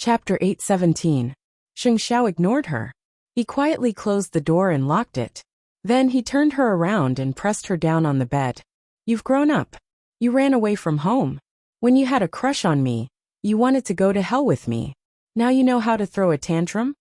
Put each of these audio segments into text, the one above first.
Chapter 817. Sheng Xiao ignored her. He quietly closed the door and locked it. Then he turned her around and pressed her down on the bed. You've grown up. You ran away from home. When you had a crush on me, you wanted to go to hell with me. Now you know how to throw a tantrum?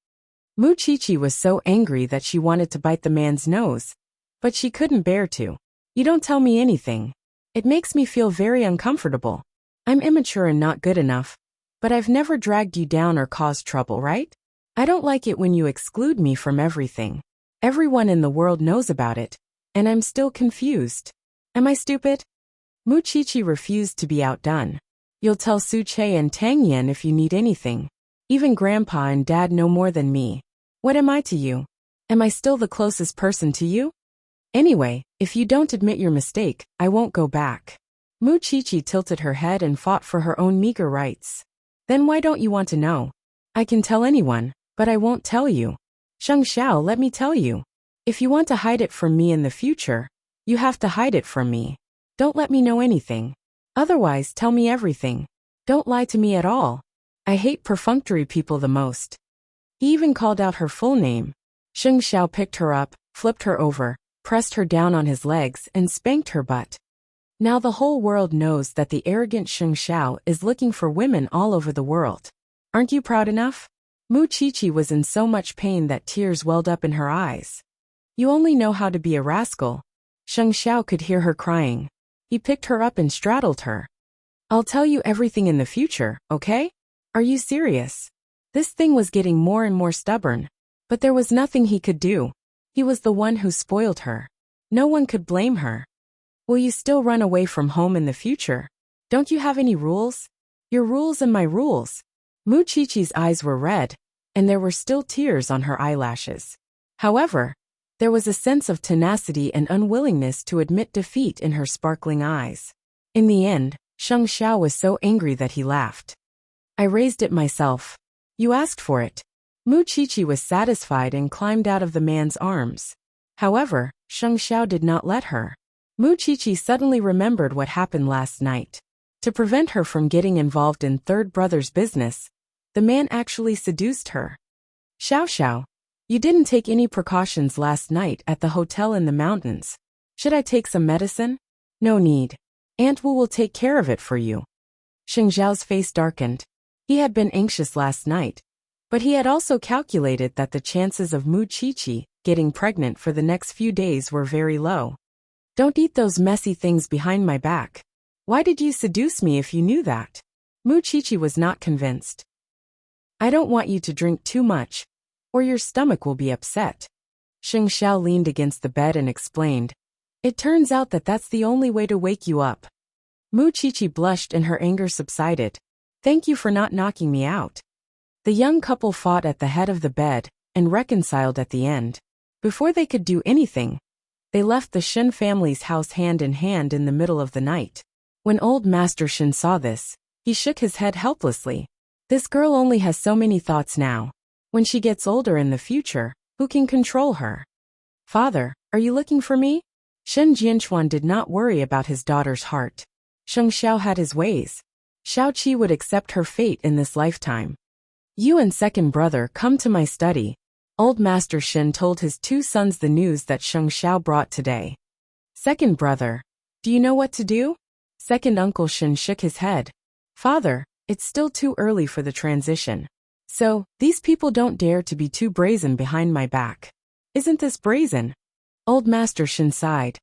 Mu Chichi was so angry that she wanted to bite the man's nose, but she couldn't bear to. You don't tell me anything. It makes me feel very uncomfortable. I'm immature and not good enough, but I've never dragged you down or caused trouble, right? I don't like it when you exclude me from everything. Everyone in the world knows about it, and I'm still confused. Am I stupid? Mu Chichi refused to be outdone. You'll tell Su Che and Tang Yan if you need anything. Even Grandpa and Dad know more than me. What am I to you? Am I still the closest person to you? Anyway, if you don't admit your mistake, I won't go back. Mu Chichi tilted her head and fought for her own meager rights. Then why don't you want to know? I can tell anyone, but I won't tell you. Sheng Xiao, let me tell you. If you want to hide it from me in the future, you have to hide it from me. Don't let me know anything. Otherwise, tell me everything. Don't lie to me at all. I hate perfunctory people the most. He even called out her full name. Sheng Xiao picked her up, flipped her over, pressed her down on his legs, and spanked her butt. Now the whole world knows that the arrogant Sheng Xiao is looking for women all over the world. Aren't you proud enough? Mu Chichi was in so much pain that tears welled up in her eyes. You only know how to be a rascal. Sheng Xiao could hear her crying. He picked her up and straddled her. I'll tell you everything in the future, okay? Are you serious? This thing was getting more and more stubborn, but there was nothing he could do. He was the one who spoiled her. No one could blame her. Will you still run away from home in the future? Don't you have any rules? Your rules and my rules. Mu Chichi's eyes were red, and there were still tears on her eyelashes. However, there was a sense of tenacity and unwillingness to admit defeat in her sparkling eyes. In the end, Sheng Xiao was so angry that he laughed. I raised it myself. You asked for it. Mu Chichi was satisfied and climbed out of the man's arms. However, Sheng Xiao did not let her. Mu Chichi suddenly remembered what happened last night. To prevent her from getting involved in third brother's business, the man actually seduced her. Xiao Xiao, you didn't take any precautions last night at the hotel in the mountains. Should I take some medicine? No need. Aunt Wu will take care of it for you. Sheng Xiao's face darkened. He had been anxious last night, but he had also calculated that the chances of Mu Chichi getting pregnant for the next few days were very low. Don't eat those messy things behind my back. Why did you seduce me if you knew that? Mu Chichi was not convinced. I don't want you to drink too much, or your stomach will be upset. Sheng Xiao leaned against the bed and explained. It turns out that that's the only way to wake you up. Mu Chichi blushed and her anger subsided. Thank you for not knocking me out. The young couple fought at the head of the bed and reconciled at the end. Before they could do anything, they left the Shen family's house hand in hand in the middle of the night. When old Master Shen saw this, he shook his head helplessly. This girl only has so many thoughts now. When she gets older in the future, who can control her? Father, are you looking for me? Shen Jianchuan did not worry about his daughter's heart. Sheng Xiao had his ways. Xiao Qi would accept her fate in this lifetime. You and second brother come to my study. Old Master Shen told his two sons the news that Sheng Xiao brought today. Second brother, do you know what to do? Second uncle Shen shook his head. Father, it's still too early for the transition. So, these people don't dare to be too brazen behind my back. Isn't this brazen? Old Master Shen sighed.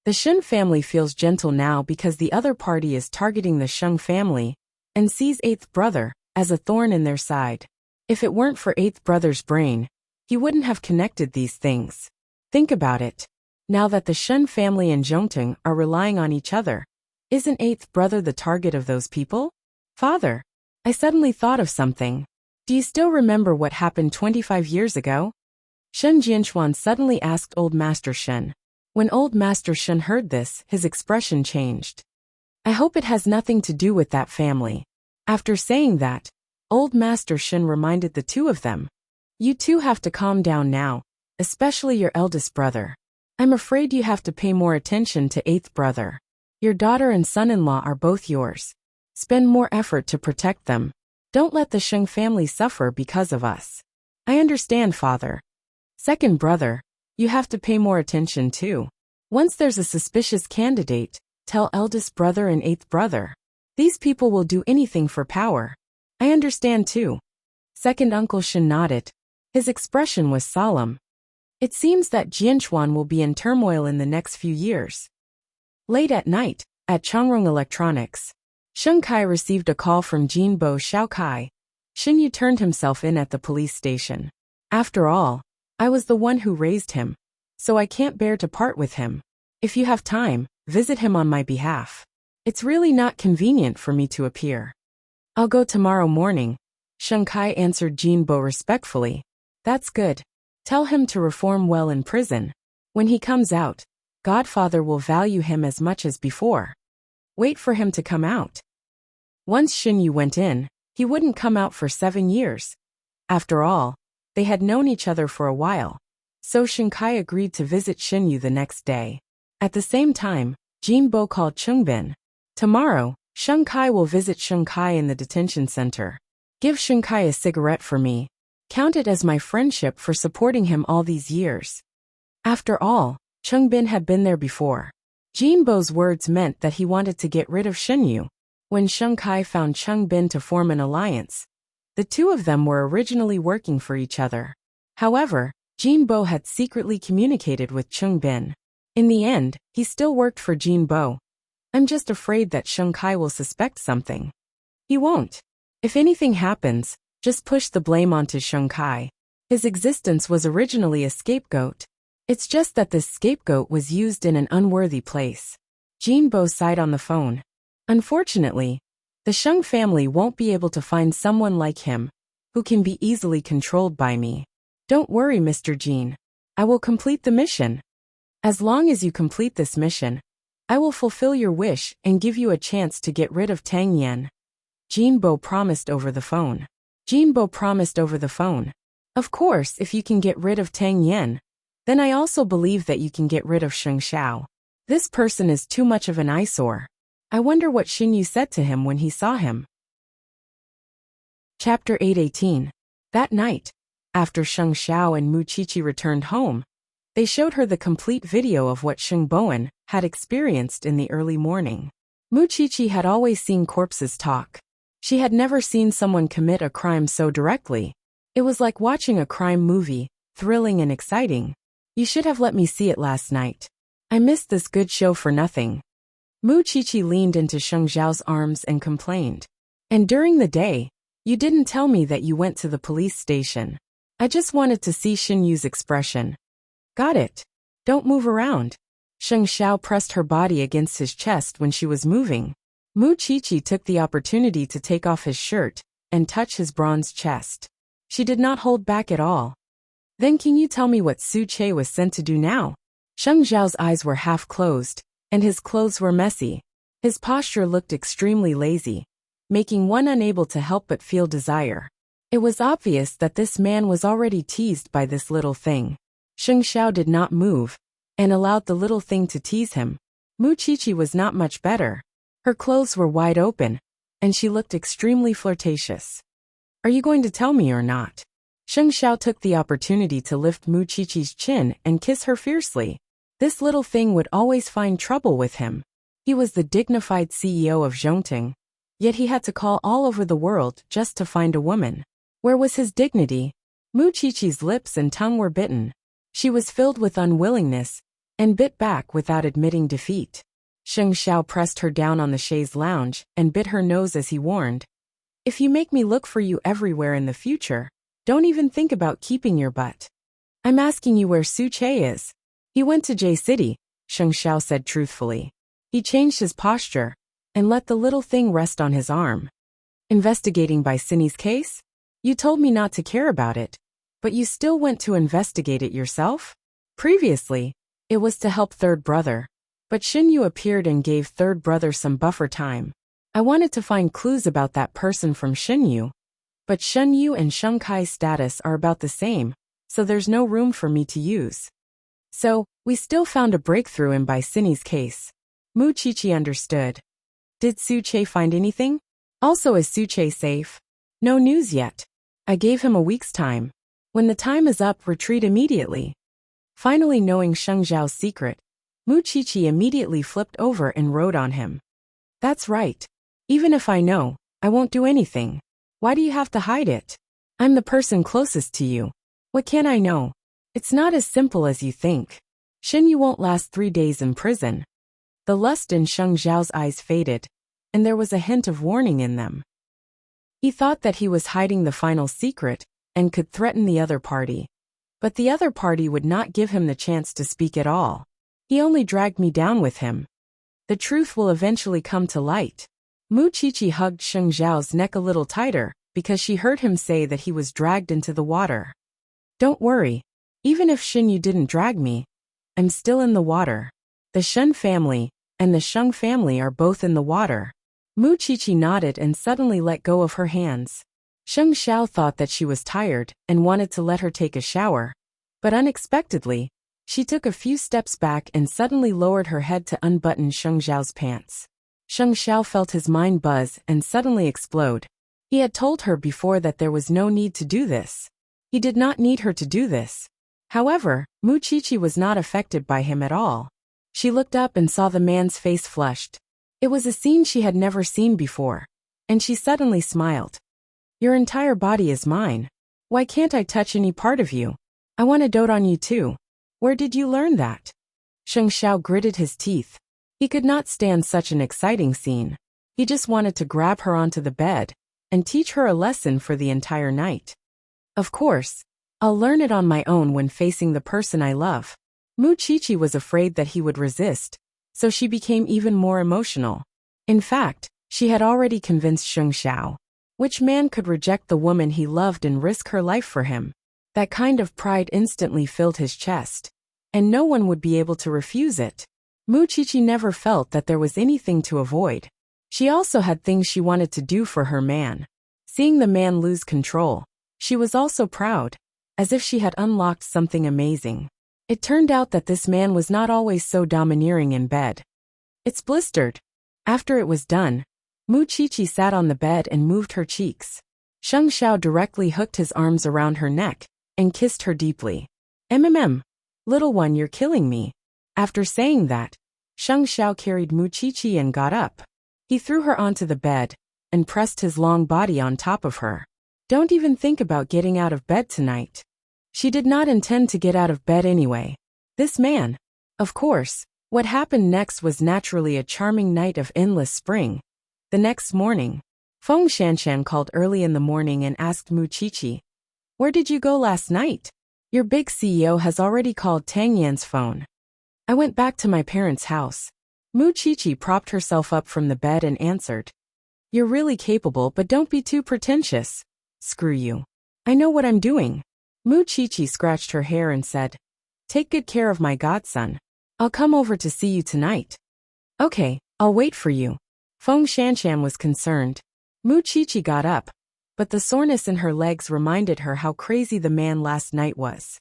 The Shen family feels gentle now because the other party is targeting the Sheng family and sees eighth brother as a thorn in their side. If it weren't for eighth brother's brain, he wouldn't have connected these things. Think about it. Now that the Shen family and Zhongteng are relying on each other, isn't eighth brother the target of those people? Father, I suddenly thought of something. Do you still remember what happened 25 years ago? Shen Jianchuan suddenly asked Old Master Shen. When Old Master Shen heard this, his expression changed. I hope it has nothing to do with that family. After saying that, Old Master Shen reminded the two of them. You two have to calm down now, especially your eldest brother. I'm afraid you have to pay more attention to eighth brother. Your daughter and son-in-law are both yours. Spend more effort to protect them. Don't let the Sheng family suffer because of us. I understand, father. Second brother, you have to pay more attention too. Once there's a suspicious candidate, tell eldest brother and eighth brother. These people will do anything for power. I understand too. Second uncle Shen nodded. His expression was solemn. It seems that Jianchuan will be in turmoil in the next few years. Late at night, at Changrong Electronics, Sheng Kai received a call from Jinbo Xiaokai. Shin Yu turned himself in at the police station. After all, I was the one who raised him, so I can't bear to part with him. If you have time, visit him on my behalf. It's really not convenient for me to appear. I'll go tomorrow morning, Sheng Kai answered Jinbo respectfully. That's good. Tell him to reform well in prison. When he comes out, Godfather will value him as much as before. Wait for him to come out. Once Shin Yu went in, he wouldn't come out for 7 years. After all, they had known each other for a while, so Sheng Kai agreed to visit Shin Yu the next day. At the same time, Jinbo called Chungbin. Tomorrow, Sheng Kai will visit Sheng Kai in the detention center. Give Sheng Kai a cigarette for me. Count it as my friendship for supporting him all these years. After all, Chungbin had been there before. Jinbo's words meant that he wanted to get rid of Shin Yu. When Sheng Kai found Chungbin to form an alliance, the two of them were originally working for each other. However, Jinbo had secretly communicated with Chungbin. In the end, he still worked for Jinbo. I'm just afraid that Sheng Kai will suspect something. He won't. If anything happens, just push the blame onto Sheng Kai. His existence was originally a scapegoat. It's just that this scapegoat was used in an unworthy place. Jinbo sighed on the phone. Unfortunately, the Sheng family won't be able to find someone like him, who can be easily controlled by me. Don't worry, Mr. Jin. I will complete the mission. As long as you complete this mission, I will fulfill your wish and give you a chance to get rid of Tang Yan. Jinbo promised over the phone. Of course, if you can get rid of Tang Yan, then I also believe that you can get rid of Sheng Xiao. This person is too much of an eyesore. I wonder what Shin Yu said to him when he saw him. Chapter 818. That night, after Sheng Xiao and Mu Qiqi returned home, they showed her the complete video of what Sheng Bowen had experienced in the early morning. Mu Qiqi had always seen corpses talk. She had never seen someone commit a crime so directly. It was like watching a crime movie, thrilling and exciting. You should have let me see it last night. I missed this good show for nothing. Mu Qiqi leaned into Sheng Xiao's arms and complained. And during the day, you didn't tell me that you went to the police station. I just wanted to see Shin Yu's expression. Got it. Don't move around. Sheng Xiao pressed her body against his chest when she was moving. Mu Qiqi took the opportunity to take off his shirt and touch his bronze chest. She did not hold back at all. Then can you tell me what Su Che was sent to do now? Sheng Xiao's eyes were half closed, and his clothes were messy. His posture looked extremely lazy, making one unable to help but feel desire. It was obvious that this man was already teased by this little thing. Sheng Xiao did not move, and allowed the little thing to tease him. Mu Qiqi was not much better. Her clothes were wide open, and she looked extremely flirtatious. Are you going to tell me or not? Sheng Xiao took the opportunity to lift Mu Qiqi's chin and kiss her fiercely. This little thing would always find trouble with him. He was the dignified CEO of Zhongting, yet he had to call all over the world just to find a woman. Where was his dignity? Mu Qiqi's lips and tongue were bitten. She was filled with unwillingness, and bit back without admitting defeat. Sheng Xiao pressed her down on the chaise lounge and bit her nose as he warned. If you make me look for you everywhere in the future, don't even think about keeping your butt. I'm asking you where Su Che is. He went to J City, Sheng Xiao said truthfully. He changed his posture and let the little thing rest on his arm. Investigating by Cindy's case? You told me not to care about it, but you still went to investigate it yourself? Previously, it was to help third brother, but Shin Yu appeared and gave third brother some buffer time. I wanted to find clues about that person from Shin Yu, but Shen Yu and Sheng Kai's status are about the same, so there's no room for me to use. So, we still found a breakthrough in Bai Cindy's case. Mu Qiqi understood. Did Su Che find anything? Also, is Su Che safe? No news yet. I gave him a week's time. When the time is up, retreat immediately. Finally knowing Sheng Zhao's secret, Mu Qiqi immediately flipped over and rode on him. That's right. Even if I know, I won't do anything. Why do you have to hide it? I'm the person closest to you. What can I know? It's not as simple as you think. Shin Yu won't last 3 days in prison. The lust in Sheng Zhao's eyes faded, and there was a hint of warning in them. He thought that he was hiding the final secret and could threaten the other party. But the other party would not give him the chance to speak at all. He only dragged me down with him. The truth will eventually come to light. Mu Qiqi hugged Sheng Zhao's neck a little tighter because she heard him say that he was dragged into the water. Don't worry. Even if Shin Yu didn't drag me, I'm still in the water. The Shen family and the Sheng family are both in the water. Mu Qiqi nodded and suddenly let go of her hands. Sheng Xiao thought that she was tired and wanted to let her take a shower. But unexpectedly, she took a few steps back and suddenly lowered her head to unbutton Sheng Zhao's pants. Sheng Xiao felt his mind buzz and suddenly explode. He had told her before that there was no need to do this. He did not need her to do this. However, Mu Qiqi was not affected by him at all. She looked up and saw the man's face flushed. It was a scene she had never seen before, and she suddenly smiled. Your entire body is mine. Why can't I touch any part of you? I want to dote on you too. Where did you learn that? Sheng Xiao gritted his teeth. He could not stand such an exciting scene. He just wanted to grab her onto the bed and teach her a lesson for the entire night. Of course, I'll learn it on my own when facing the person I love. Mu Qiqi was afraid that he would resist, so she became even more emotional. In fact, she had already convinced Sheng Xiao. Which man could reject the woman he loved and risk her life for him? That kind of pride instantly filled his chest, and no one would be able to refuse it. Mu Qiqi never felt that there was anything to avoid. She also had things she wanted to do for her man. Seeing the man lose control, she was also proud, as if she had unlocked something amazing. It turned out that this man was not always so domineering in bed. It's blistered. After it was done, Mu Qiqi sat on the bed and moved her cheeks. Sheng Xiao directly hooked his arms around her neck and kissed her deeply. Little one, you're killing me. After saying that, Sheng Xiao carried Mu Qiqi and got up. He threw her onto the bed and pressed his long body on top of her. Don't even think about getting out of bed tonight. She did not intend to get out of bed anyway. This man. Of course, what happened next was naturally a charming night of endless spring. The next morning, Feng Shanshan called early in the morning and asked Mu Qiqi, "Where did you go last night? Your big CEO has already called Tang Yan's phone." "I went back to my parents' house." Mu Qiqi propped herself up from the bed and answered, "You're really capable, but don't be too pretentious." "Screw you. I know what I'm doing." Mu Qiqi scratched her hair and said, "Take good care of my godson. I'll come over to see you tonight." "Okay, I'll wait for you." Feng Shanshan was concerned. Mu Qiqi got up, but the soreness in her legs reminded her how crazy the man last night was.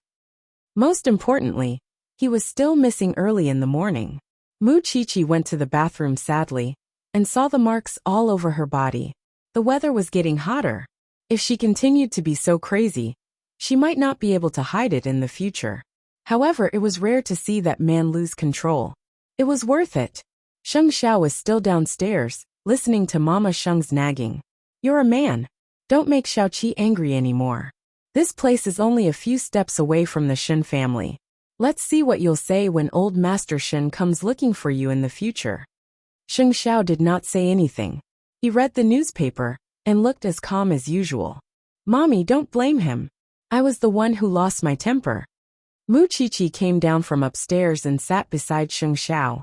Most importantly, he was still missing early in the morning. Mu Qiqi went to the bathroom sadly and saw the marks all over her body. The weather was getting hotter. If she continued to be so crazy, she might not be able to hide it in the future. However, it was rare to see that man lose control. It was worth it. Sheng Xiao was still downstairs, listening to Mama Sheng's nagging. "You're a man. Don't make Xiaoqi angry anymore. This place is only a few steps away from the Shen family. Let's see what you'll say when old Master Shen comes looking for you in the future." Sheng Xiao did not say anything. He read the newspaper and looked as calm as usual. "Mommy, don't blame him. I was the one who lost my temper." Mu Qiqi came down from upstairs and sat beside Sheng Xiao.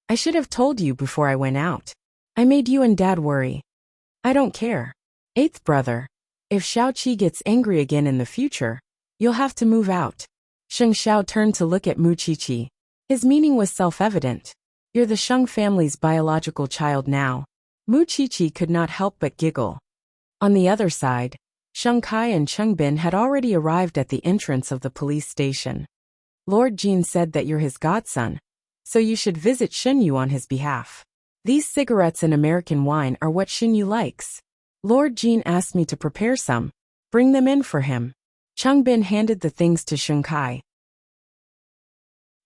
I should have told you before I went out. I made you and Dad worry." "I don't care. Eighth brother. If Xiaoqi gets angry again in the future, you'll have to move out." Sheng Xiao turned to look at Mu Qiqi. His meaning was self-evident. "You're the Sheng family's biological child now." Mu Qiqi could not help but giggle. On the other side, Sheng Kai and Cheng Bin had already arrived at the entrance of the police station. "Lord Jin said that you're his godson, so you should visit Shen Yu on his behalf. These cigarettes and American wine are what Shen Yu likes." Lord Jean asked me to prepare some. Bring them in for him. Changbin handed the things to Sheng Kai.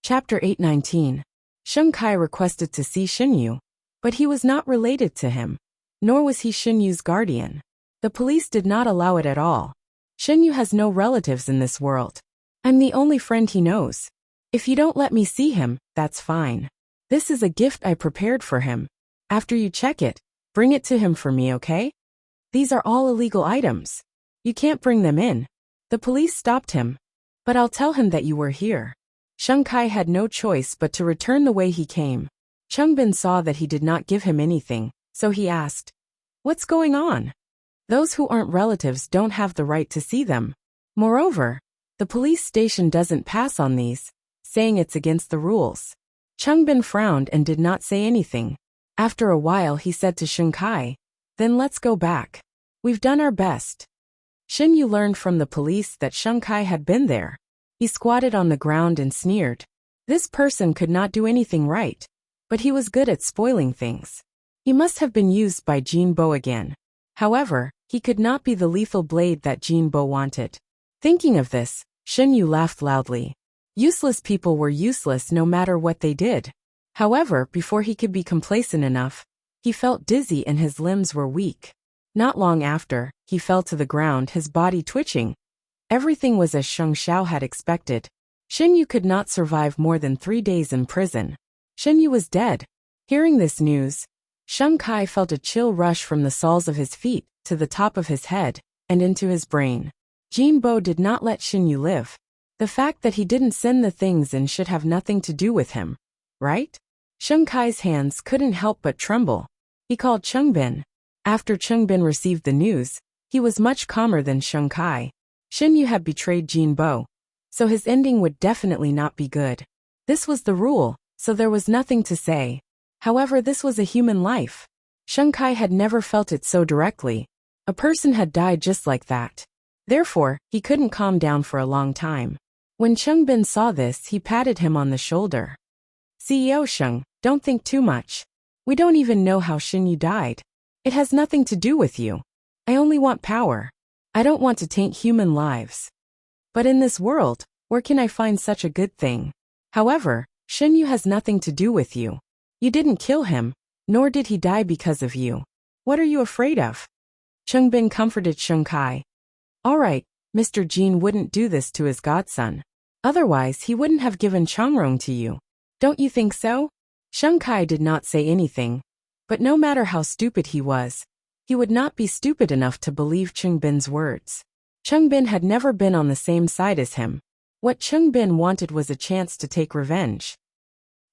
Chapter 819. Sheng Kai requested to see Xinyu, but he was not related to him, nor was he Xinyu's guardian. The police did not allow it at all. Xinyu has no relatives in this world. I'm the only friend he knows. If you don't let me see him, that's fine. This is a gift I prepared for him. After you check it, bring it to him for me, okay? These are all illegal items. You can't bring them in. The police stopped him. But I'll tell him that you were here. Sheng Kai had no choice but to return the way he came. Changbin saw that he did not give him anything, so he asked, "What's going on?" Those who aren't relatives don't have the right to see them. Moreover, the police station doesn't pass on these, saying it's against the rules. Changbin frowned and did not say anything. After a while he said to Sheng Kai, "Then let's go back. We've done our best." Xinyu learned from the police that Sheng Kai had been there. He squatted on the ground and sneered. This person could not do anything right, but he was good at spoiling things. He must have been used by Jin Bo again. However, he could not be the lethal blade that Jin Bo wanted. Thinking of this, Xinyu laughed loudly. Useless people were useless no matter what they did. However, before he could be complacent enough, he felt dizzy and his limbs were weak. Not long after, he fell to the ground, his body twitching. Everything was as Sheng Xiao had expected. Xinyu could not survive more than 3 days in prison. Xinyu was dead. Hearing this news, Sheng Kai felt a chill rush from the soles of his feet to the top of his head and into his brain. Jin Bo did not let Xinyu live. The fact that he didn't send the things in should have nothing to do with him, right? Sheng Kai's hands couldn't help but tremble. He called Changbin. After Changbin received the news, he was much calmer than Sheng Kai. Xinyu had betrayed Jin Bo, so his ending would definitely not be good. This was the rule, so there was nothing to say. However, this was a human life. Sheng Kai had never felt it so directly. A person had died just like that. Therefore, he couldn't calm down for a long time. When Changbin saw this, he patted him on the shoulder. CEO Sheng, don't think too much. We don't even know how Xinyu died. It has nothing to do with you. I only want power. I don't want to taint human lives. But in this world, where can I find such a good thing? However, Xinyu has nothing to do with you. You didn't kill him, nor did he die because of you. What are you afraid of? Changbin comforted Sheng Kai. All right, Mr. Jin wouldn't do this to his godson. Otherwise, he wouldn't have given Changrong to you. Don't you think so? Sheng Kai did not say anything. But no matter how stupid he was, he would not be stupid enough to believe Changbin's words. Changbin had never been on the same side as him. What Changbin wanted was a chance to take revenge.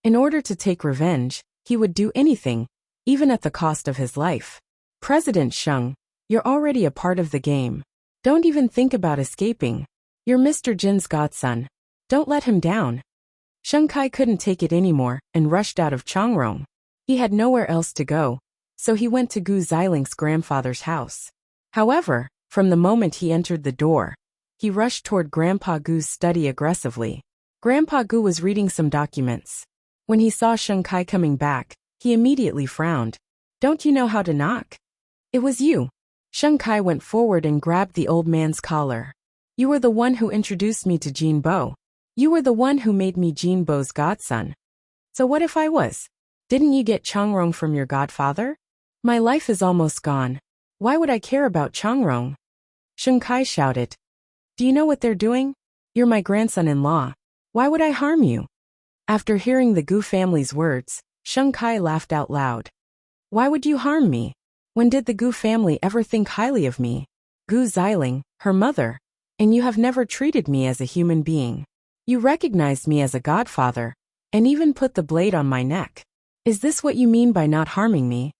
In order to take revenge, he would do anything, even at the cost of his life. President Sheng, you're already a part of the game. Don't even think about escaping. You're Mr. Jin's godson. Don't let him down. Sheng Kai couldn't take it anymore and rushed out of Changrong. He had nowhere else to go, so he went to Gu Ziling's grandfather's house. However, from the moment he entered the door, he rushed toward Grandpa Gu's study aggressively. Grandpa Gu was reading some documents. When he saw Sheng Kai coming back, he immediately frowned. Don't you know how to knock? It was you. Sheng Kai went forward and grabbed the old man's collar. You were the one who introduced me to Jin Bo. You were the one who made me Jin Bo's godson. So what if I was? Didn't you get Changrong from your godfather? My life is almost gone. Why would I care about Changrong? Sheng Kai shouted. Do you know what they're doing? You're my grandson-in-law. Why would I harm you? After hearing the Gu family's words, Sheng Kai laughed out loud. Why would you harm me? When did the Gu family ever think highly of me? Gu Ziling, her mother. And you have never treated me as a human being. You recognized me as a godfather, and even put the blade on my neck. Is this what you mean by not harming me?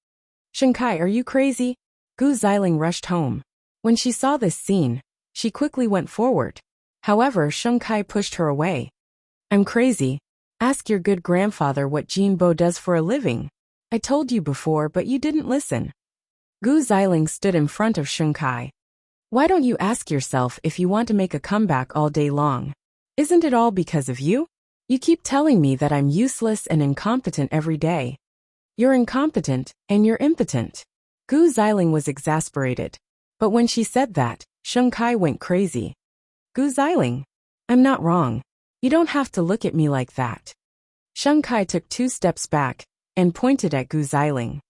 Sheng Kai, are you crazy? Gu Ziling rushed home. When she saw this scene, she quickly went forward. However, Sheng Kai pushed her away. I'm crazy. Ask your good grandfather what Jin Bo does for a living. I told you before, but you didn't listen. Gu Ziling stood in front of Sheng Kai. Why don't you ask yourself if you want to make a comeback all day long? Isn't it all because of you? You keep telling me that I'm useless and incompetent every day. You're incompetent, and you're impotent. Gu Xiling was exasperated. But when she said that, Sheng Kai went crazy. Gu Xiling, I'm not wrong. You don't have to look at me like that. Sheng Kai took 2 steps back and pointed at Gu Xiling.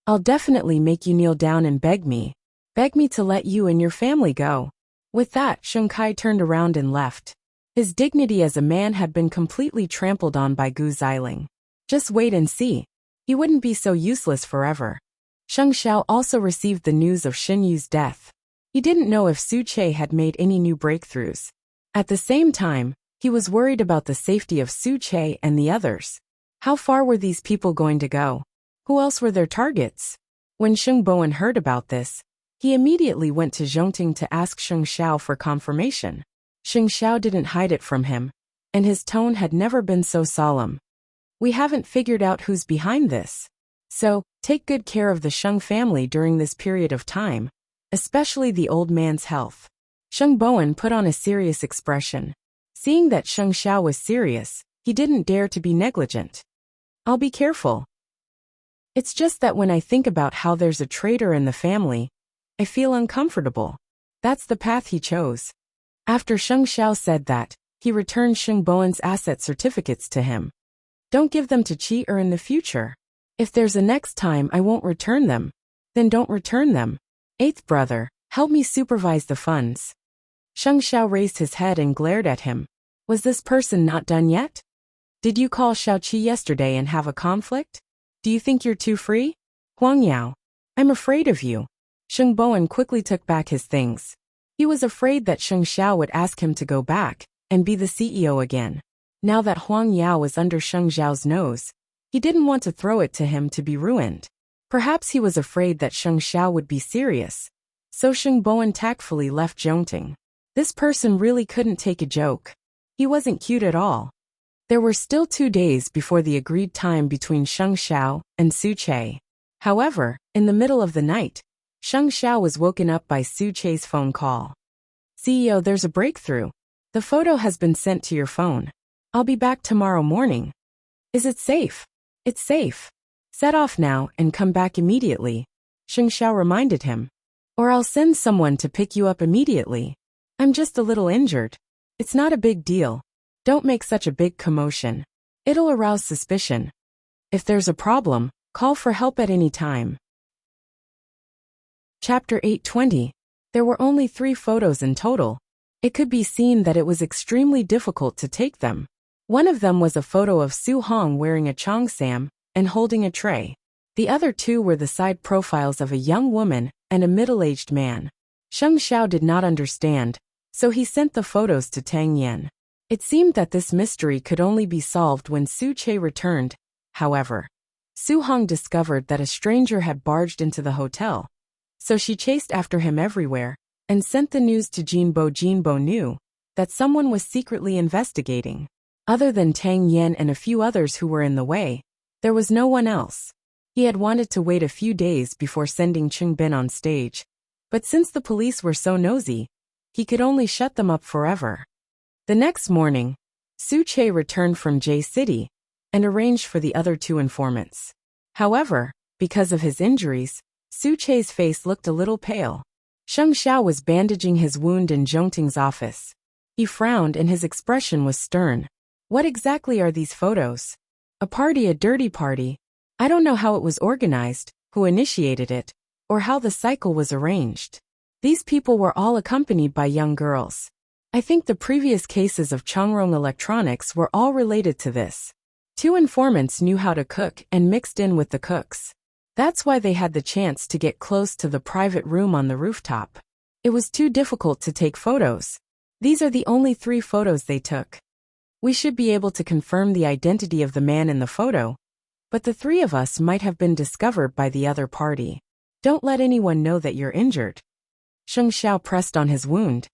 I'll definitely make you kneel down and beg me. Beg me to let you and your family go. With that, Sheng Kai turned around and left. His dignity as a man had been completely trampled on by Gu Xiling. Just wait and see. He wouldn't be so useless forever. Sheng Xiao also received the news of Xin Yu's death. He didn't know if Su Che had made any new breakthroughs. At the same time, he was worried about the safety of Su Che and the others. How far were these people going to go? Who else were their targets? When Sheng Bowen heard about this, he immediately went to Zhongting to ask Sheng Xiao for confirmation. Sheng Xiao didn't hide it from him, and his tone had never been so solemn. We haven't figured out who's behind this. So, take good care of the Sheng family during this period of time, especially the old man's health. Sheng Bowen put on a serious expression. Seeing that Sheng Xiao was serious, he didn't dare to be negligent. I'll be careful. It's just that when I think about how there's a traitor in the family, I feel uncomfortable. That's the path he chose. After Sheng Xiao said that, he returned Sheng Bowen's asset certificates to him. Don't give them to Qi Er in the future. If there's a next time I won't return them, then don't return them. 8th brother, help me supervise the funds. Sheng Xiao raised his head and glared at him. Was this person not done yet? Did you call Xiao Qi yesterday and have a conflict? Do you think you're too free? Huang Yao, I'm afraid of you. Sheng Bowen quickly took back his things. He was afraid that Sheng Xiao would ask him to go back and be the CEO again. Now that Huang Yao was under Sheng Xiao's nose, he didn't want to throw it to him to be ruined. Perhaps he was afraid that Sheng Xiao would be serious. So Sheng Bowen tactfully left Zhongting. This person really couldn't take a joke. He wasn't cute at all. There were still 2 days before the agreed time between Sheng Xiao and Su Che. However, in the middle of the night, Sheng Xiao was woken up by Su Che's phone call. CEO, there's a breakthrough. The photo has been sent to your phone. I'll be back tomorrow morning. Is it safe? It's safe. Set off now and come back immediately, Sheng Xiao reminded him. Or I'll send someone to pick you up immediately. I'm just a little injured. It's not a big deal. Don't make such a big commotion. It'll arouse suspicion. If there's a problem, call for help at any time. Chapter 820. There were only 3 photos in total. It could be seen that it was extremely difficult to take them. One of them was a photo of Su Hong wearing a cheongsam and holding a tray. The other 2 were the side profiles of a young woman and a middle-aged man. Sheng Xiao did not understand, so he sent the photos to Tang Yan. It seemed that this mystery could only be solved when Su Che returned. However, Su Hong discovered that a stranger had barged into the hotel. So she chased after him everywhere and sent the news to Jinbo. Jinbo knew that someone was secretly investigating. Other than Tang Yan and a few others who were in the way, there was no one else. He had wanted to wait a few days before sending Cheng Bin on stage, but since the police were so nosy, he could only shut them up forever. The next morning, Su Che returned from J City and arranged for the other 2 informants. However, because of his injuries, Su Che's face looked a little pale. Sheng Xiao was bandaging his wound in Zhongting's office. He frowned and his expression was stern. What exactly are these photos? A party, a dirty party. I don't know how it was organized, who initiated it, or how the cycle was arranged. These people were all accompanied by young girls. I think the previous cases of Chongrong Electronics were all related to this. 2 informants knew how to cook and mixed in with the cooks. That's why they had the chance to get close to the private room on the rooftop. It was too difficult to take photos. These are the only 3 photos they took. We should be able to confirm the identity of the man in the photo, but the 3 of us might have been discovered by the other party. Don't let anyone know that you're injured. Sheng Xiao pressed on his wound.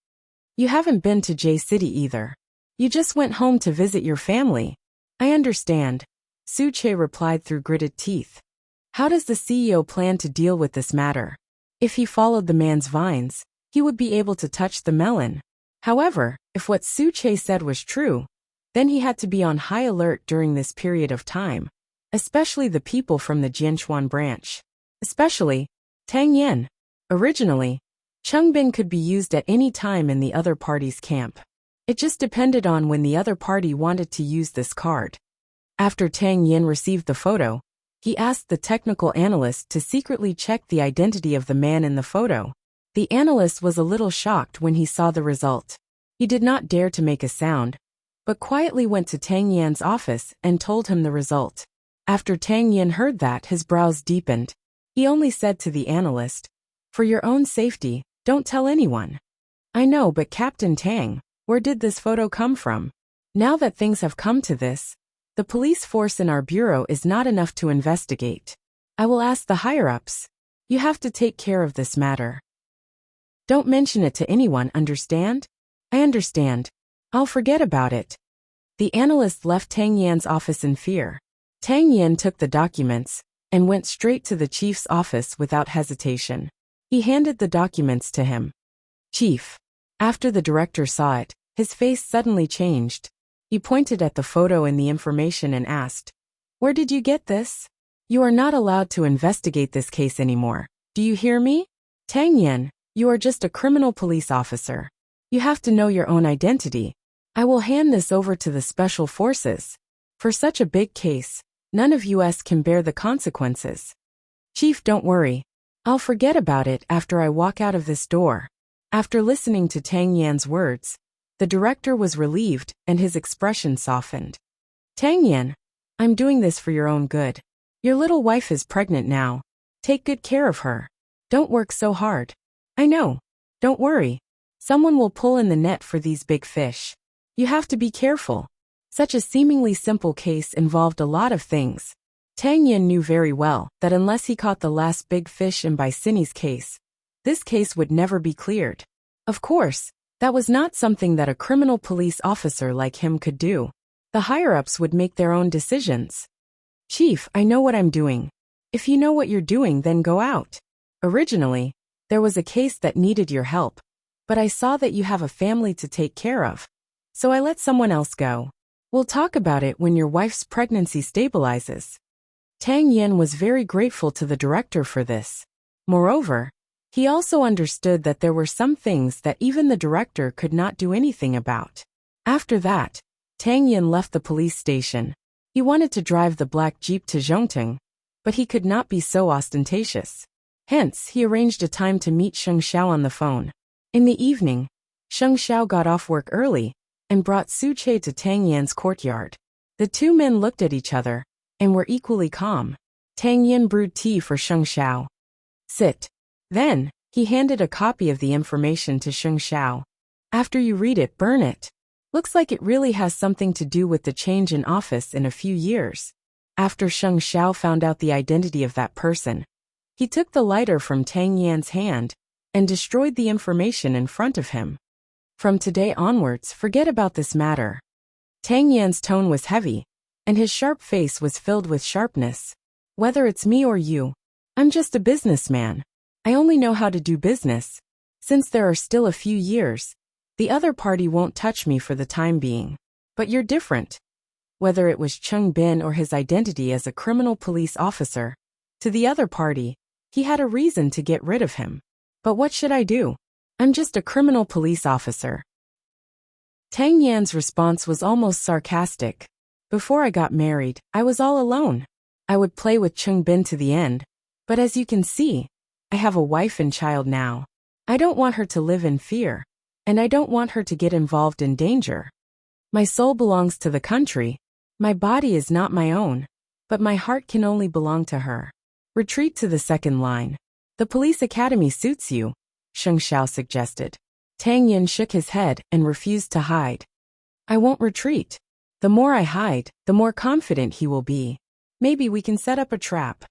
You haven't been to J City either. You just went home to visit your family. I understand, Su Che replied through gritted teeth. How does the CEO plan to deal with this matter? If he followed the man's vines, he would be able to touch the melon. However, if what Su Che said was true, then he had to be on high alert during this period of time, especially the people from the Jianchuan branch. Especially, Tang Yan. Originally, Chungbin could be used at any time in the other party's camp. It just depended on when the other party wanted to use this card. After Tang Yan received the photo, he asked the technical analyst to secretly check the identity of the man in the photo. The analyst was a little shocked when he saw the result. He did not dare to make a sound, but quietly went to Tang Yan's office and told him the result. After Tang Yan heard that, his brows deepened. He only said to the analyst, "For your own safety, don't tell anyone." "I know, but Captain Tang, where did this photo come from? Now that things have come to this, the police force in our bureau is not enough to investigate. I will ask the higher-ups. You have to take care of this matter. Don't mention it to anyone, understand?" "I understand. I'll forget about it." The analyst left Tang Yan's office in fear. Tang Yan took the documents and went straight to the chief's office without hesitation. He handed the documents to him. "Chief." After the director saw it, his face suddenly changed. He pointed at the photo and the information and asked, "Where did you get this? You are not allowed to investigate this case anymore. Do you hear me? Tang Yan, you are just a criminal police officer. You have to know your own identity. I will hand this over to the special forces. For such a big case, none of us can bear the consequences." "Chief, don't worry. I'll forget about it after I walk out of this door." After listening to Tang Yan's words, the director was relieved and his expression softened. "Tang Yan, I'm doing this for your own good. Your little wife is pregnant now. Take good care of her. Don't work so hard." "I know. Don't worry. Someone will pull in the net for these big fish. You have to be careful." Such a seemingly simple case involved a lot of things. Tang Yan knew very well that unless he caught the last big fish in Bicini's case, this case would never be cleared. Of course, that was not something that a criminal police officer like him could do. The higher-ups would make their own decisions. "Chief, I know what I'm doing. If you know what you're doing, then go out. Originally, there was a case that needed your help, but I saw that you have a family to take care of, so I let someone else go. We'll talk about it when your wife's pregnancy stabilizes." Tang Yan was very grateful to the director for this. Moreover, he also understood that there were some things that even the director could not do anything about. After that, Tang Yan left the police station. He wanted to drive the black jeep to Zhongting, but he could not be so ostentatious. Hence, he arranged a time to meet Sheng Xiao on the phone. In the evening, Sheng Xiao got off work early and brought Su Che to Tang Yan's courtyard. The two men looked at each other and were equally calm. Tang Yan brewed tea for Sheng Xiao. "Sit." Then, he handed a copy of the information to Sheng Xiao. "After you read it, burn it. Looks like it really has something to do with the change in office in a few years." After Sheng Xiao found out the identity of that person, he took the lighter from Tang Yan's hand and destroyed the information in front of him. "From today onwards, forget about this matter." Tang Yan's tone was heavy, and his sharp face was filled with sharpness. "Whether it's me or you, I'm just a businessman. I only know how to do business. Since there are still a few years, the other party won't touch me for the time being. But you're different." Whether it was Cheng Bin or his identity as a criminal police officer, to the other party, he had a reason to get rid of him. "But what should I do? I'm just a criminal police officer." Tang Yan's response was almost sarcastic. "Before I got married, I was all alone. I would play with Cheng Bin to the end. But as you can see, I have a wife and child now. I don't want her to live in fear, and I don't want her to get involved in danger. My soul belongs to the country. My body is not my own, but my heart can only belong to her. Retreat to the second line. The police academy suits you," Sheng Xiao suggested. Tang Yan shook his head and refused to hide. "I won't retreat. The more I hide, the more confident he will be. Maybe we can set up a trap."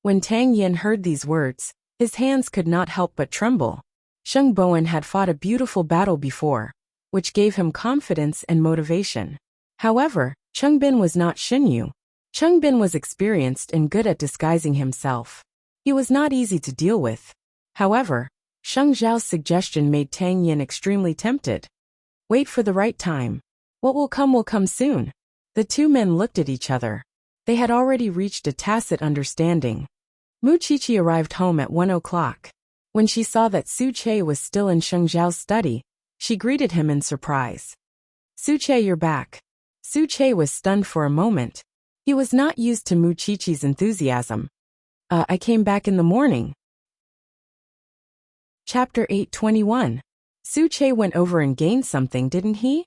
When Tang Yan heard these words, his hands could not help but tremble. Sheng Bowen had fought a beautiful battle before, which gave him confidence and motivation. However, Cheng Bin was not Xinyu. Cheng Bin was experienced and good at disguising himself. He was not easy to deal with. However, Sheng Zhao's suggestion made Tang Yan extremely tempted. Wait for the right time. What will come soon. The two men looked at each other. They had already reached a tacit understanding. Mu Qiqi arrived home at 1 o'clock. When she saw that Su Che was still in Sheng Zhao's study, she greeted him in surprise. Su Che, you're back. Su Che was stunned for a moment. He was not used to Mu Qiqi's enthusiasm. I came back in the morning. Chapter 8:21. Su Che went over and gained something, didn't he?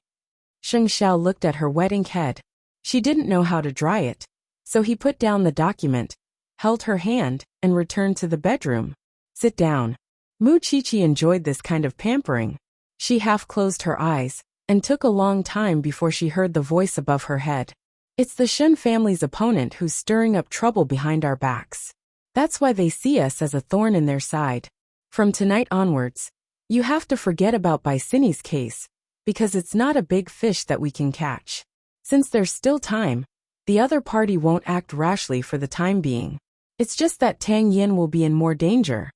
Sheng Xiao looked at her wet ink head. She didn't know how to dry it, so he put down the document, held her hand, and returned to the bedroom. Sit down. Mu Qiqi enjoyed this kind of pampering. She half closed her eyes, and took a long time before she heard the voice above her head. It's the Shen family's opponent who's stirring up trouble behind our backs. That's why they see us as a thorn in their side. From tonight onwards, you have to forget about Baisini's case, because it's not a big fish that we can catch. Since there's still time, the other party won't act rashly for the time being. It's just that Tang Yin will be in more danger.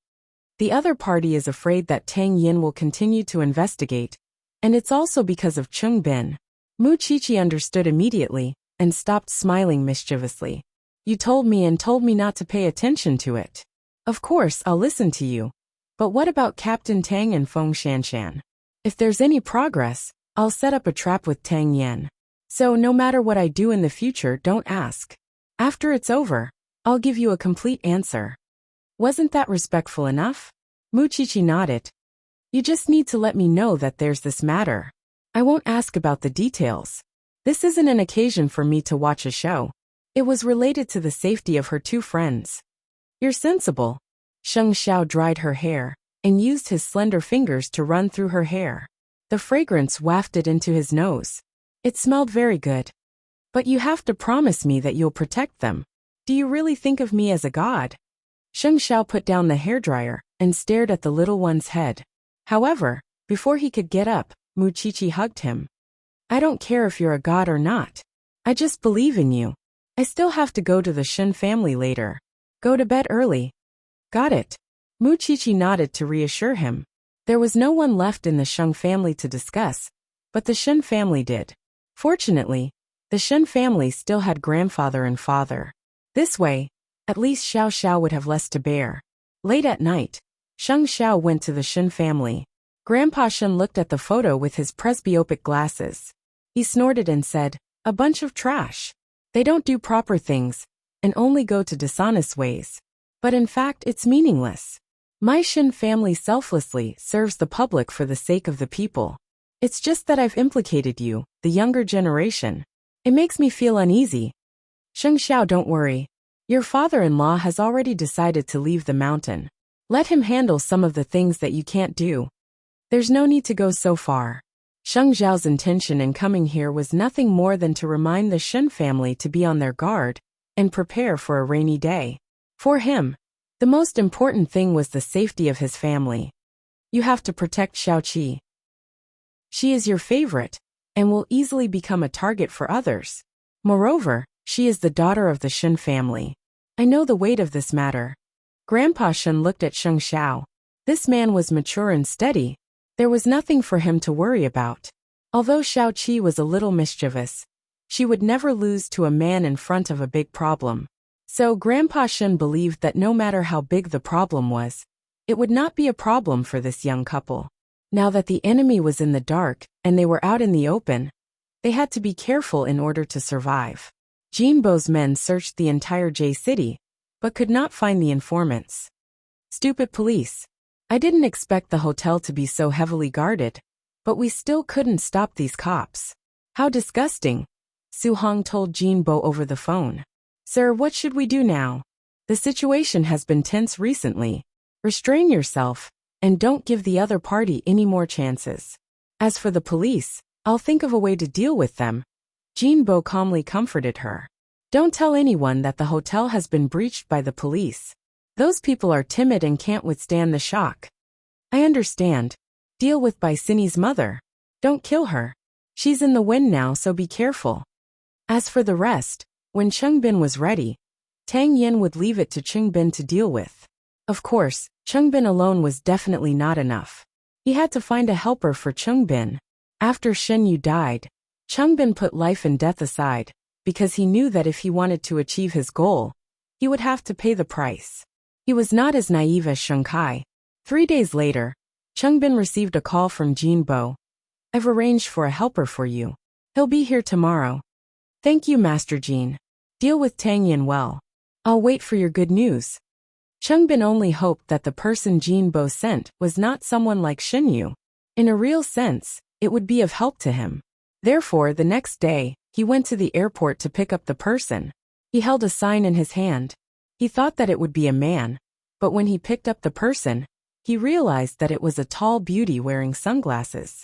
The other party is afraid that Tang Yin will continue to investigate, and it's also because of Cheng Bin. Mu Qiqi understood immediately, and stopped smiling mischievously. You told me not to pay attention to it. Of course, I'll listen to you. But what about Captain Tang and Feng Shanshan? If there's any progress, I'll set up a trap with Tang Yin. So no matter what I do in the future, don't ask. After it's over, I'll give you a complete answer. Wasn't that respectful enough? Mu Qiqi nodded. You just need to let me know that there's this matter. I won't ask about the details. This isn't an occasion for me to watch a show. It was related to the safety of her two friends. You're sensible. Sheng Xiao dried her hair, and used his slender fingers to run through her hair. The fragrance wafted into his nose. It smelled very good. But you have to promise me that you'll protect them. Do you really think of me as a god? Sheng Xiao put down the hairdryer, and stared at the little one's head. However, before he could get up, Mu Qiqi hugged him. I don't care if you're a god or not. I just believe in you. I still have to go to the Shen family later. Go to bed early. Got it. Mu Qiqi nodded to reassure him. There was no one left in the Sheng family to discuss, but the Shen family did. Fortunately, the Shen family still had grandfather and father. This way, at least Xiao Xiao would have less to bear. Late at night, Sheng Xiao went to the Shen family. Grandpa Shen looked at the photo with his presbyopic glasses. He snorted and said, a bunch of trash. They don't do proper things, and only go to dishonest ways. But in fact, it's meaningless. My Shen family selflessly serves the public for the sake of the people. It's just that I've implicated you, the younger generation. It makes me feel uneasy. Sheng Xiao, don't worry. Your father-in-law has already decided to leave the mountain. Let him handle some of the things that you can't do. There's no need to go so far. Sheng Zhao's intention in coming here was nothing more than to remind the Shen family to be on their guard and prepare for a rainy day. For him, the most important thing was the safety of his family. You have to protect Xiaoqi. She is your favorite, and will easily become a target for others. Moreover, she is the daughter of the Shen family. I know the weight of this matter. Grandpa Shen looked at Sheng Xiao. This man was mature and steady. There was nothing for him to worry about. Although Xiaoqi was a little mischievous, she would never lose to a man in front of a big problem. So Grandpa Shen believed that no matter how big the problem was, it would not be a problem for this young couple. Now that the enemy was in the dark and they were out in the open, they had to be careful in order to survive. Jinbo's men searched the entire J City, but could not find the informants. Stupid police. I didn't expect the hotel to be so heavily guarded, but we still couldn't stop these cops. How disgusting. Su Hong told Jinbo over the phone. Sir, what should we do now? The situation has been tense recently. Restrain yourself, and don't give the other party any more chances. As for the police, I'll think of a way to deal with them. Jinbo calmly comforted her. Don't tell anyone that the hotel has been breached by the police. Those people are timid and can't withstand the shock. I understand. Deal with Baisini's mother. Don't kill her. She's in the wind now, so be careful. As for the rest, when Cheng Bin was ready, Tang Yin would leave it to Cheng Bin to deal with. Of course, Cheng Bin alone was definitely not enough. He had to find a helper for Cheng Bin. After Shen Yu died, Cheng Bin put life and death aside, because he knew that if he wanted to achieve his goal, he would have to pay the price. He was not as naive as Sheng Kai. 3 days later, Cheng Bin received a call from Jin Bo. I've arranged for a helper for you. He'll be here tomorrow. Thank you, Master Jin. Deal with Tang Yin well. I'll wait for your good news. Cheng Bin only hoped that the person Jin Bo sent was not someone like Shin Yu. In a real sense, it would be of help to him. Therefore, the next day, he went to the airport to pick up the person. He held a sign in his hand. He thought that it would be a man, but when he picked up the person, he realized that it was a tall beauty wearing sunglasses.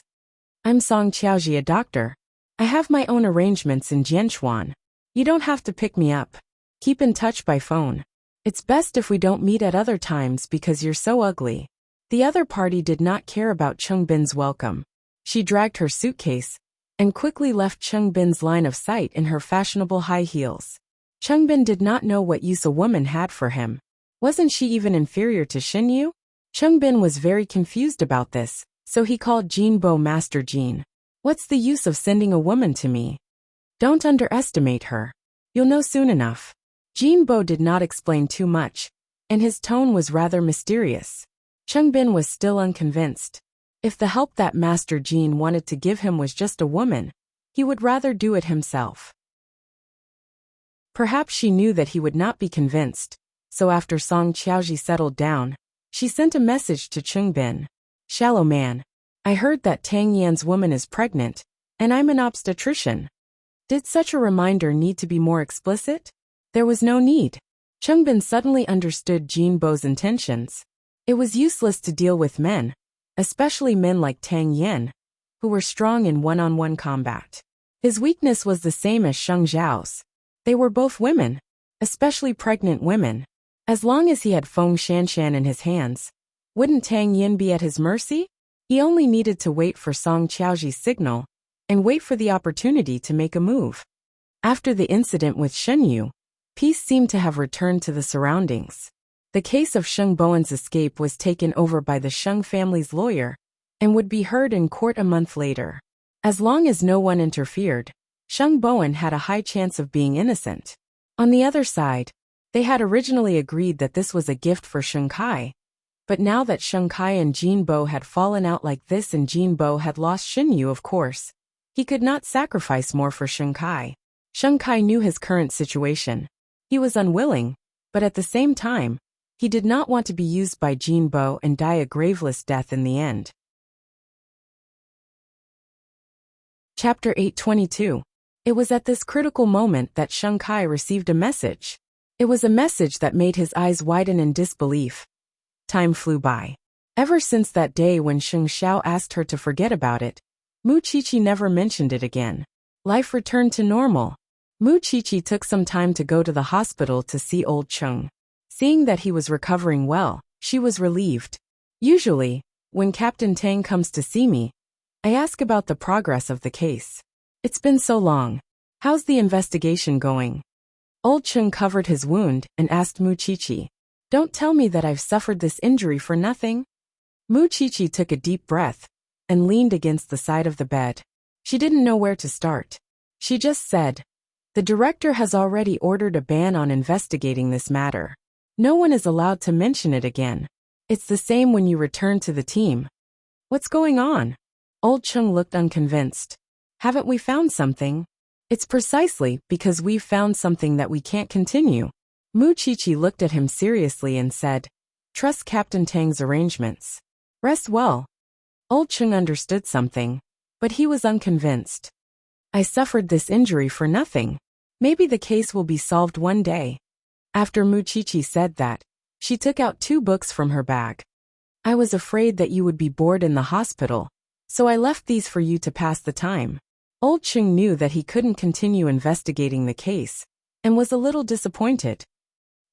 I'm Song Qiaoji, a doctor. I have my own arrangements in Jianchuan. You don't have to pick me up. Keep in touch by phone. It's best if we don't meet at other times because you're so ugly. The other party did not care about Cheng Bin's welcome. She dragged her suitcase and quickly left Cheng Bin's line of sight in her fashionable high heels. Cheng Bin did not know what use a woman had for him. Wasn't she even inferior to Shin Yu? Cheng Bin was very confused about this, so he called Jin Bo Master Jin. What's the use of sending a woman to me? Don't underestimate her. You'll know soon enough. Jin Bo did not explain too much, and his tone was rather mysterious. Cheng Bin was still unconvinced. If the help that Master Jin wanted to give him was just a woman, he would rather do it himself. Perhaps she knew that he would not be convinced, so after Song Qiaoji settled down, she sent a message to Cheng Bin. Shallow man. I heard that Tang Yan's woman is pregnant, and I'm an obstetrician. Did such a reminder need to be more explicit? There was no need. Cheng Bin suddenly understood Jin Bo's intentions. It was useless to deal with men, especially men like Tang Yan, who were strong in one-on-one combat. His weakness was the same as Sheng Zhao's. They were both women, especially pregnant women. As long as he had Feng Shanshan in his hands, wouldn't Tang Yin be at his mercy? He only needed to wait for Song Qiaoji's signal and wait for the opportunity to make a move. After the incident with Shen Yu, peace seemed to have returned to the surroundings. The case of Sheng Bowen's escape was taken over by the Sheng family's lawyer and would be heard in court a month later. As long as no one interfered, Sheng Bowen had a high chance of being innocent. On the other side, they had originally agreed that this was a gift for Sheng Kai. But now that Sheng Kai and Jin Bo had fallen out like this and Jin Bo had lost Shin Yu, of course, he could not sacrifice more for Sheng Kai. Sheng Kai knew his current situation. He was unwilling, but at the same time, he did not want to be used by Jin Bo and die a graveless death in the end. Chapter 822. It was at this critical moment that Sheng Kai received a message. It was a message that made his eyes widen in disbelief. Time flew by. Ever since that day when Sheng Xiao asked her to forget about it, Mu Qiqi never mentioned it again. Life returned to normal. Mu Qiqi took some time to go to the hospital to see old Cheng. Seeing that he was recovering well, she was relieved. Usually, when Captain Tang comes to see me, I ask about the progress of the case. It's been so long. How's the investigation going? Old Cheng covered his wound and asked Mu Qiqi. Don't tell me that I've suffered this injury for nothing. Mu Qiqi took a deep breath and leaned against the side of the bed. She didn't know where to start. She just said, the director has already ordered a ban on investigating this matter. No one is allowed to mention it again. It's the same when you return to the team. What's going on? Old Cheng looked unconvinced. Haven't we found something? It's precisely because we've found something that we can't continue. Mu Qiqi looked at him seriously and said, trust Captain Tang's arrangements. Rest well. Old Cheng understood something, but he was unconvinced. I suffered this injury for nothing. Maybe the case will be solved one day. After Mu Qiqi said that, she took out 2 books from her bag. I was afraid that you would be bored in the hospital, so I left these for you to pass the time. Old Cheng knew that he couldn't continue investigating the case, and was a little disappointed.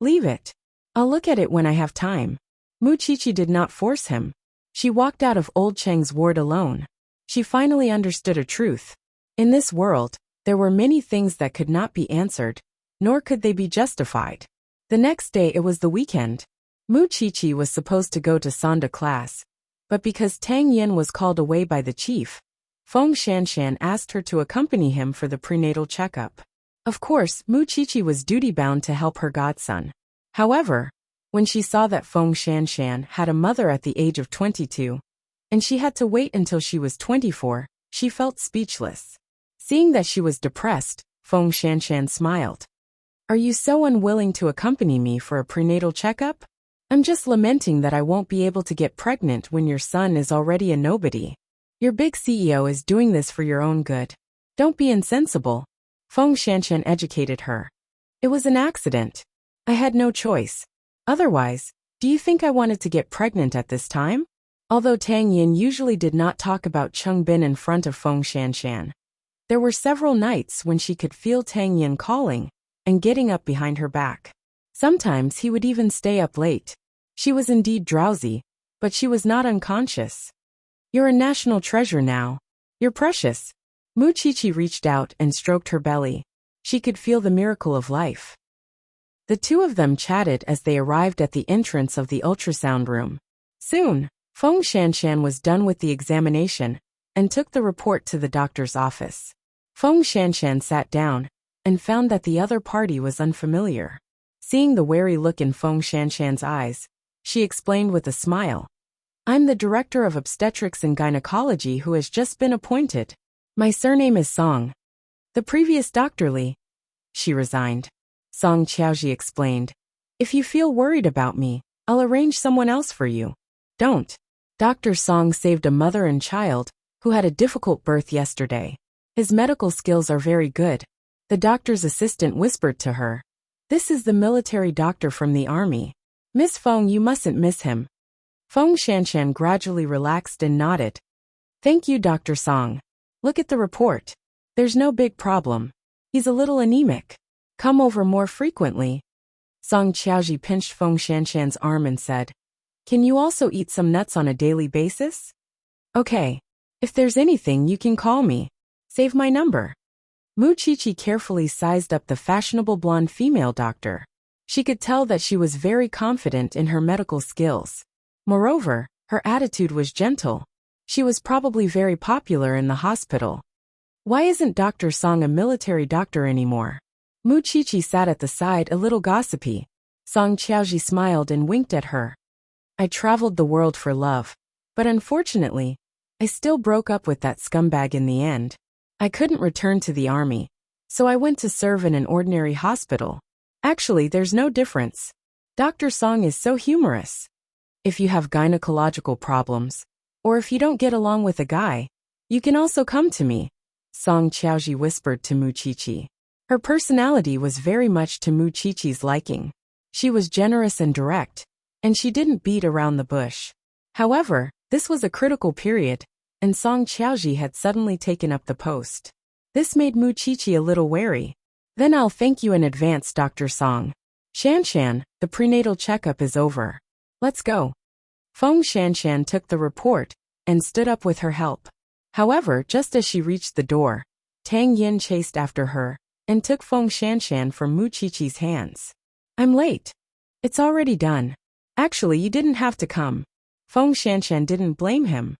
Leave it. I'll look at it when I have time. Mu Qiqi did not force him. She walked out of Old Cheng's ward alone. She finally understood a truth. In this world, there were many things that could not be answered, nor could they be justified. The next day it was the weekend. Mu Qiqi was supposed to go to Sonda class, but because Tang Yin was called away by the chief, Feng Shanshan asked her to accompany him for the prenatal checkup. Of course, Mu Qiqi was duty-bound to help her godson. However, When she saw that Feng Shanshan had a mother at the age of 22, and she had to wait until she was 24, she felt speechless. Seeing that she was depressed, Feng Shanshan smiled. Are you so unwilling to accompany me for a prenatal checkup? I'm just lamenting that I won't be able to get pregnant when your son is already a nobody. Your big CEO is doing this for your own good. Don't be insensible. Feng Shanshan educated her. It was an accident. I had no choice. Otherwise, do you think I wanted to get pregnant at this time? Although Tang Yin usually did not talk about Cheng Bin in front of Feng Shanshan, there were several nights when she could feel Tang Yin calling and getting up behind her back. Sometimes he would even stay up late. She was indeed drowsy, but she was not unconscious. You're a national treasure now. You're precious. Mu Chichi reached out and stroked her belly. She could feel the miracle of life. The two of them chatted as they arrived at the entrance of the ultrasound room. Soon, Feng Shanshan was done with the examination and took the report to the doctor's office. Feng Shanshan sat down and found that the other party was unfamiliar. Seeing the wary look in Feng Shanshan's eyes, she explained with a smile. I'm the director of obstetrics and gynecology who has just been appointed. My surname is Song. The previous Dr. Li. She resigned. Song Qiaoji explained. If you feel worried about me, I'll arrange someone else for you. Don't. Dr. Song saved a mother and child who had a difficult birth yesterday. His medical skills are very good. The doctor's assistant whispered to her. This is the military doctor from the army. Miss Feng, you mustn't miss him. Feng Shanshan gradually relaxed and nodded. Thank you, Dr. Song. Look at the report. There's no big problem. He's a little anemic. Come over more frequently. Song Qiaoji pinched Feng Shanshan's arm and said, Can you also eat some nuts on a daily basis? Okay. If there's anything, you can call me. Save my number. Mu Chichi carefully sized up the fashionable blonde female doctor. She could tell that she was very confident in her medical skills. Moreover, her attitude was gentle. She was probably very popular in the hospital. Why isn't Dr. Song a military doctor anymore? Mu Chichi sat at the side a little gossipy. Song Qiaoji smiled and winked at her. I traveled the world for love. But unfortunately, I still broke up with that scumbag in the end. I couldn't return to the army, so I went to serve in an ordinary hospital. Actually, there's no difference. Dr. Song is so humorous. If you have gynecological problems, or if you don't get along with a guy, you can also come to me, Song Qiaoji whispered to Mu Chichi. Her personality was very much to Mu Chichi's liking. She was generous and direct, and she didn't beat around the bush. However, this was a critical period, and Song Qiaoji had suddenly taken up the post. This made Mu Chichi a little wary. Then I'll thank you in advance, Dr. Song. Shanshan, the prenatal checkup is over. Let's go. Feng Shanshan took the report and stood up with her help. However, just as she reached the door, Tang Yin chased after her and took Feng Shanshan from Mu Chichi's hands. I'm late. It's already done. Actually, you didn't have to come. Feng Shanshan didn't blame him.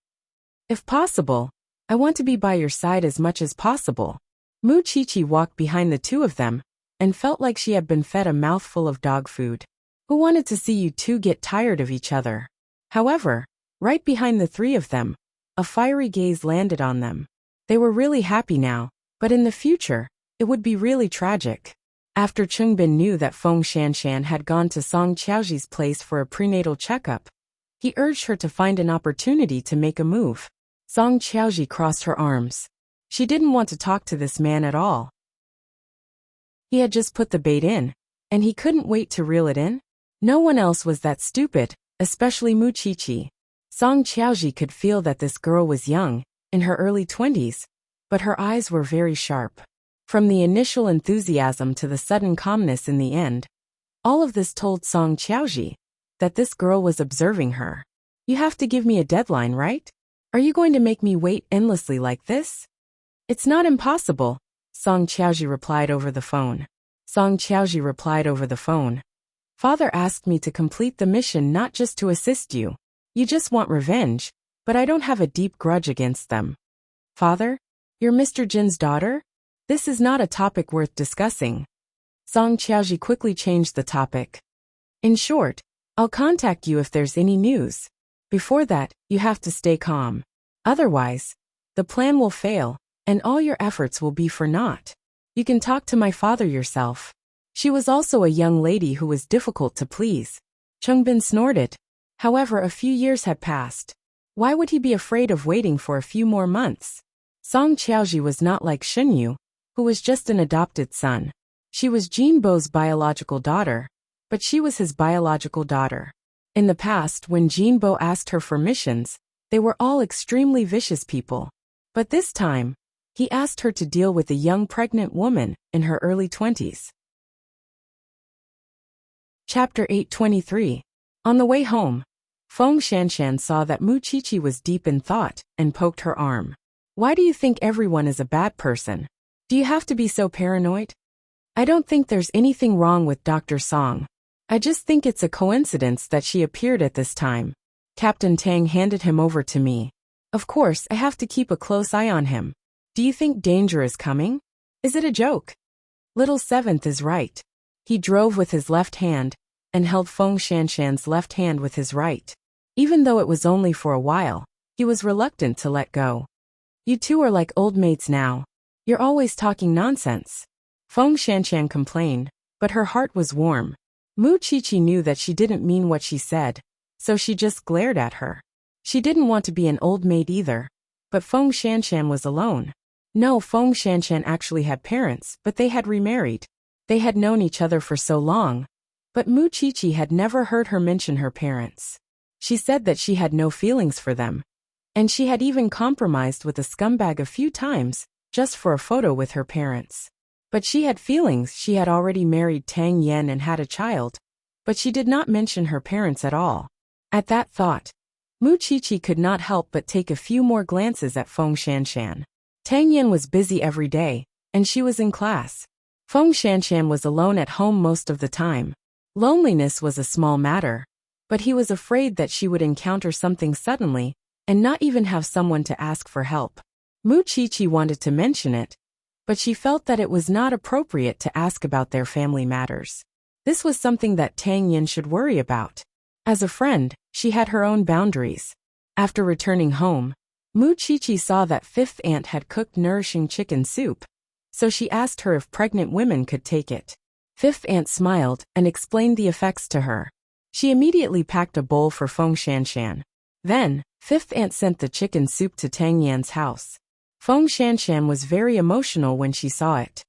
If possible, I want to be by your side as much as possible. Mu Chichi walked behind the two of them and felt like she had been fed a mouthful of dog food. Who wanted to see you two get tired of each other? However, right behind the three of them, a fiery gaze landed on them. They were really happy now, but in the future, it would be really tragic. After Chungbin knew that Feng Shanshan had gone to Song Qiaoji's place for a prenatal checkup, he urged her to find an opportunity to make a move. Song Qiaoji crossed her arms. She didn't want to talk to this man at all. He had just put the bait in, and he couldn't wait to reel it in. No one else was that stupid, especially Mu Chichi. Song Qiaoji could feel that this girl was young, in her early 20s, but her eyes were very sharp. From the initial enthusiasm to the sudden calmness in the end, all of this told Song Qiaoji that this girl was observing her. You have to give me a deadline, right? Are you going to make me wait endlessly like this? It's not impossible, Song Qiaoji replied over the phone. Song Qiaoji replied over the phone. Father asked me to complete the mission not just to assist you. You just want revenge, but I don't have a deep grudge against them. Father? You're Mr. Jin's daughter? This is not a topic worth discussing. Song Qiaoji quickly changed the topic. In short, I'll contact you if there's any news. Before that, you have to stay calm. Otherwise, the plan will fail, and all your efforts will be for naught. You can talk to my father yourself. She was also a young lady who was difficult to please. Chungbin snorted. However, a few years had passed. Why would he be afraid of waiting for a few more months? Song Qiaoji was not like Shenyu, who was just an adopted son. She was Jinbo's biological daughter, but she was his biological daughter. In the past, when Jinbo asked her for missions, they were all extremely vicious people. But this time, he asked her to deal with a young pregnant woman in her early 20s. Chapter 823. On the way home, Feng Shanshan saw that Mu Qiqi was deep in thought and poked her arm. Why do you think everyone is a bad person? Do you have to be so paranoid? I don't think there's anything wrong with Dr. Song. I just think it's a coincidence that she appeared at this time. Captain Tang handed him over to me. Of course, I have to keep a close eye on him. Do you think danger is coming? Is it a joke? Little Seventh is right. He drove with his left hand and held Feng Shanshan's left hand with his right. Even though it was only for a while, he was reluctant to let go. You two are like old mates now. You're always talking nonsense. Feng Shanshan complained, but her heart was warm. Mu Qiqi knew that she didn't mean what she said, so she just glared at her. She didn't want to be an old maid either, but Feng Shanshan was alone. No, Feng Shanshan actually had parents, but they had remarried. They had known each other for so long, but Mu Qiqi had never heard her mention her parents. She said that she had no feelings for them, and she had even compromised with a scumbag a few times, just for a photo with her parents. But she had feelings. She had already married Tang Yen and had a child, but she did not mention her parents at all. At that thought, Mu Qiqi could not help but take a few more glances at Feng Shanshan. Tang Yen was busy every day, and she was in class. Feng Shanshan was alone at home most of the time. Loneliness was a small matter, but he was afraid that she would encounter something suddenly and not even have someone to ask for help. Mu Qiqi wanted to mention it, but she felt that it was not appropriate to ask about their family matters. This was something that Tang Yin should worry about. As a friend, she had her own boundaries. After returning home, Mu Qiqi saw that Fifth Aunt had cooked nourishing chicken soup, so she asked her if pregnant women could take it. Fifth Aunt smiled and explained the effects to her. She immediately packed a bowl for Feng Shanshan. Then, Fifth Aunt sent the chicken soup to Tang Yan's house. Feng Shanshan was very emotional when she saw it.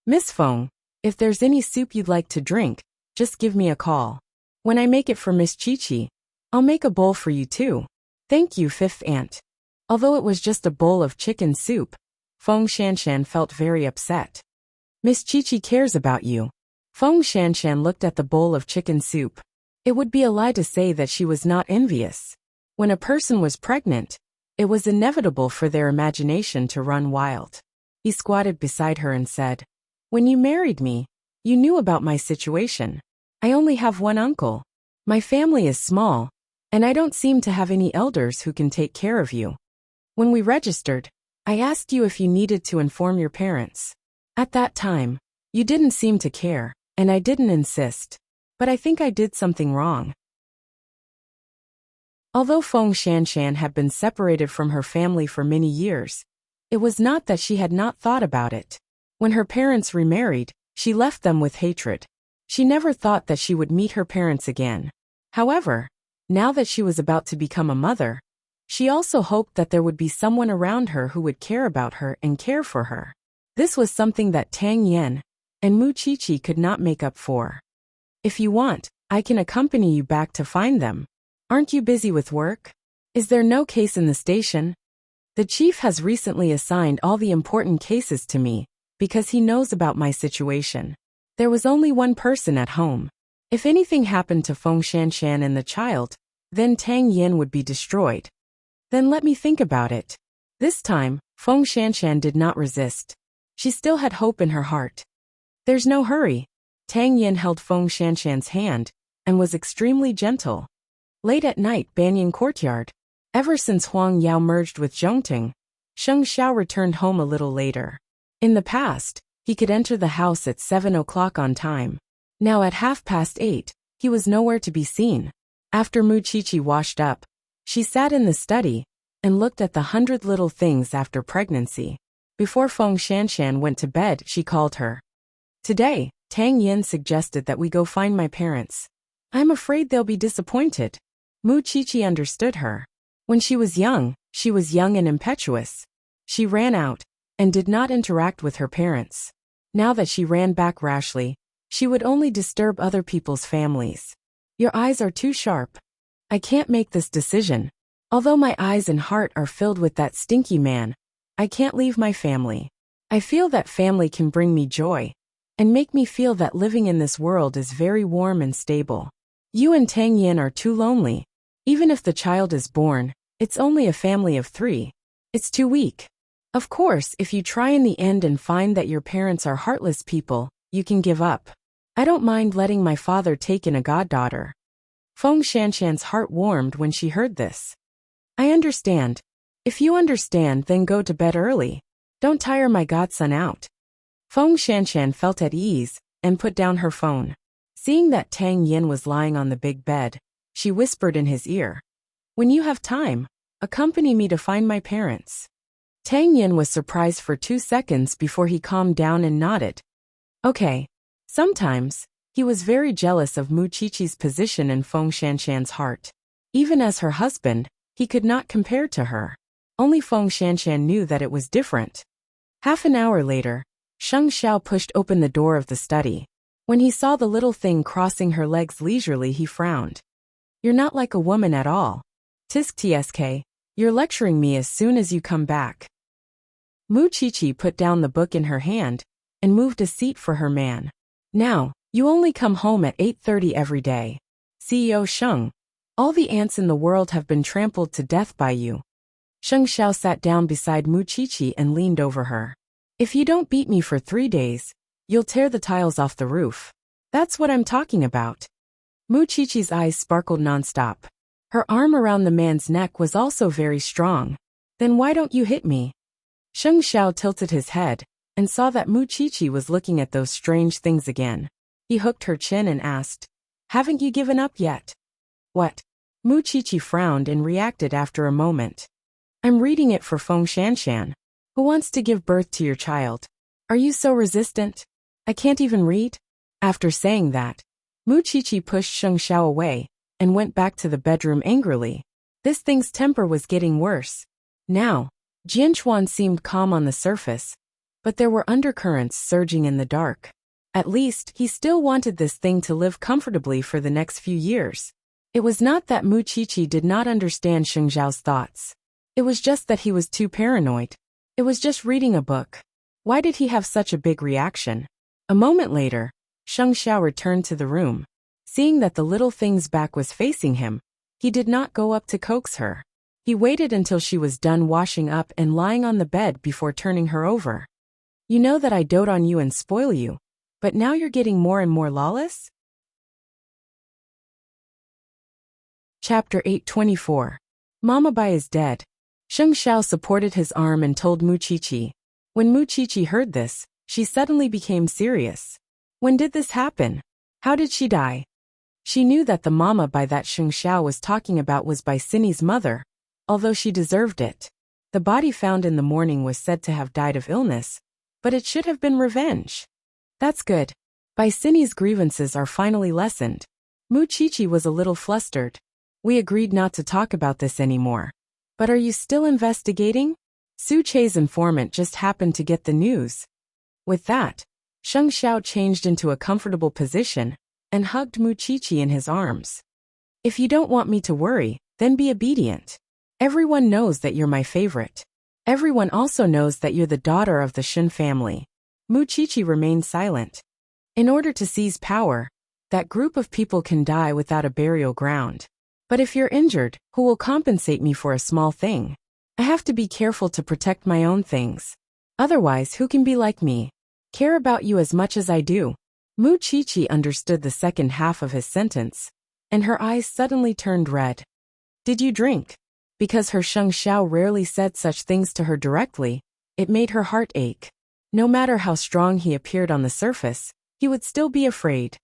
Miss Feng, if there's any soup you'd like to drink, just give me a call. When I make it for Miss Qiqi, I'll make a bowl for you too. Thank you, Fifth Aunt. Although it was just a bowl of chicken soup, Feng Shanshan felt very upset. Miss Qiqi cares about you. Feng Shanshan looked at the bowl of chicken soup. It would be a lie to say that she was not envious. When a person was pregnant, it was inevitable for their imagination to run wild. He squatted beside her and said, "When you married me, you knew about my situation. I only have one uncle. My family is small, and I don't seem to have any elders who can take care of you. When we registered, I asked you if you needed to inform your parents. At that time, you didn't seem to care, and I didn't insist. But I think I did something wrong." Although Feng Shanshan had been separated from her family for many years, it was not that she had not thought about it. When her parents remarried, she left them with hatred. She never thought that she would meet her parents again. However, now that she was about to become a mother, she also hoped that there would be someone around her who would care about her and care for her. This was something that Tang Yen and Mu Qiqi could not make up for. "If you want, I can accompany you back to find them. Aren't you busy with work? Is there no case in the station? The chief has recently assigned all the important cases to me, because he knows about my situation. There was only one person at home. If anything happened to Feng Shanshan and the child, then Tang Yin would be destroyed. Then let me think about it." This time, Feng Shanshan did not resist. She still had hope in her heart. "There's no hurry." Tang Yin held Feng Shanshan's hand and was extremely gentle. Late at night, Banyan Courtyard. Ever since Huang Yao merged with Zhongting, Sheng Xiao returned home a little later. In the past, he could enter the house at 7 o'clock on time. Now at 8:30, He was nowhere to be seen. After Muchichi washed up, she sat in the study and looked at the 100 little things after pregnancy. Before Feng Shanshan went to bed, she called her. Today, Tang Yin suggested that we go find my parents. I'm afraid they'll be disappointed. Muchichi understood her. When she was young and impetuous. She ran out and did not interact with her parents. Now that she ran back rashly, she would only disturb other people's families. Your eyes are too sharp. I can't make this decision. Although my eyes and heart are filled with that stinky man, I can't leave my family. I feel that family can bring me joy and make me feel that living in this world is very warm and stable. You and Tang Yin are too lonely. Even if the child is born, it's only a family of 3. It's too weak. Of course, if you try in the end and find that your parents are heartless people, you can give up. I don't mind letting my father take in a goddaughter. Feng Shanshan's heart warmed when she heard this. I understand. If you understand, then go to bed early. Don't tire my godson out. Feng Shanshan felt at ease and put down her phone. Seeing that Tang Yin was lying on the big bed, she whispered in his ear. When you have time, accompany me to find my parents. Tang Yin was surprised for 2 seconds before he calmed down and nodded. Okay. Sometimes, he was very jealous of Muchichi's position in Feng Shanshan's heart. Even as her husband, he could not compare to her. Only Feng Shanshan knew that it was different. Half an hour later, Sheng Xiao pushed open the door of the study. When he saw the little thing crossing her legs leisurely, he frowned. You're not like a woman at all. Tisk tsk, you're lecturing me as soon as you come back. Muchichi put down the book in her hand and moved a seat for her man. Now, you only come home at 8:30 every day. CEO Sheng, all the ants in the world have been trampled to death by you. Sheng Xiao sat down beside Muchichi and leaned over her. If you don't beat me for 3 days, you'll tear the tiles off the roof. That's what I'm talking about. Muchichi's eyes sparkled nonstop. Her arm around the man's neck was also very strong. Then why don't you hit me? Sheng Xiao tilted his head and saw that Muchichi was looking at those strange things again. He hooked her chin and asked, Haven't you given up yet? What? Muchichi frowned and reacted after a moment. I'm reading it for Feng Shanshan. Who wants to give birth to your child? Are you so resistant? I can't even read? After saying that, Muchichi pushed Sheng Xiao away and went back to the bedroom angrily. This thing's temper was getting worse. Now, Jianchuan seemed calm on the surface, but there were undercurrents surging in the dark. At least, he still wanted this thing to live comfortably for the next few years. It was not that Muchichi did not understand Sheng Xiao's thoughts. It was just that he was too paranoid. It was just reading a book. Why did he have such a big reaction? A moment later, Sheng Xiao returned to the room. Seeing that the little thing's back was facing him, he did not go up to coax her. He waited until she was done washing up and lying on the bed before turning her over. You know that I dote on you and spoil you, but now you're getting more and more lawless? Chapter 824. Mama Bai is dead. Sheng Xiao supported his arm and told Muchichi. When Muchichi heard this, she suddenly became serious. When did this happen? How did she die? She knew that the Mama Bai that Sheng Xiao was talking about was Bai Sini's mother, although she deserved it. The body found in the morning was said to have died of illness, but it should have been revenge. That's good. Bai Sini's grievances are finally lessened. Muchichi was a little flustered. We agreed not to talk about this anymore. But are you still investigating? Su Che's informant just happened to get the news. With that, Sheng Xiao changed into a comfortable position and hugged Muchichi in his arms. If you don't want me to worry, then be obedient. Everyone knows that you're my favorite. Everyone also knows that you're the daughter of the Shen family. Muchichi remained silent. In order to seize power, that group of people can die without a burial ground. But if you're injured, who will compensate me for a small thing? I have to be careful to protect my own things. Otherwise, who can be like me? Care about you as much as I do. Muchichi understood the second half of his sentence, and her eyes suddenly turned red. Did you drink? Because her Sheng Xiao rarely said such things to her directly, it made her heart ache. No matter how strong he appeared on the surface, he would still be afraid.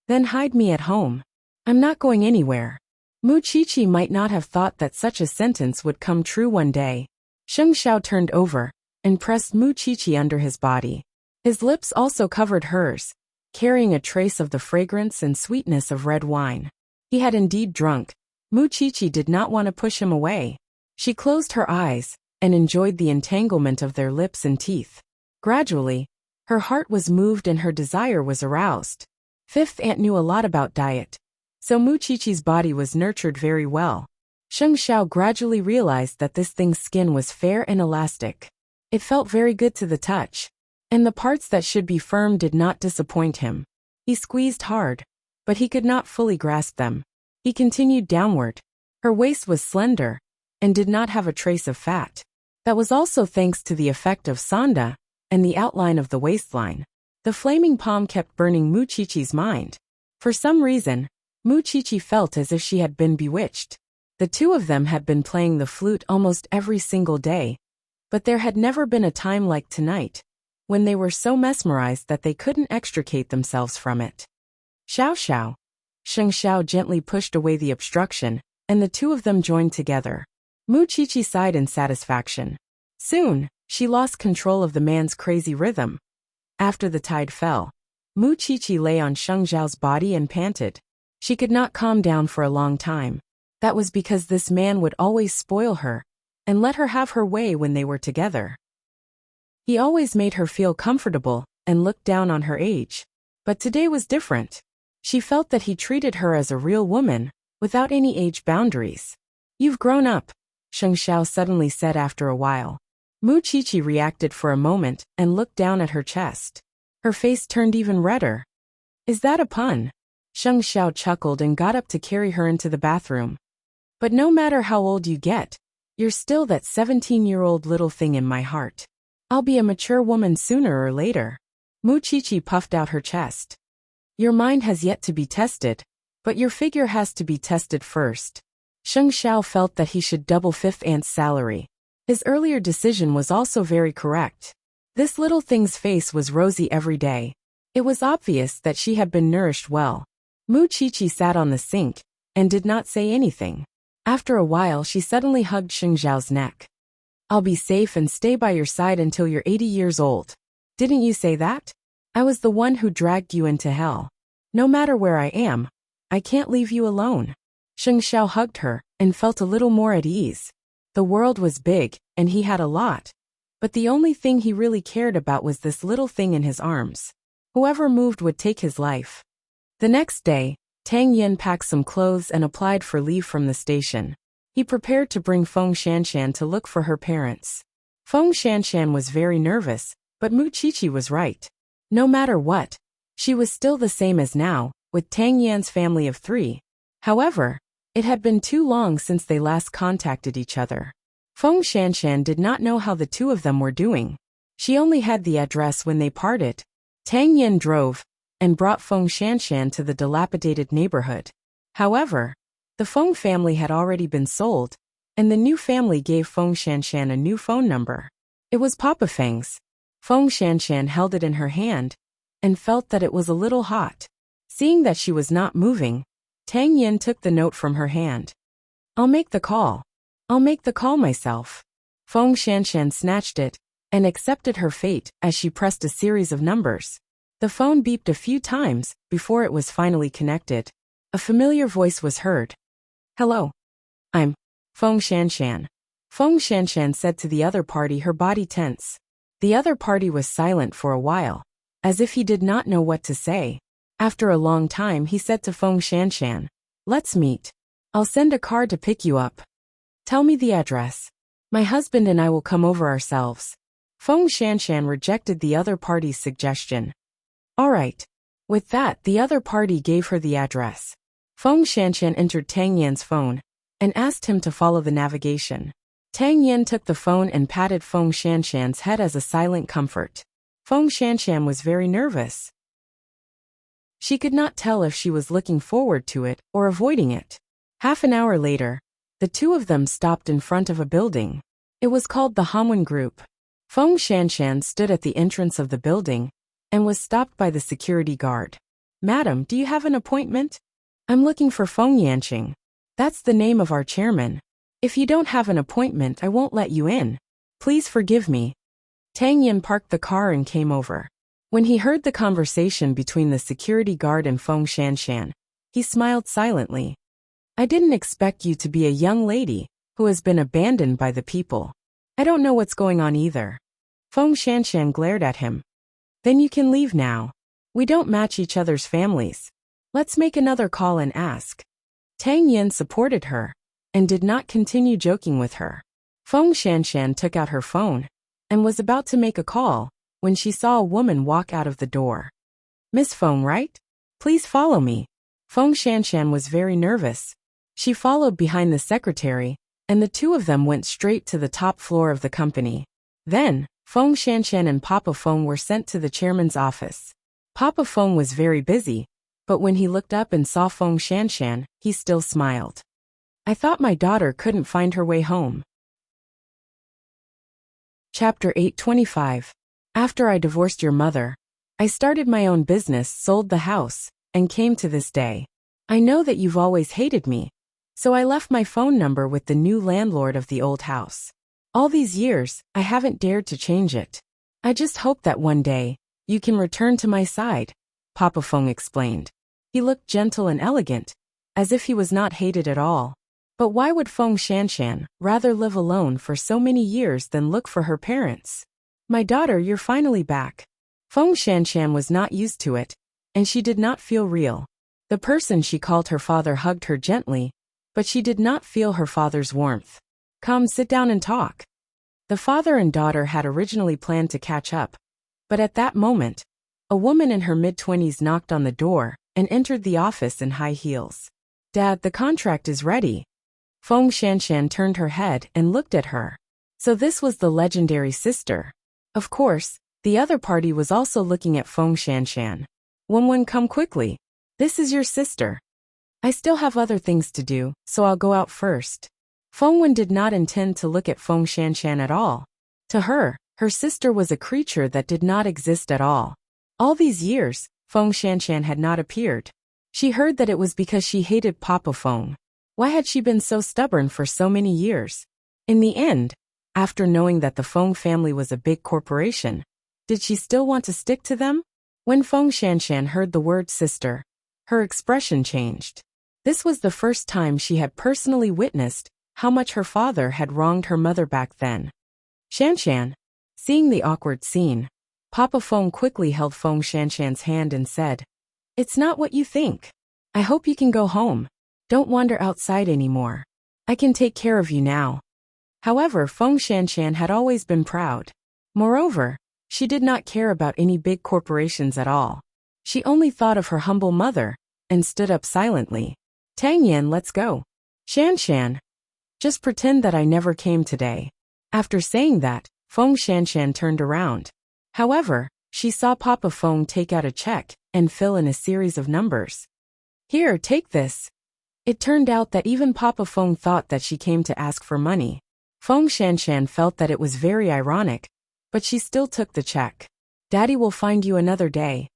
Then hide me at home. I'm not going anywhere. Mu Qiqi might not have thought that such a sentence would come true one day. Sheng Xiao turned over and pressed Mu Qiqi under his body. His lips also covered hers, carrying a trace of the fragrance and sweetness of red wine. He had indeed drunk. Mu Qiqi did not want to push him away. She closed her eyes and enjoyed the entanglement of their lips and teeth. Gradually, her heart was moved and her desire was aroused. Fifth Aunt knew a lot about diet, so Mu Qiqi's body was nurtured very well. Sheng Xiao gradually realized that this thing's skin was fair and elastic. It felt very good to the touch, and the parts that should be firm did not disappoint him. He squeezed hard, but he could not fully grasp them. He continued downward. Her waist was slender and did not have a trace of fat. That was also thanks to the effect of Sonda and the outline of the waistline. The flaming palm kept burning Mu Qiqi's mind. For some reason, Mu Qiqi felt as if she had been bewitched. The two of them had been playing the flute almost every single day, but there had never been a time like tonight, when they were so mesmerized that they couldn't extricate themselves from it. Xiao Xiao. Sheng Xiao gently pushed away the obstruction, and the two of them joined together. Mu Qiqi sighed in satisfaction. Soon, she lost control of the man's crazy rhythm. After the tide fell, Mu Qiqi lay on Sheng Xiao's body and panted. She could not calm down for a long time. That was because this man would always spoil her and let her have her way when they were together. He always made her feel comfortable and looked down on her age. But today was different. She felt that he treated her as a real woman, without any age boundaries. You've grown up, Sheng Xiao suddenly said after a while. Mu Qiqi reacted for a moment and looked down at her chest. Her face turned even redder. Is that a pun? Sheng Xiao chuckled and got up to carry her into the bathroom. But no matter how old you get, you're still that 17-year-old little thing in my heart. I'll be a mature woman sooner or later. Mu Qiqi puffed out her chest. Your mind has yet to be tested, but your figure has to be tested first. Sheng Xiao felt that he should double Fifth Aunt's salary. His earlier decision was also very correct. This little thing's face was rosy every day. It was obvious that she had been nourished well. Mu Qiqi sat on the sink and did not say anything. After a while she suddenly hugged Sheng Xiao's neck. I'll be safe and stay by your side until you're 80 years old. Didn't you say that? I was the one who dragged you into hell. No matter where I am, I can't leave you alone. Sheng Xiao hugged her and felt a little more at ease. The world was big, and he had a lot. But the only thing he really cared about was this little thing in his arms. Whoever moved would take his life. The next day, Tang Yin packed some clothes and applied for leave from the station. He prepared to bring Feng Shanshan to look for her parents. Feng Shanshan was very nervous, but Mu Qiqi was right. No matter what, she was still the same as now, with Tang Yan's family of 3. However, it had been too long since they last contacted each other. Feng Shanshan did not know how the two of them were doing. She only had the address when they parted. Tang Yin drove and brought Feng Shanshan to the dilapidated neighborhood. However, the Feng family had already been sold, and the new family gave Feng Shanshan a new phone number. It was Papa Feng's. Feng Shanshan held it in her hand and felt that it was a little hot. Seeing that she was not moving, Tang Yin took the note from her hand. I'll make the call. I'll make the call myself. Feng Shanshan snatched it and accepted her fate as she pressed a series of numbers. The phone beeped a few times before it was finally connected. A familiar voice was heard. Hello. I'm Feng Shanshan. Feng Shanshan said to the other party, her body tense. The other party was silent for a while, as if he did not know what to say. After a long time he said to Feng Shanshan, let's meet. I'll send a car to pick you up. Tell me the address. My husband and I will come over ourselves. Feng Shanshan rejected the other party's suggestion. All right. With that, the other party gave her the address. Feng Shanshan entered Tang Yan's phone and asked him to follow the navigation. Tang Yan took the phone and patted Feng Shanshan's head as a silent comfort. Feng Shanshan was very nervous. She could not tell if she was looking forward to it or avoiding it. Half an hour later, the two of them stopped in front of a building. It was called the Hanwen Group. Feng Shanshan stood at the entrance of the building and was stopped by the security guard. Madam, do you have an appointment? I'm looking for Feng Yanqing. That's the name of our chairman. If you don't have an appointment, I won't let you in. Please forgive me. Tang Yin parked the car and came over. When he heard the conversation between the security guard and Feng Shanshan, he smiled silently. I didn't expect you to be a young lady who has been abandoned by the people. I don't know what's going on either. Feng Shanshan glared at him. Then you can leave now. We don't match each other's families. Let's make another call and ask. Tang Yin supported her and did not continue joking with her. Feng Shanshan took out her phone and was about to make a call when she saw a woman walk out of the door. Miss Feng, right? Please follow me. Feng Shanshan was very nervous. She followed behind the secretary, and the two of them went straight to the top floor of the company. Then, Feng Shanshan and Papa Feng were sent to the chairman's office. Papa Feng was very busy, but when he looked up and saw Feng Shanshan, he still smiled. I thought my daughter couldn't find her way home. Chapter 825. After I divorced your mother, I started my own business, sold the house, and came to this day. I know that you've always hated me, so I left my phone number with the new landlord of the old house. All these years, I haven't dared to change it. I just hope that one day, you can return to my side, Papa Feng explained. He looked gentle and elegant, as if he was not hated at all. But why would Feng Shanshan rather live alone for so many years than look for her parents? My daughter, you're finally back. Feng Shanshan was not used to it, and she did not feel real. The person she called her father hugged her gently, but she did not feel her father's warmth. Come, sit down and talk. The father and daughter had originally planned to catch up, but at that moment, a woman in her mid-20s knocked on the door and entered the office in high heels. Dad, the contract is ready. Feng Shanshan turned her head and looked at her. So this was the legendary sister. Of course, the other party was also looking at Feng Shanshan. Wen, come quickly. This is your sister. I still have other things to do, so I'll go out first. Feng Wen did not intend to look at Feng Shanshan at all. To her, her sister was a creature that did not exist at all. All these years, Feng Shanshan had not appeared. She heard that it was because she hated Papa Feng. Why had she been so stubborn for so many years? In the end, after knowing that the Feng family was a big corporation, did she still want to stick to them? When Feng Shanshan heard the word sister, her expression changed. This was the first time she had personally witnessed how much her father had wronged her mother back then. Shanshan, seeing the awkward scene, Papa Feng quickly held Feng Shanshan's hand and said, It's not what you think. I hope you can go home. Don't wander outside anymore. I can take care of you now. However, Feng Shanshan had always been proud. Moreover, she did not care about any big corporations at all. She only thought of her humble mother, and stood up silently. Tang Yin, let's go. Shanshan. Just pretend that I never came today. After saying that, Feng Shanshan turned around. However, she saw Papa Feng take out a check and fill in a series of numbers. Here, take this. It turned out that even Papa Feng thought that she came to ask for money. Feng Shanshan felt that it was very ironic, but she still took the check. Daddy will find you another day.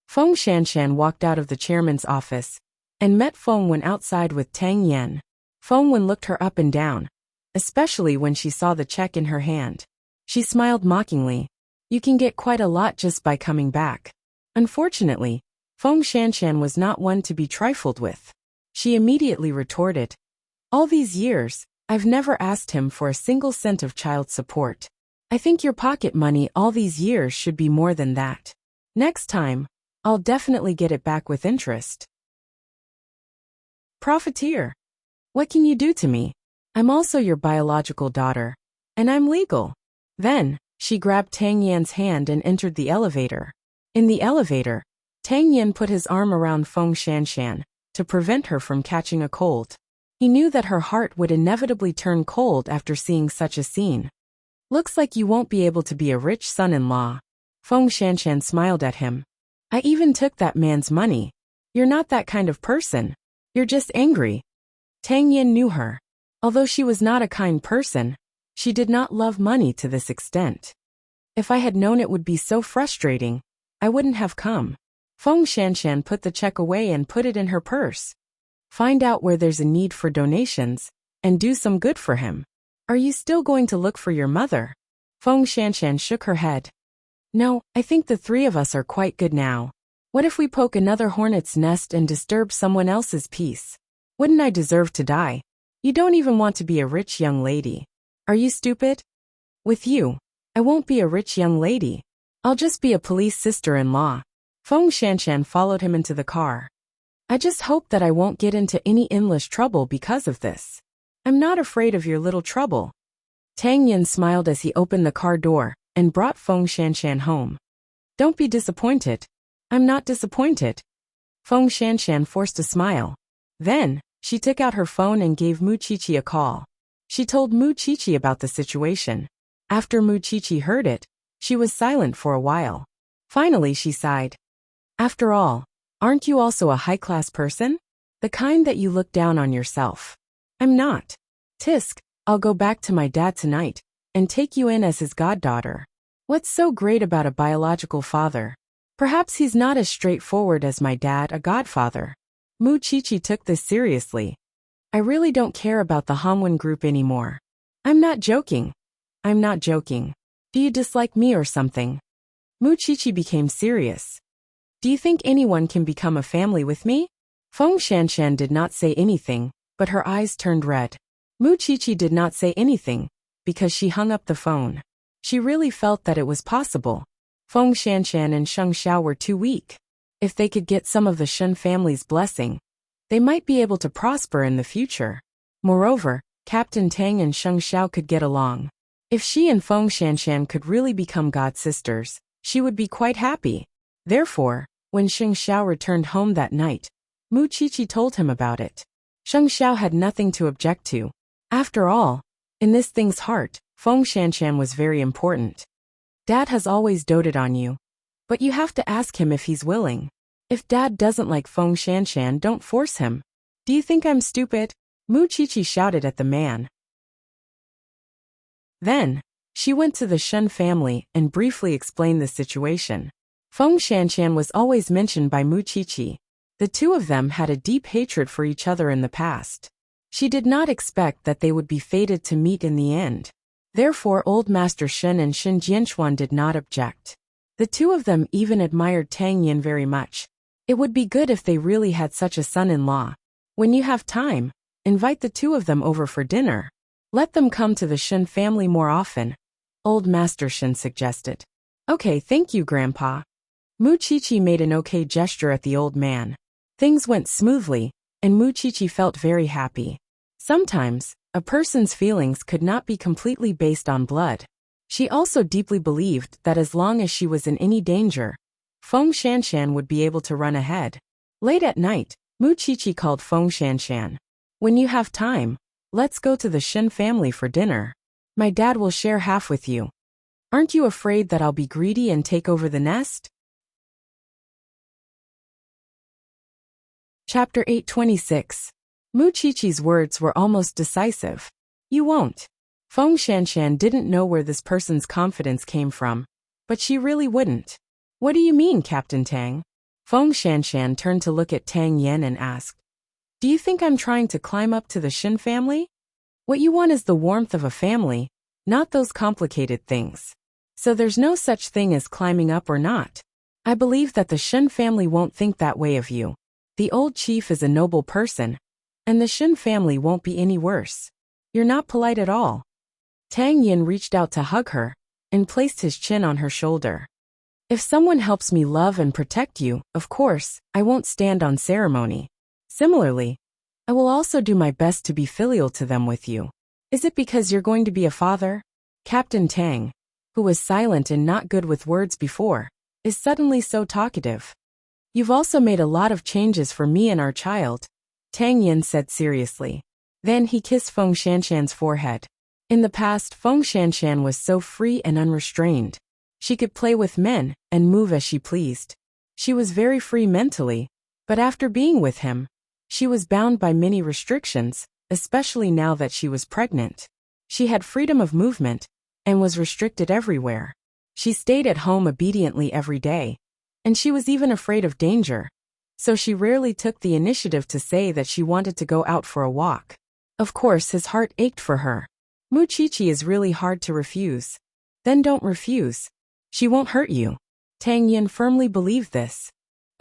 Feng Shanshan walked out of the chairman's office and met Feng Wen outside with Tang Yin. Feng Wen looked her up and down, especially when she saw the check in her hand. She smiled mockingly. You can get quite a lot just by coming back. Unfortunately, Feng Shanshan was not one to be trifled with. She immediately retorted, All these years, I've never asked him for a single cent of child support. I think your pocket money all these years should be more than that. Next time, I'll definitely get it back with interest. Profiteer. What can you do to me? I'm also your biological daughter, and I'm legal. Then, she grabbed Tang Yan's hand and entered the elevator. In the elevator, Tang Yan put his arm around Feng Shanshan to prevent her from catching a cold. He knew that her heart would inevitably turn cold after seeing such a scene. Looks like you won't be able to be a rich son-in-law. Feng Shanshan smiled at him. I even took that man's money. You're not that kind of person. You're just angry. Tang Yan knew her. Although she was not a kind person, she did not love money to this extent. If I had known it would be so frustrating, I wouldn't have come. Feng Shanshan put the check away and put it in her purse. find out where there's a need for donations, and do some good for him. Are you still going to look for your mother? Feng Shanshan shook her head. No, I think the three of us are quite good now. What if we poke another hornet's nest and disturb someone else's peace? Wouldn't I deserve to die? You don't even want to be a rich young lady. Are you stupid? With you, I won't be a rich young lady. I'll just be a police sister-in-law. Feng Shanshan followed him into the car. I just hope that I won't get into any endless trouble because of this. I'm not afraid of your little trouble. Tang Yin smiled as he opened the car door and brought Feng Shanshan home. Don't be disappointed. I'm not disappointed. Feng Shanshan forced a smile. Then, she took out her phone and gave Mu Qiqi a call. She told Mu Qiqi about the situation. After Mu Qiqi heard it, she was silent for a while. Finally she sighed. After all, aren't you also a high-class person? The kind that you look down on yourself. I'm not. Tisk, I'll go back to my dad tonight and take you in as his goddaughter. What's so great about a biological father? Perhaps he's not as straightforward as my dad, a godfather. Mu Qiqi took this seriously. I really don't care about the Hanwen group anymore. I'm not joking. I'm not joking. Do you dislike me or something? Mu Qiqi became serious. Do you think anyone can become a family with me? Feng Shanshan did not say anything, but her eyes turned red. Mu Qiqi did not say anything, because she hung up the phone. She really felt that it was possible. Feng Shanshan and Sheng Xiao were too weak. If they could get some of the Shen family's blessing, they might be able to prosper in the future. Moreover, Captain Tang and Sheng Xiao could get along. If she and Feng Shanshan could really become god sisters, she would be quite happy. Therefore, when Sheng Xiao returned home that night, Mu Qiqi told him about it. Sheng Xiao had nothing to object to. After all, in this thing's heart, Feng Shanshan was very important. Dad has always doted on you. But you have to ask him if he's willing. If Dad doesn't like Feng Shanshan, don't force him. Do you think I'm stupid? Mu Qiqi shouted at the man. Then, she went to the Shen family and briefly explained the situation. Feng Shanshan was always mentioned by Mu Qiqi. The two of them had a deep hatred for each other in the past. She did not expect that they would be fated to meet in the end. Therefore Old Master Shen and Shen Jianchuan did not object. The two of them even admired Tang Yin very much. It would be good if they really had such a son-in-law. When you have time, invite the two of them over for dinner. Let them come to the Shen family more often, Old Master Shen suggested. Okay, thank you, Grandpa. Mu Qiqi made an okay gesture at the old man. Things went smoothly, and Mu Qiqi felt very happy. Sometimes, a person's feelings could not be completely based on blood. She also deeply believed that as long as she was in any danger, Feng Shanshan would be able to run ahead. Late at night, Mu Qiqi called Feng Shanshan. When you have time, let's go to the Shen family for dinner. My dad will share half with you. Aren't you afraid that I'll be greedy and take over the nest? Chapter 826. Mu Qiqi's words were almost decisive. You won't. Feng Shanshan didn't know where this person's confidence came from, but she really wouldn't. What do you mean, Captain Tang? Feng Shanshan turned to look at Tang Yin and asked. Do you think I'm trying to climb up to the Shen family? What you want is the warmth of a family, not those complicated things. So there's no such thing as climbing up or not. I believe that the Shen family won't think that way of you. The old chief is a noble person, and the Shen family won't be any worse. You're not polite at all. Tang Yin reached out to hug her and placed his chin on her shoulder. If someone helps me love and protect you, of course, I won't stand on ceremony. Similarly, I will also do my best to be filial to them with you. Is it because you're going to be a father? Captain Tang, who was silent and not good with words before, is suddenly so talkative. You've also made a lot of changes for me and our child, Tang Yin said seriously. Then he kissed Feng Shanshan's forehead. In the past, Feng Shanshan was so free and unrestrained. She could play with men and move as she pleased. She was very free mentally, but after being with him, she was bound by many restrictions, especially now that she was pregnant. She had freedom of movement and was restricted everywhere. She stayed at home obediently every day, and she was even afraid of danger. so she rarely took the initiative to say that she wanted to go out for a walk. Of course, his heart ached for her. Muchichi is really hard to refuse. Then don't refuse. She won't hurt you. Tang Yin firmly believed this.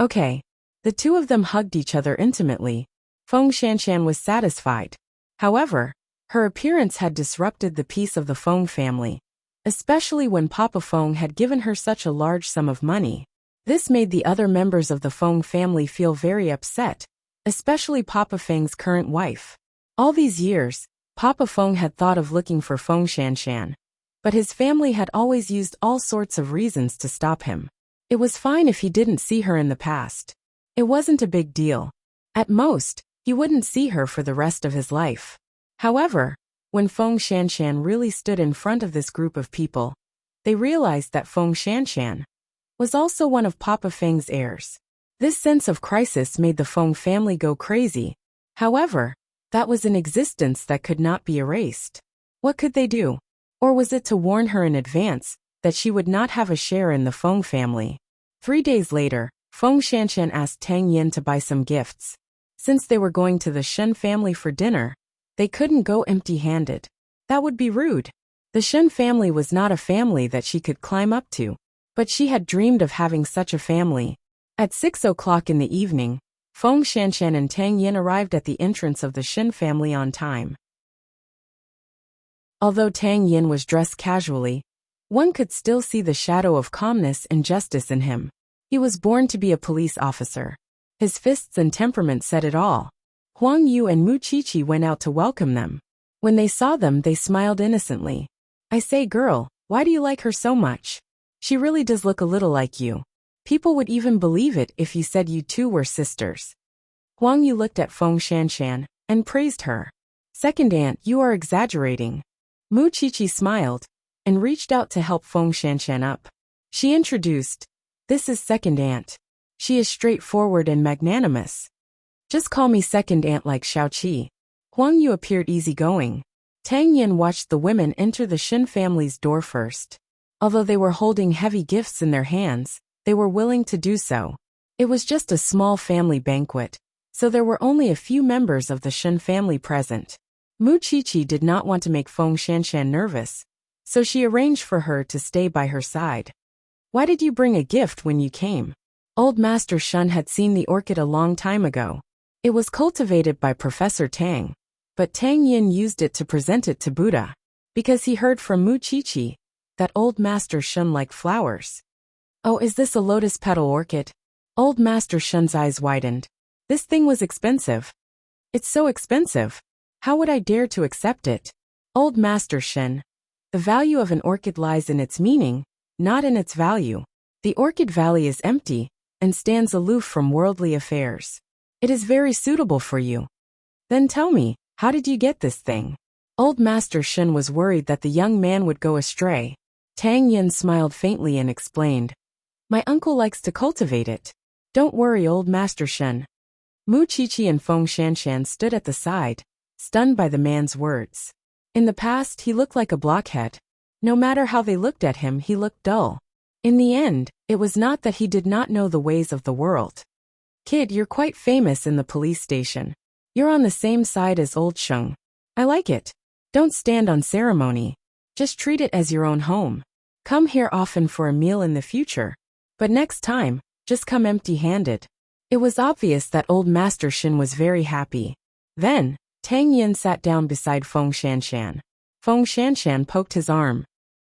Okay. The two of them hugged each other intimately. Feng Shanshan was satisfied. However, her appearance had disrupted the peace of the Feng family, especially when Papa Feng had given her such a large sum of money. This made the other members of the Feng family feel very upset, especially Papa Feng's current wife. All these years, Papa Feng had thought of looking for Feng Shanshan, but his family had always used all sorts of reasons to stop him. It was fine if he didn't see her in the past. It wasn't a big deal. At most, he wouldn't see her for the rest of his life. However, when Feng Shanshan really stood in front of this group of people, they realized that Feng Shanshan was also one of Papa Feng's heirs. This sense of crisis made the Feng family go crazy. However, that was an existence that could not be erased. What could they do? Or was it to warn her in advance that she would not have a share in the Feng family? 3 days later, Feng Shanshan asked Tang Yin to buy some gifts. Since they were going to the Shen family for dinner, they couldn't go empty-handed. That would be rude. The Shen family was not a family that she could climb up to, but she had dreamed of having such a family. At 6 o'clock in the evening, Feng Shanshan and Tang Yin arrived at the entrance of the Shen family on time. Although Tang Yin was dressed casually, one could still see the shadow of calmness and justice in him. He was born to be a police officer. His fists and temperament said it all. Huang Yu and Muchichi went out to welcome them. When they saw them, they smiled innocently. I say, girl, why do you like her so much? She really does look a little like you. People would even believe it if you said you two were sisters. Huang Yu looked at Feng Shanshan and praised her. Second aunt, you are exaggerating. Muchichi smiled and reached out to help Feng Shanshan up. She introduced, this is second aunt. She is straightforward and magnanimous. Just call me second aunt like Xiaoqi. Huang Yu appeared easygoing. Tang Yin watched the women enter the Shen family's door first. Although they were holding heavy gifts in their hands, they were willing to do so. It was just a small family banquet, so there were only a few members of the Shen family present. Muchichi did not want to make Feng Shanshan nervous, so she arranged for her to stay by her side. Why did you bring a gift when you came? Old Master Shun had seen the orchid a long time ago. It was cultivated by Professor Tang, but Tang Yin used it to present it to Buddha, because he heard from Muchichi that Old Master Shun liked flowers. Oh, is this a lotus petal orchid? Old Master Shun's eyes widened. This thing was expensive. It's so expensive. How would I dare to accept it? Old Master Shun, the value of an orchid lies in its meaning, not in its value. The orchid valley is empty and stands aloof from worldly affairs. It is very suitable for you. Then tell me, how did you get this thing? Old Master Shun was worried that the young man would go astray. Tang Yin smiled faintly and explained, my uncle likes to cultivate it. Don't worry, Old Master Shun. Muchichi and Feng Shanshan stood at the side, stunned by the man's words. In the past, he looked like a blockhead. No matter how they looked at him, he looked dull. In the end, it was not that he did not know the ways of the world. Kid, you're quite famous in the police station. You're on the same side as Old Sheng. I like it. Don't stand on ceremony. Just treat it as your own home. Come here often for a meal in the future. But next time, just come empty-handed. It was obvious that Old Master Shin was very happy. Then, Tang Yin sat down beside Feng Shanshan. Feng Shanshan poked his arm.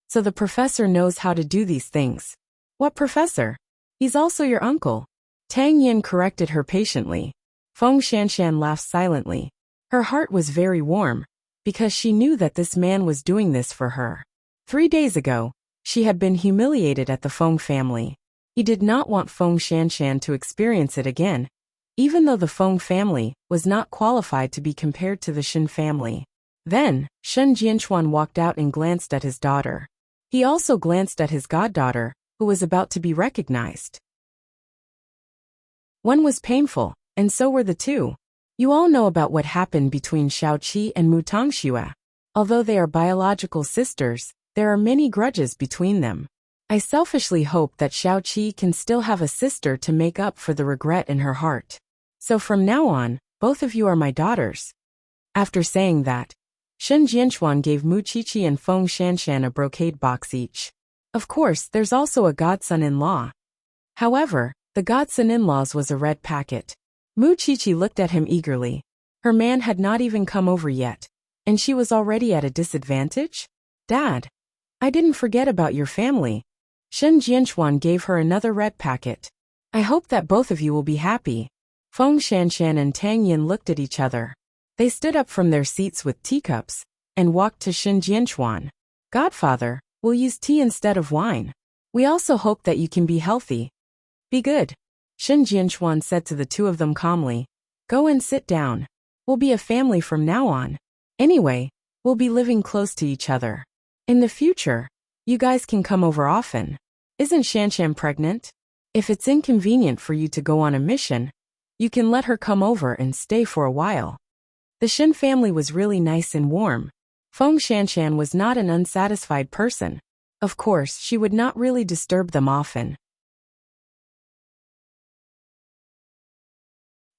So the professor knows how to do these things. What professor? He's also your uncle. Tang Yin corrected her patiently. Feng Shanshan laughed silently. Her heart was very warm, because she knew that this man was doing this for her. 3 days ago, she had been humiliated at the Feng family. He did not want Feng Shanshan to experience it again, even though the Feng family was not qualified to be compared to the Shen family. Then, Shen Jianchuan walked out and glanced at his daughter. He also glanced at his goddaughter, who was about to be recognized. One was painful, and so were the two. You all know about what happened between Xiaoqi and Mu Tongxue. Although they are biological sisters, there are many grudges between them. I selfishly hope that Xiaoqi can still have a sister to make up for the regret in her heart. So from now on, both of you are my daughters. After saying that, Shen Jianchuan gave Mu Qiqi and Feng Shanshan a brocade box each. Of course, there's also a godson-in-law. However, the godson-in-law's was a red packet. Mu Qiqi looked at him eagerly. Her man had not even come over yet, and she was already at a disadvantage? Dad, I didn't forget about your family. Shen Jianchuan gave her another red packet. I hope that both of you will be happy. Feng Shanshan and Tang Yin looked at each other. They stood up from their seats with teacups and walked to Shen Jianchuan. Godfather, we'll use tea instead of wine. We also hope that you can be healthy. Be good. Shen Jianchuan said to the two of them calmly. Go and sit down. We'll be a family from now on. Anyway, we'll be living close to each other. In the future, you guys can come over often. Isn't Shanshan pregnant? If it's inconvenient for you to go on a mission, you can let her come over and stay for a while. The Shen family was really nice and warm. Feng Shanshan was not an unsatisfied person. Of course, she would not really disturb them often.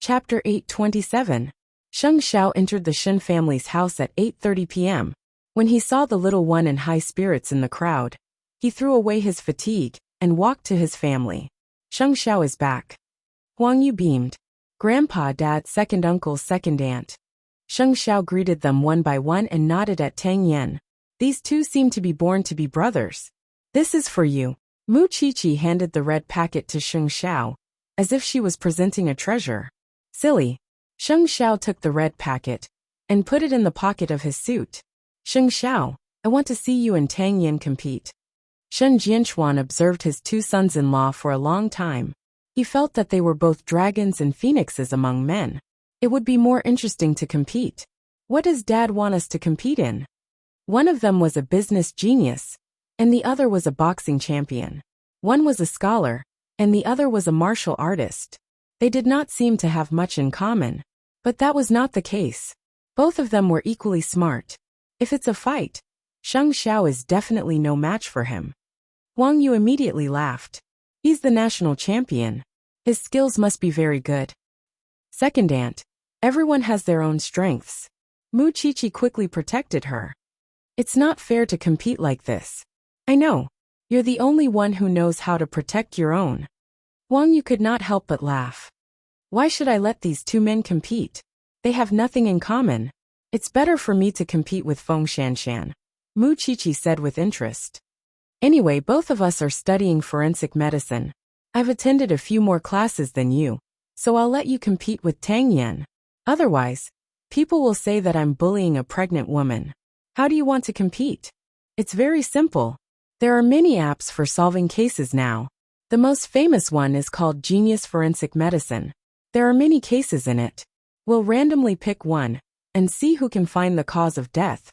Chapter 827. Sheng Xiao entered the Shen family's house at 8:30 p.m. When he saw the little one in high spirits in the crowd, he threw away his fatigue and walked to his family. Sheng Xiao is back. Huang Yu beamed. Grandpa, Dad, second uncle, second aunt. Sheng Xiao greeted them one by one and nodded at Tang Yin. These two seem to be born to be brothers. This is for you. Mu Qiqi handed the red packet to Sheng Xiao, as if she was presenting a treasure. Silly. Sheng Xiao took the red packet and put it in the pocket of his suit. Sheng Xiao, I want to see you and Tang Yin compete. Shen Jianchuan observed his two sons-in-law for a long time. He felt that they were both dragons and phoenixes among men. It would be more interesting to compete. What does Dad want us to compete in? One of them was a business genius, and the other was a boxing champion. One was a scholar, and the other was a martial artist. They did not seem to have much in common. But that was not the case. Both of them were equally smart. If it's a fight, Sheng Xiao is definitely no match for him. Wang Yu immediately laughed. He's the national champion. His skills must be very good. Second aunt, everyone has their own strengths. Mu Qiqi quickly protected her. It's not fair to compete like this. I know. You're the only one who knows how to protect your own. Wang Yu could not help but laugh. Why should I let these two men compete? They have nothing in common. It's better for me to compete with Feng Shanshan, Mu Qiqi said with interest. Anyway, both of us are studying forensic medicine. I've attended a few more classes than you, so I'll let you compete with Tang Yin. Otherwise, people will say that I'm bullying a pregnant woman. How do you want to compete? It's very simple. There are many apps for solving cases now. The most famous one is called Genius Forensic Medicine. There are many cases in it. We'll randomly pick one and see who can find the cause of death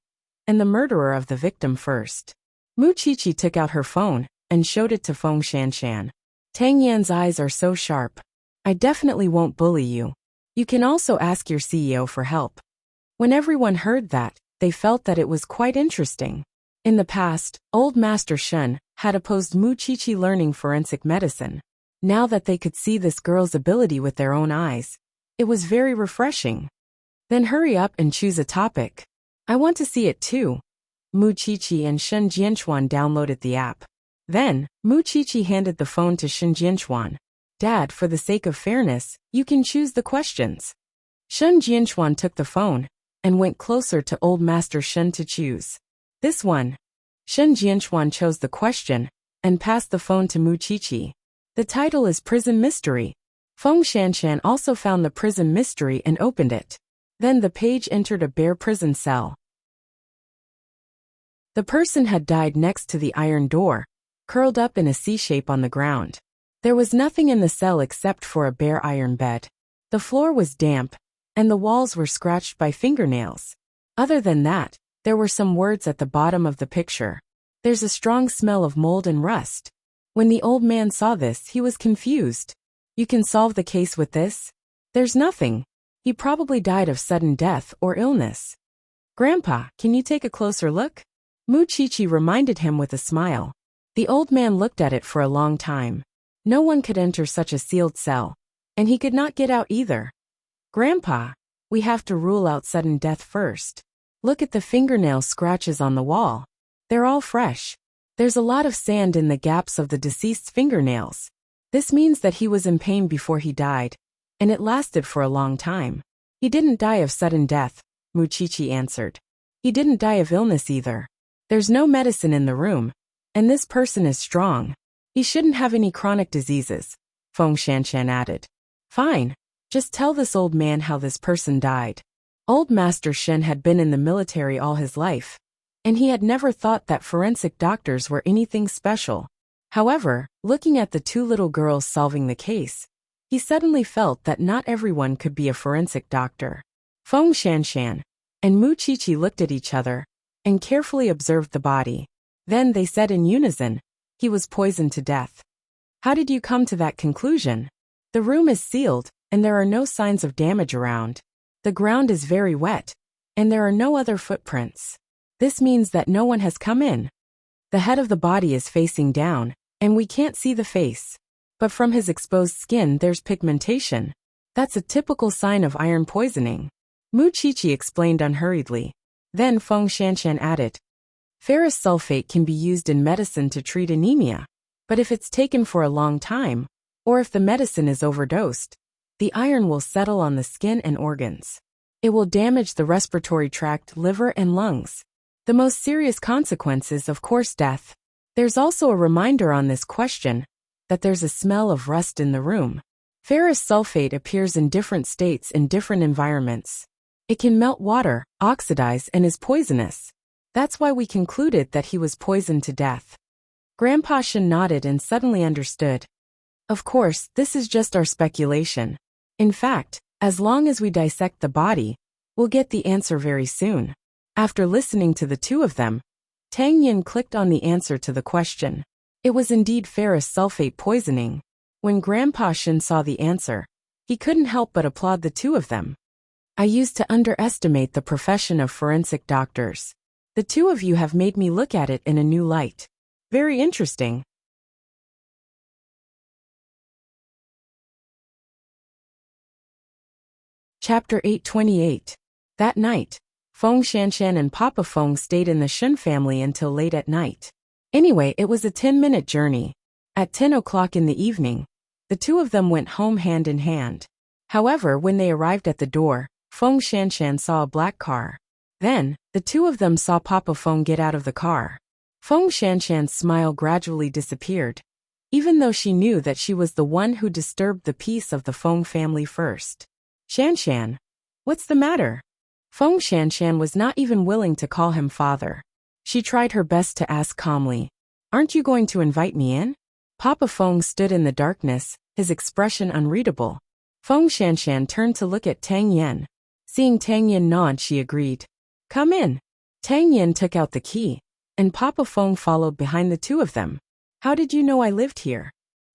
and the murderer of the victim first. Mu Qiqi took out her phone and showed it to Feng Shanshan. Tang Yan's eyes are so sharp. I definitely won't bully you. You can also ask your CEO for help. When everyone heard that, they felt that it was quite interesting. In the past, Old Master Shen had opposed Mu Qiqi learning forensic medicine. Now that they could see this girl's ability with their own eyes, it was very refreshing. Then hurry up and choose a topic. I want to see it too. Mu Qiqi and Shen Jianchuan downloaded the app. Then, Mu Qiqi handed the phone to Shen Jianchuan. Dad, for the sake of fairness, you can choose the questions. Shen Jianchuan took the phone and went closer to Old Master Shen to choose. This one. Shen Jianchuan chose the question and passed the phone to Mu Qiqi. The title is Prison Mystery. Feng Shanshan also found the prison mystery and opened it. Then the page entered a bare prison cell. The person had died next to the iron door, curled up in a C shape on the ground. There was nothing in the cell except for a bare iron bed. The floor was damp, and the walls were scratched by fingernails. Other than that, there were some words at the bottom of the picture. There's a strong smell of mold and rust. When the old man saw this, he was confused. You can solve the case with this? There's nothing. He probably died of sudden death or illness. Grandpa, can you take a closer look? Mu Qiqi reminded him with a smile. The old man looked at it for a long time. No one could enter such a sealed cell. And he could not get out either. Grandpa, we have to rule out sudden death first. Look at the fingernail scratches on the wall. They're all fresh. There's a lot of sand in the gaps of the deceased's fingernails. This means that he was in pain before he died, and it lasted for a long time. He didn't die of sudden death, Muchichi answered. He didn't die of illness either. There's no medicine in the room, and this person is strong. He shouldn't have any chronic diseases, Feng Shanshan added. Fine. Just tell this old man how this person died. Old Master Shen had been in the military all his life, and he had never thought that forensic doctors were anything special. However, looking at the two little girls solving the case, he suddenly felt that not everyone could be a forensic doctor. Feng Shanshan and Muchichi looked at each other and carefully observed the body. Then they said in unison, he was poisoned to death. How did you come to that conclusion? The room is sealed, and there are no signs of damage around. The ground is very wet, and there are no other footprints. This means that no one has come in. The head of the body is facing down, and we can't see the face. But from his exposed skin there's pigmentation. That's a typical sign of iron poisoning. Muchichi explained unhurriedly. Then Feng Shanshan added, ferrous sulfate can be used in medicine to treat anemia, but if it's taken for a long time, or if the medicine is overdosed, the iron will settle on the skin and organs. It will damage the respiratory tract, liver, and lungs. The most serious consequence is, of course, death. There's also a reminder on this question that there's a smell of rust in the room. Ferrous sulfate appears in different states in different environments. It can melt water, oxidize, and is poisonous. That's why we concluded that he was poisoned to death. Grandpa Shen nodded and suddenly understood. Of course, this is just our speculation. In fact, as long as we dissect the body, we'll get the answer very soon. After listening to the two of them, Tang Yin clicked on the answer to the question. It was indeed ferrous sulfate poisoning. When Grandpa Shen saw the answer, he couldn't help but applaud the two of them. I used to underestimate the profession of forensic doctors. The two of you have made me look at it in a new light. Very interesting. Chapter 828. That night, Feng Shanshan and Papa Feng stayed in the Shen family until late at night. Anyway, it was a 10-minute journey. At 10 o'clock in the evening, the two of them went home hand in hand. However, when they arrived at the door, Feng Shanshan saw a black car. Then, the two of them saw Papa Feng get out of the car. Feng Shanshan's smile gradually disappeared, even though she knew that she was the one who disturbed the peace of the Feng family first. Shanshan, what's the matter? Feng Shanshan was not even willing to call him father. She tried her best to ask calmly, aren't you going to invite me in? Papa Feng stood in the darkness, his expression unreadable. Feng Shanshan turned to look at Tang Yin. Seeing Tang Yin nod, she agreed. Come in. Tang Yin took out the key, and Papa Feng followed behind the two of them. How did you know I lived here?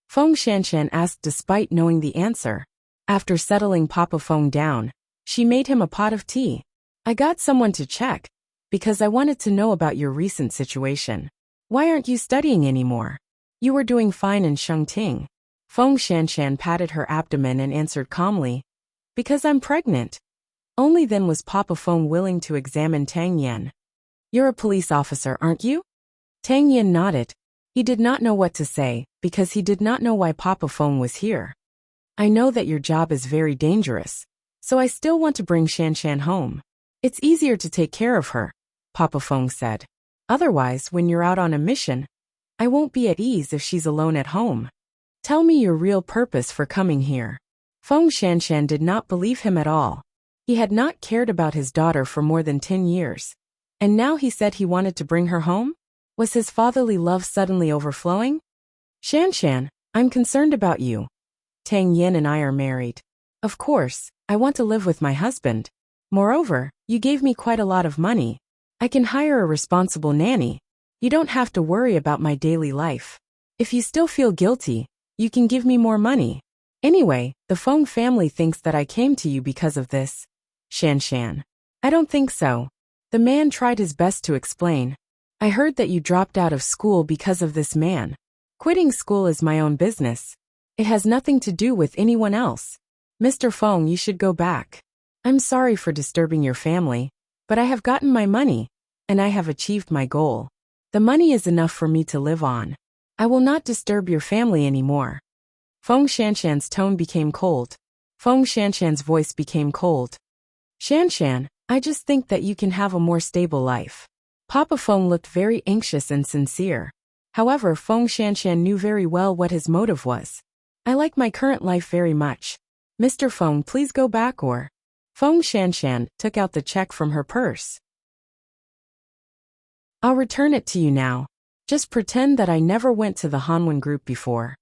Feng Shanshan asked despite knowing the answer. After settling Papa Feng down, she made him a pot of tea. I got someone to check, because I wanted to know about your recent situation. Why aren't you studying anymore? You were doing fine in Shengting. Feng Shanshan patted her abdomen and answered calmly. Because I'm pregnant. Only then was Papa Feng willing to examine Tang Yin. You're a police officer, aren't you? Tang Yin nodded. He did not know what to say, because he did not know why Papa Feng was here. I know that your job is very dangerous, so I still want to bring Shanshan home. It's easier to take care of her, Papa Feng said. Otherwise, when you're out on a mission, I won't be at ease if she's alone at home. Tell me your real purpose for coming here. Feng Shanshan did not believe him at all. He had not cared about his daughter for more than 10 years. And now he said he wanted to bring her home? Was his fatherly love suddenly overflowing? Shanshan, I'm concerned about you. Tang Yin and I are married. Of course, I want to live with my husband. Moreover, you gave me quite a lot of money. I can hire a responsible nanny. You don't have to worry about my daily life. If you still feel guilty, you can give me more money. Anyway, the Feng family thinks that I came to you because of this. Shanshan. I don't think so. The man tried his best to explain. I heard that you dropped out of school because of this man. Quitting school is my own business. It has nothing to do with anyone else. Mr. Feng, you should go back. I'm sorry for disturbing your family, but I have gotten my money, and I have achieved my goal. The money is enough for me to live on. I will not disturb your family anymore. Feng Shanshan's tone became cold. Feng Shanshan's voice became cold. Shanshan, I just think that you can have a more stable life. Papa Feng looked very anxious and sincere. However, Feng Shanshan knew very well what his motive was. I like my current life very much. Mr. Feng, please go back or... Feng Shanshan took out the check from her purse. I'll return it to you now. Just pretend that I never went to the Hanwen group before.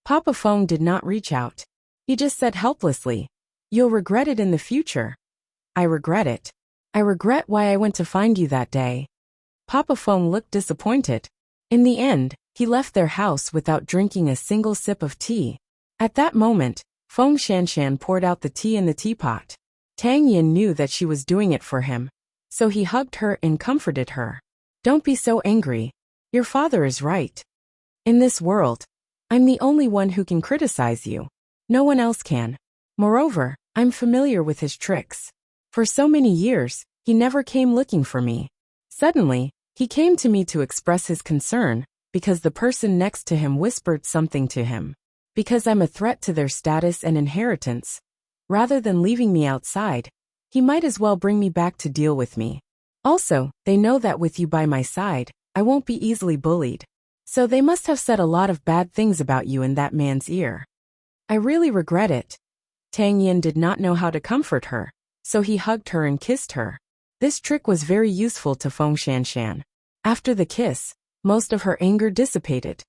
Papa Feng did not reach out. He just said helplessly, you'll regret it in the future. I regret it. I regret why I went to find you that day. Papa Feng looked disappointed. In the end, he left their house without drinking a single sip of tea. At that moment, Feng Shanshan poured out the tea in the teapot. Tang Yin knew that she was doing it for him, so he hugged her and comforted her. Don't be so angry. Your father is right. In this world, I'm the only one who can criticize you. No one else can. Moreover, I'm familiar with his tricks. For so many years, he never came looking for me. Suddenly, he came to me to express his concern, because the person next to him whispered something to him. Because I'm a threat to their status and inheritance. Rather than leaving me outside, he might as well bring me back to deal with me. Also, they know that with you by my side, I won't be easily bullied. So they must have said a lot of bad things about you in that man's ear. I really regret it. Tang Yin did not know how to comfort her, so he hugged her and kissed her. This trick was very useful to Feng Shanshan. After the kiss, most of her anger dissipated.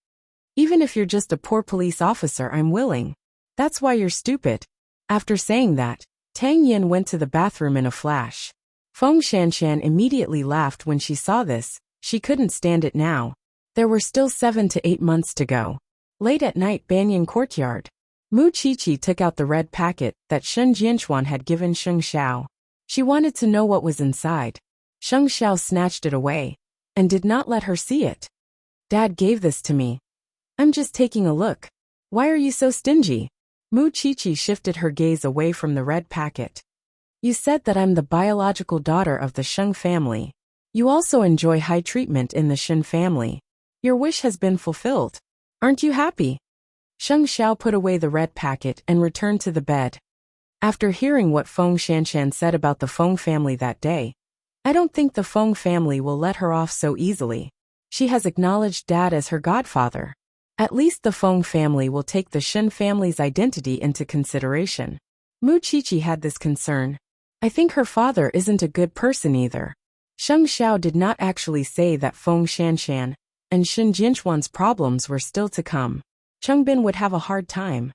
Even if you're just a poor police officer, I'm willing. That's why you're stupid. After saying that, Tang Yin went to the bathroom in a flash. Feng Shanshan immediately laughed when she saw this. She couldn't stand it now. There were still 7 to 8 months to go. Late at night, Banyan Courtyard. Mu Qiqi took out the red packet that Shen Jianchuan had given Sheng Xiao. She wanted to know what was inside. Sheng Xiao snatched it away and did not let her see it. Dad gave this to me. I'm just taking a look. Why are you so stingy? Mu Qiqi shifted her gaze away from the red packet. You said that I'm the biological daughter of the Sheng family. You also enjoy high treatment in the Shen family. Your wish has been fulfilled. Aren't you happy? Sheng Xiao put away the red packet and returned to the bed. After hearing what Feng Shanshan said about the Feng family that day, I don't think the Feng family will let her off so easily. She has acknowledged Dad as her godfather. At least the Feng family will take the Shen family's identity into consideration. Mu Qiqi had this concern. I think her father isn't a good person either. Sheng Xiao did not actually say that Feng Shanshan and Shen Jianchuan's problems were still to come. Cheng would have a hard time.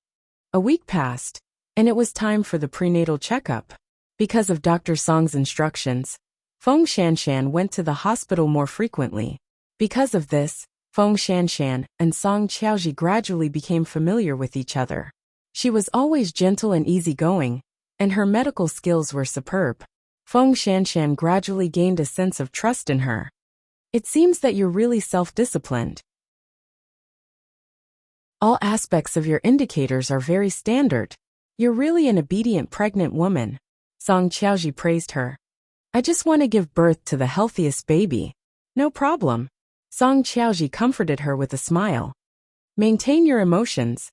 A week passed, and it was time for the prenatal checkup. Because of Dr. Song's instructions, Feng Shanshan went to the hospital more frequently. Because of this, Feng Shanshan and Song Qiaoji gradually became familiar with each other. She was always gentle and easygoing, and her medical skills were superb. Feng Shanshan gradually gained a sense of trust in her. It seems that you're really self-disciplined. All aspects of your indicators are very standard. You're really an obedient pregnant woman. Song Qiaoji praised her. I just want to give birth to the healthiest baby. No problem. Song Qiaoji comforted her with a smile. Maintain your emotions.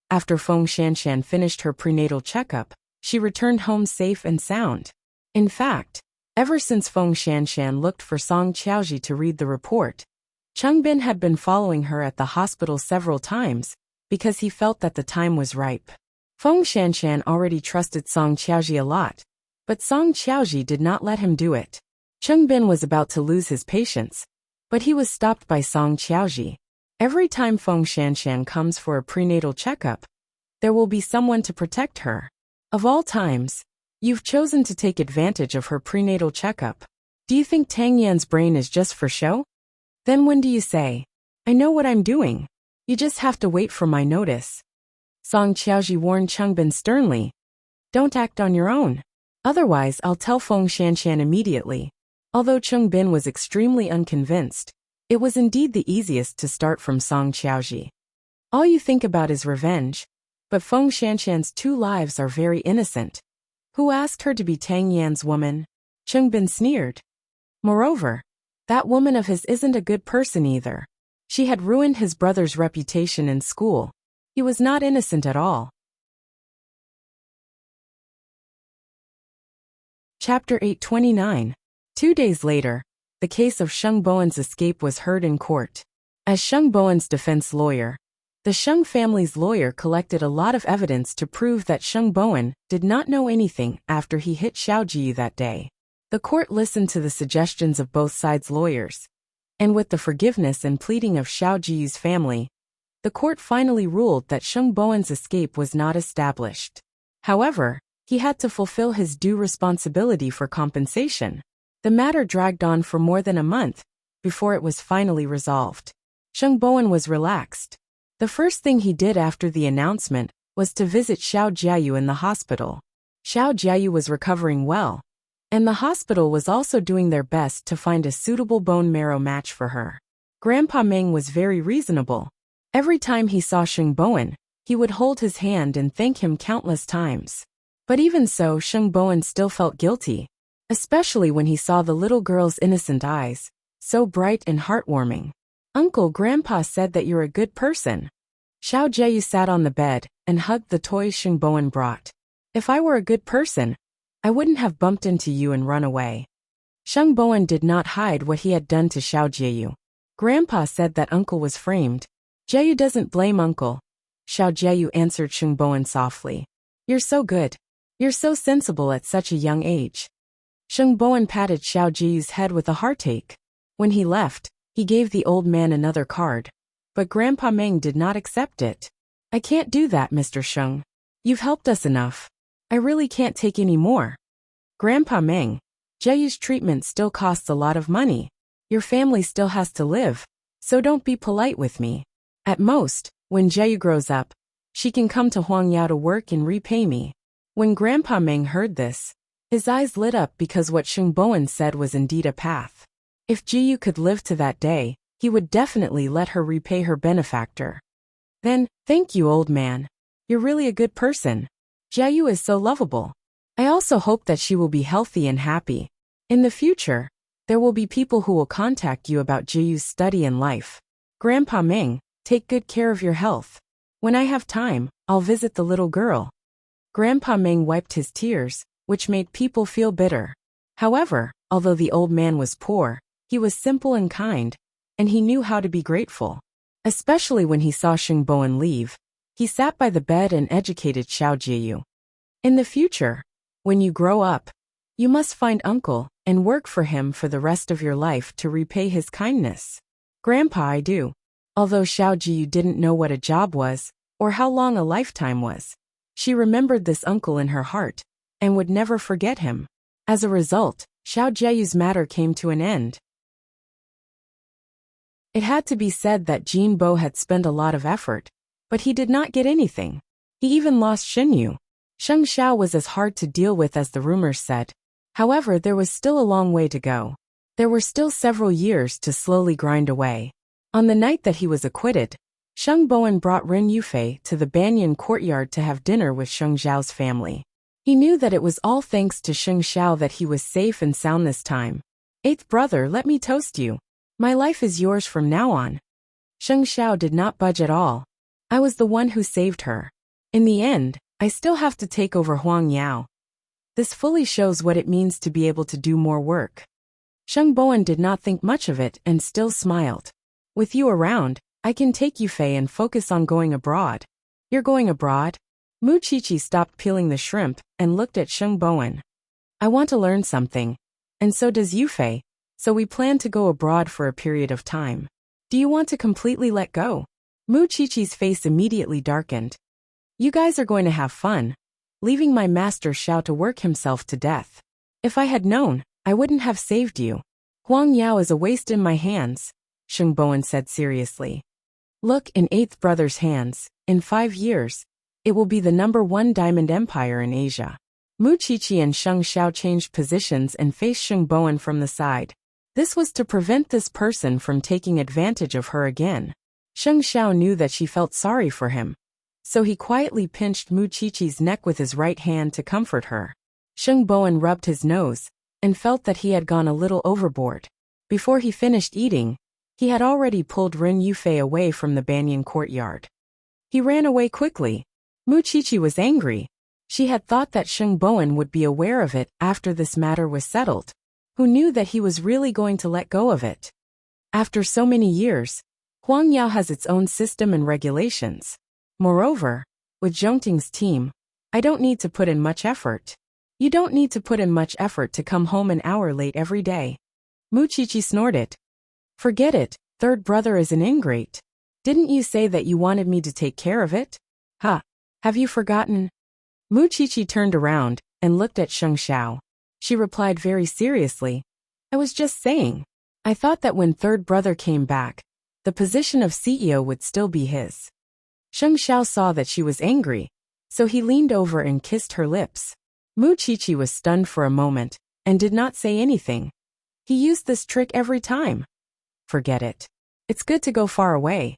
After Feng Shanshan finished her prenatal checkup, she returned home safe and sound. In fact, ever since Feng Shanshan looked for Song Qiaoji to read the report, Changbin had been following her at the hospital several times, because he felt that the time was ripe. Feng Shanshan already trusted Song Qiaoji a lot, but Song Qiaoji did not let him do it. Changbin was about to lose his patience, but he was stopped by Song Qiaoji. Every time Feng Shanshan comes for a prenatal checkup, there will be someone to protect her. Of all times, you've chosen to take advantage of her prenatal checkup. Do you think Tang Yan's brain is just for show? Then when do you say, I know what I'm doing? You just have to wait for my notice. Song Qiaoji warned Changbin sternly. Don't act on your own. Otherwise I'll tell Feng Shanshan immediately. Although Changbin was extremely unconvinced, It was indeed the easiest to start from Song Qiaoji. All you think about is revenge. But Feng Shanshan's 2 lives are very innocent. Who asked her to be Tang Yan's woman? Cheng Bin sneered. Moreover, that woman of his isn't a good person either. She had ruined his brother's reputation in school. He was not innocent at all. Chapter 829. 2 days later, the case of Sheng Bowen's escape was heard in court. As Sheng Bowen's defense lawyer, the Sheng family's lawyer collected a lot of evidence to prove that Sheng Bowen did not know anything after he hit Xiao Jiyu that day. The court listened to the suggestions of both sides' lawyers, and with the forgiveness and pleading of Xiao Jiyu's family, the court finally ruled that Sheng Bowen's escape was not established. However, he had to fulfill his due responsibility for compensation. The matter dragged on for more than a month before it was finally resolved. Sheng Bowen was relaxed. The first thing he did after the announcement was to visit Xiao Jiayu in the hospital. Xiao Jiayu was recovering well, and the hospital was also doing their best to find a suitable bone marrow match for her. Grandpa Meng was very reasonable. Every time he saw Sheng Bowen, he would hold his hand and thank him countless times. But even so, Sheng Bowen still felt guilty, especially when he saw the little girl's innocent eyes, so bright and heartwarming. Uncle, Grandpa said that you're a good person. Xiao Jiayu sat on the bed and hugged the toys Sheng Bowen brought. If I were a good person, I wouldn't have bumped into you and run away. Sheng Bowen did not hide what he had done to Xiao Jiayu. Grandpa said that Uncle was framed. Jiayu doesn't blame Uncle. Xiao Jiayu answered Sheng Bowen softly. You're so good. You're so sensible at such a young age. Sheng Bowen patted Xiao Jiayu's head with a heartache. When he left, he gave the old man another card. But Grandpa Meng did not accept it. I can't do that, Mr. Sheng. You've helped us enough. I really can't take any more. Grandpa Meng, Jiayu's treatment still costs a lot of money. Your family still has to live, so don't be polite with me. At most, when Jiayu grows up, she can come to Huangyao to work and repay me. When Grandpa Meng heard this, his eyes lit up because what Sheng Bowen said was indeed a path. If Jiayu could live to that day, he would definitely let her repay her benefactor. Then, thank you, old man. You're really a good person. Jiayu is so lovable. I also hope that she will be healthy and happy. In the future, there will be people who will contact you about Jiayu's study and life. Grandpa Meng, take good care of your health. When I have time, I'll visit the little girl. Grandpa Meng wiped his tears, which made people feel bitter. However, although the old man was poor, he was simple and kind, and he knew how to be grateful. Especially when he saw Sheng Bowen leave, he sat by the bed and educated Xiao Jiayu. In the future, when you grow up, you must find Uncle and work for him for the rest of your life to repay his kindness. Grandpa, I do. Although Xiao Jiayu didn't know what a job was, or how long a lifetime was, she remembered this uncle in her heart, and would never forget him. As a result, Xiao Jiayu's matter came to an end. It had to be said that Jin Bo had spent a lot of effort, but he did not get anything. He even lost Xinyu. Sheng Xiao was as hard to deal with as the rumors said. However, there was still a long way to go. There were still several years to slowly grind away. On the night that he was acquitted, Sheng Bowen brought Ren Yufei to the Banyan courtyard to have dinner with Sheng Xiao's family. He knew that it was all thanks to Sheng Xiao that he was safe and sound this time. Eighth brother, let me toast you. My life is yours from now on. Sheng Xiao did not budge at all. I was the one who saved her. In the end, I still have to take over Huangyao. This fully shows what it means to be able to do more work. Sheng Bowen did not think much of it and still smiled. With you around, I can take Yufei and focus on going abroad. You're going abroad? Mu Chichi stopped peeling the shrimp and looked at Sheng Bowen. I want to learn something. And so does Yufei. So we plan to go abroad for a period of time. Do you want to completely let go? Mu Chichi's face immediately darkened. You guys are going to have fun, leaving my master Xiao to work himself to death. If I had known, I wouldn't have saved you. Huang Yao is a waste in my hands, Sheng Bowen said seriously. Look in eighth brother's hands. In 5 years, it will be the #1 diamond empire in Asia. Mu Chichi and Sheng Xiao changed positions and faced Sheng Bowen from the side. This was to prevent this person from taking advantage of her again. Sheng Xiao knew that she felt sorry for him, so he quietly pinched Mu Qiqi's neck with his right hand to comfort her. Sheng Bowen rubbed his nose and felt that he had gone a little overboard. Before he finished eating, he had already pulled Ren Yufei away from the banyan courtyard. He ran away quickly. Mu Qiqi was angry. She had thought that Sheng Bowen would be aware of it after this matter was settled. Who knew that he was really going to let go of it? After so many years, Huangyao has its own system and regulations. Moreover, with Zhongting's team, I don't need to put in much effort. You don't need to put in much effort to come home an hour late every day. Mu Qiqi snorted. Forget it, third brother is an ingrate. Didn't you say that you wanted me to take care of it? Ha! Have you forgotten? Mu Qiqi turned around and looked at Sheng Xiao. She replied very seriously, I was just saying. I thought that when third brother came back, the position of CEO would still be his. Sheng Xiao saw that she was angry, so he leaned over and kissed her lips. Mu Qiqi was stunned for a moment and did not say anything. He used this trick every time. Forget it. It's good to go far away.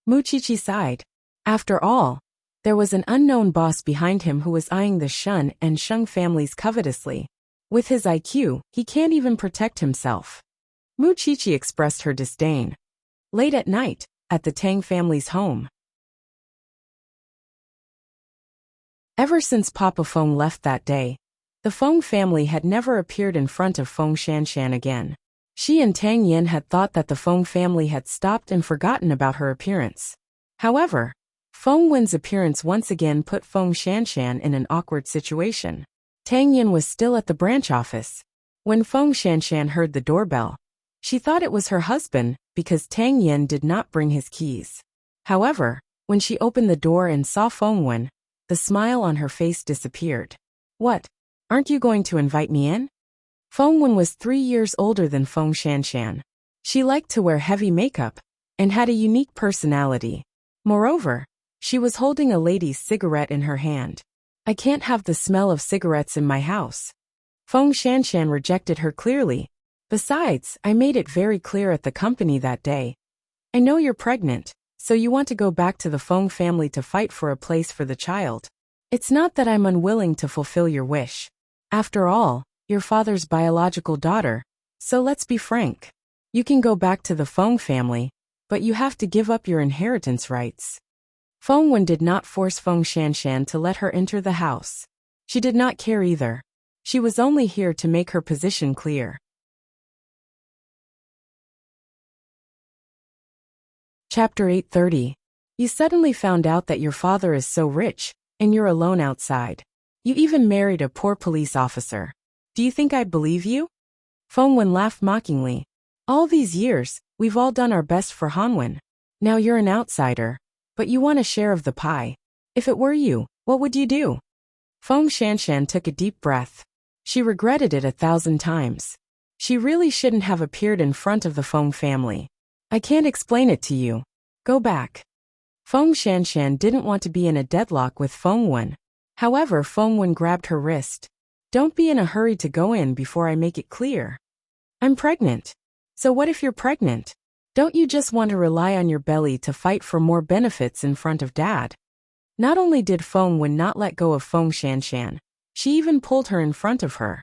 Mu Qiqi sighed. After all, there was an unknown boss behind him who was eyeing the Shun and Sheng families covetously. With his IQ, he can't even protect himself. Mu Qiqi expressed her disdain. Late at night, at the Tang family's home. Ever since Papa Feng left that day, the Feng family had never appeared in front of Feng Shanshan again. She and Tang Yin had thought that the Feng family had stopped and forgotten about her appearance. However, Feng Wen's appearance once again put Feng Shanshan in an awkward situation. Tang Yin was still at the branch office. When Feng Shanshan heard the doorbell, she thought it was her husband because Tang Yin did not bring his keys. However, when she opened the door and saw Feng Wen, the smile on her face disappeared. What? Aren't you going to invite me in? Feng Wen was 3 years older than Feng Shanshan. She liked to wear heavy makeup and had a unique personality. Moreover, she was holding a lady's cigarette in her hand. I can't have the smell of cigarettes in my house. Feng Shanshan rejected her clearly. Besides, I made it very clear at the company that day. I know you're pregnant, so you want to go back to the Feng family to fight for a place for the child. It's not that I'm unwilling to fulfill your wish. After all, your father's biological daughter, so let's be frank. You can go back to the Feng family, but you have to give up your inheritance rights. Feng Wen did not force Feng Shanshan to let her enter the house. She did not care either. She was only here to make her position clear. Chapter 830. You suddenly found out that your father is so rich, and you're alone outside. You even married a poor police officer. Do you think I'd believe you? Feng Wen laughed mockingly. All these years, we've all done our best for Hanwen. Now you're an outsider, but you want a share of the pie. If it were you, what would you do? Feng Shanshan took a deep breath. She regretted it 1,000 times. She really shouldn't have appeared in front of the Feng family. I can't explain it to you. Go back. Feng Shanshan didn't want to be in a deadlock with Feng Wen. However, Feng Wen grabbed her wrist. Don't be in a hurry to go in before I make it clear. I'm pregnant. So what if you're pregnant? Don't you just want to rely on your belly to fight for more benefits in front of Dad? Not only did Feng Wen not let go of Feng Shanshan, she even pulled her in front of her.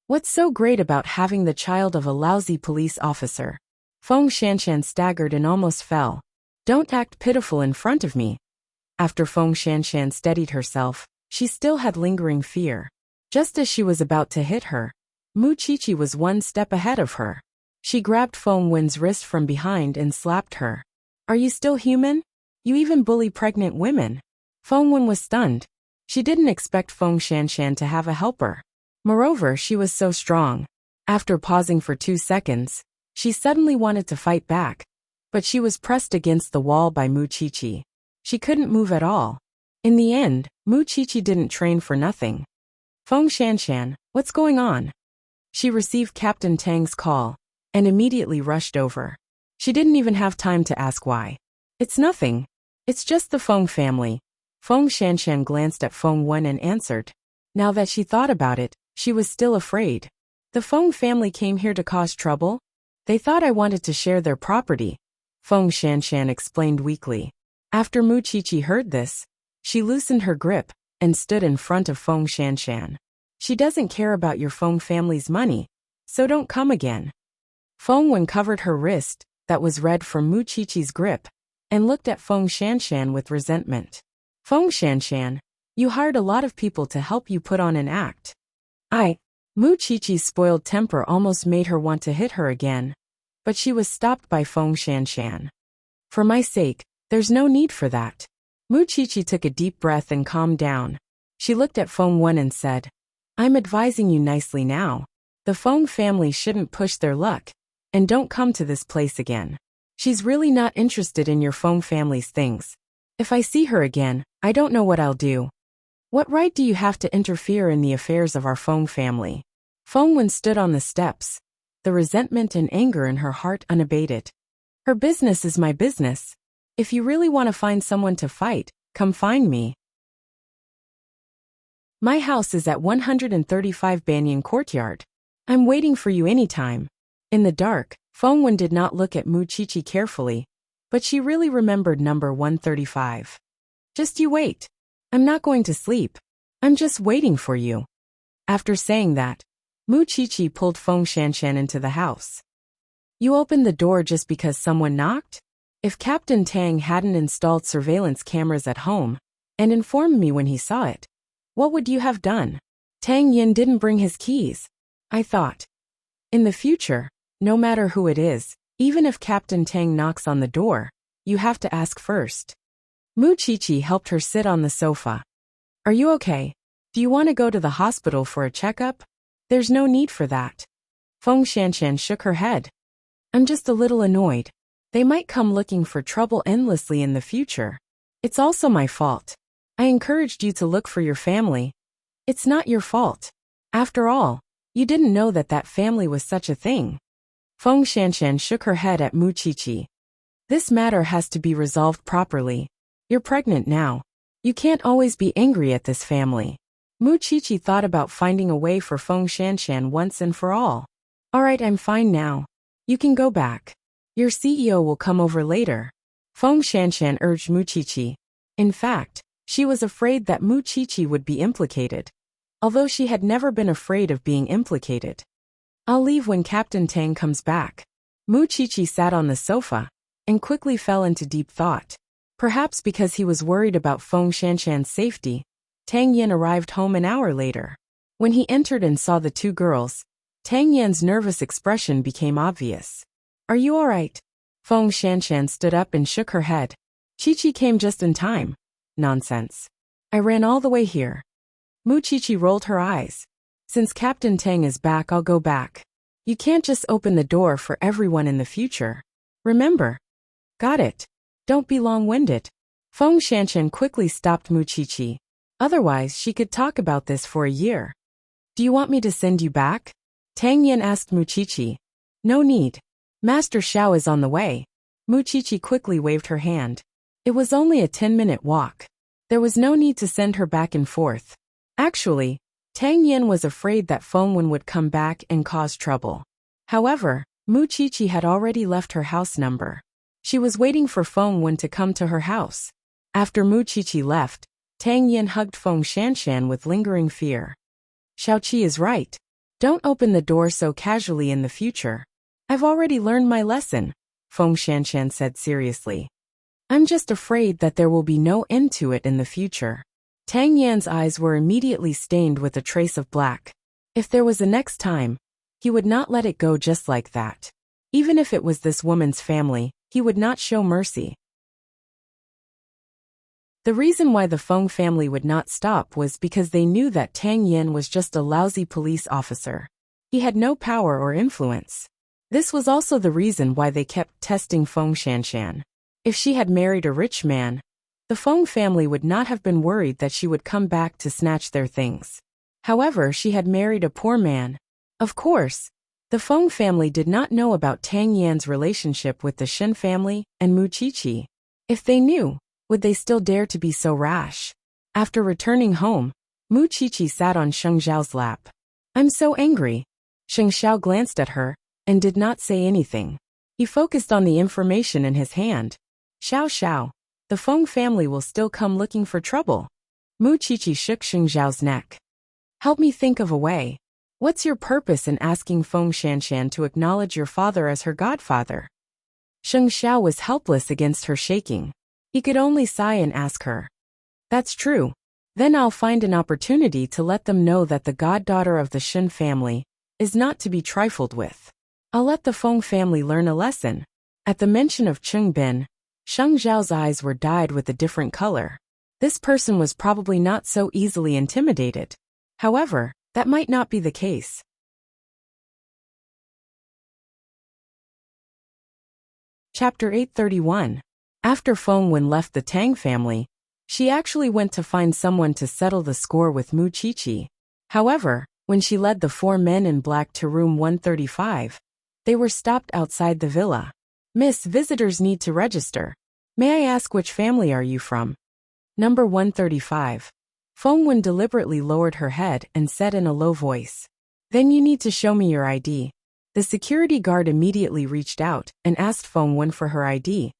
What's so great about having the child of a lousy police officer? Feng Shanshan staggered and almost fell. Don't act pitiful in front of me. After Feng Shanshan steadied herself, she still had lingering fear. Just as she was about to hit her, Mu Qiqi was one step ahead of her. She grabbed Feng Wen's wrist from behind and slapped her. Are you still human? You even bully pregnant women. Feng Wen was stunned. She didn't expect Feng Shanshan to have a helper. Moreover, she was so strong. After pausing for 2 seconds, she suddenly wanted to fight back. But she was pressed against the wall by Mu Qiqi. She couldn't move at all. In the end, Mu Qiqi didn't train for nothing. Feng Shanshan, what's going on? She received Captain Tang's call and immediately rushed over. She didn't even have time to ask why. It's nothing. It's just the Feng family. Feng Shanshan glanced at Feng Wen and answered. Now that she thought about it, she was still afraid. The Feng family came here to cause trouble? They thought I wanted to share their property, Feng Shanshan explained weakly. After Muqiqi heard this, she loosened her grip and stood in front of Feng Shanshan. She doesn't care about your Feng family's money, so don't come again. Feng Wen covered her wrist, that was red from Muqiqi's grip, and looked at Feng Shanshan with resentment. Feng Shanshan, you hired a lot of people to help you put on an act. Muqiqi's spoiled temper almost made her want to hit her again, but she was stopped by Feng Shanshan. For my sake, there's no need for that. Muqiqi took a deep breath and calmed down. She looked at Feng Wen and said, I'm advising you nicely now. The Feng family shouldn't push their luck, and don't come to this place again. She's really not interested in your Feng family's things. If I see her again, I don't know what I'll do. What right do you have to interfere in the affairs of our Feng family? Feng Wen stood on the steps, the resentment and anger in her heart unabated. Her business is my business. If you really want to find someone to fight, come find me. My house is at 135 Banyan Courtyard. I'm waiting for you anytime. In the dark, Feng Wen did not look at Muqiqi carefully, but she really remembered number 135. Just you wait. I'm not going to sleep. I'm just waiting for you. After saying that, Muqiqi pulled Feng Shanshan into the house. You opened the door just because someone knocked? If Captain Tang hadn't installed surveillance cameras at home and informed me when he saw it, what would you have done? Tang Yin didn't bring his keys, I thought. In the future, no matter who it is, even if Captain Tang knocks on the door, you have to ask first. Muqiqi helped her sit on the sofa. Are you okay? Do you want to go to the hospital for a checkup? There's no need for that. Feng Shanshan shook her head. I'm just a little annoyed. They might come looking for trouble endlessly in the future. It's also my fault. I encouraged you to look for your family. It's not your fault. After all, you didn't know that that family was such a thing. Feng Shanshan shook her head at Muqiqi. This matter has to be resolved properly. You're pregnant now. You can't always be angry at this family. Muqiqi thought about finding a way for Feng Shanshan once and for all. All right, I'm fine now. You can go back. Your CEO will come over later. Feng Shanshan urged Muqiqi. In fact, she was afraid that Muqiqi would be implicated, although she had never been afraid of being implicated. I'll leave when Captain Tang comes back. Muqiqi sat on the sofa and quickly fell into deep thought. Perhaps because he was worried about Feng Shanshan's safety, Tang Yin arrived home an hour later. When he entered and saw the two girls, Tang Yin's nervous expression became obvious. Are you all right? Feng Shanshan stood up and shook her head. Chi-Chi came just in time. Nonsense. I ran all the way here. Muqiqi rolled her eyes. Since Captain Tang is back, I'll go back. You can't just open the door for everyone in the future. Remember? Got it. Don't be long-winded. Feng Shanshan quickly stopped Muqiqi. Otherwise, she could talk about this for a year. Do you want me to send you back? Tang Yin asked Muqiqi. No need. Master Xiao is on the way. Muqiqi quickly waved her hand. It was only a 10-minute walk. There was no need to send her back and forth. Actually, Tang Yin was afraid that Feng Wen would come back and cause trouble. However, Muqiqi had already left her house number. She was waiting for Feng Wen to come to her house. After Muqiqi left, Tang Yin hugged Feng Shanshan with lingering fear. Xiaoqi is right. Don't open the door so casually in the future. I've already learned my lesson, Feng Shanshan said seriously. I'm just afraid that there will be no end to it in the future. Tang Yan's eyes were immediately stained with a trace of black. If there was a next time, he would not let it go just like that. Even if it was this woman's family, he would not show mercy. The reason why the Feng family would not stop was because they knew that Tang Yin was just a lousy police officer. He had no power or influence. This was also the reason why they kept testing Feng Shanshan. If she had married a rich man, the Feng family would not have been worried that she would come back to snatch their things. However, she had married a poor man. Of course, the Feng family did not know about Tang Yan's relationship with the Shen family and Muqiqi. If they knew, would they still dare to be so rash? After returning home, Muqiqi sat on Sheng Xiao's lap. I'm so angry. Sheng Xiao glanced at her and did not say anything. He focused on the information in his hand. Xiao, the Feng family will still come looking for trouble. Mu Qiqi shook Sheng Xiao's neck. Help me think of a way. What's your purpose in asking Feng Shanshan to acknowledge your father as her godfather? Sheng Xiao was helpless against her shaking. He could only sigh and ask her. That's true. Then I'll find an opportunity to let them know that the goddaughter of the Shen family is not to be trifled with. I'll let the Feng family learn a lesson. At the mention of Cheng Bin, Sheng Xiao's eyes were dyed with a different color. This person was probably not so easily intimidated. However, that might not be the case. Chapter 831. After Feng Wen left the Tang family, she actually went to find someone to settle the score with Mu Qiqi. However, when she led the 4 men in black to room 135, they were stopped outside the villa. Miss, visitors need to register. May I ask which family are you from? Number 135. Feng Wen deliberately lowered her head and said in a low voice. Then you need to show me your ID. The security guard immediately reached out and asked Feng Wen for her ID.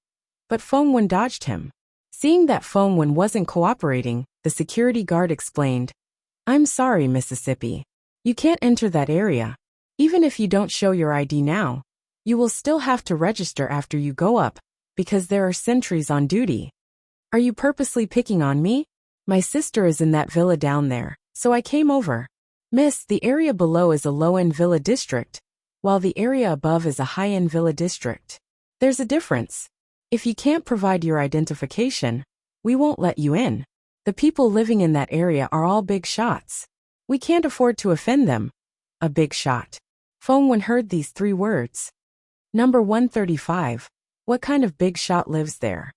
But Feng Wen dodged him. Seeing that Feng Wen wasn't cooperating, the security guard explained, I'm sorry, Mississippi. You can't enter that area. Even if you don't show your ID now, you will still have to register after you go up, because there are sentries on duty. Are you purposely picking on me? My sister is in that villa down there, so I came over. Miss, the area below is a low-end villa district, while the area above is a high-end villa district. There's a difference. If you can't provide your identification, we won't let you in. The people living in that area are all big shots. We can't afford to offend them. A big shot. Feng Wen heard these 3 words. Number 135. What kind of big shot lives there?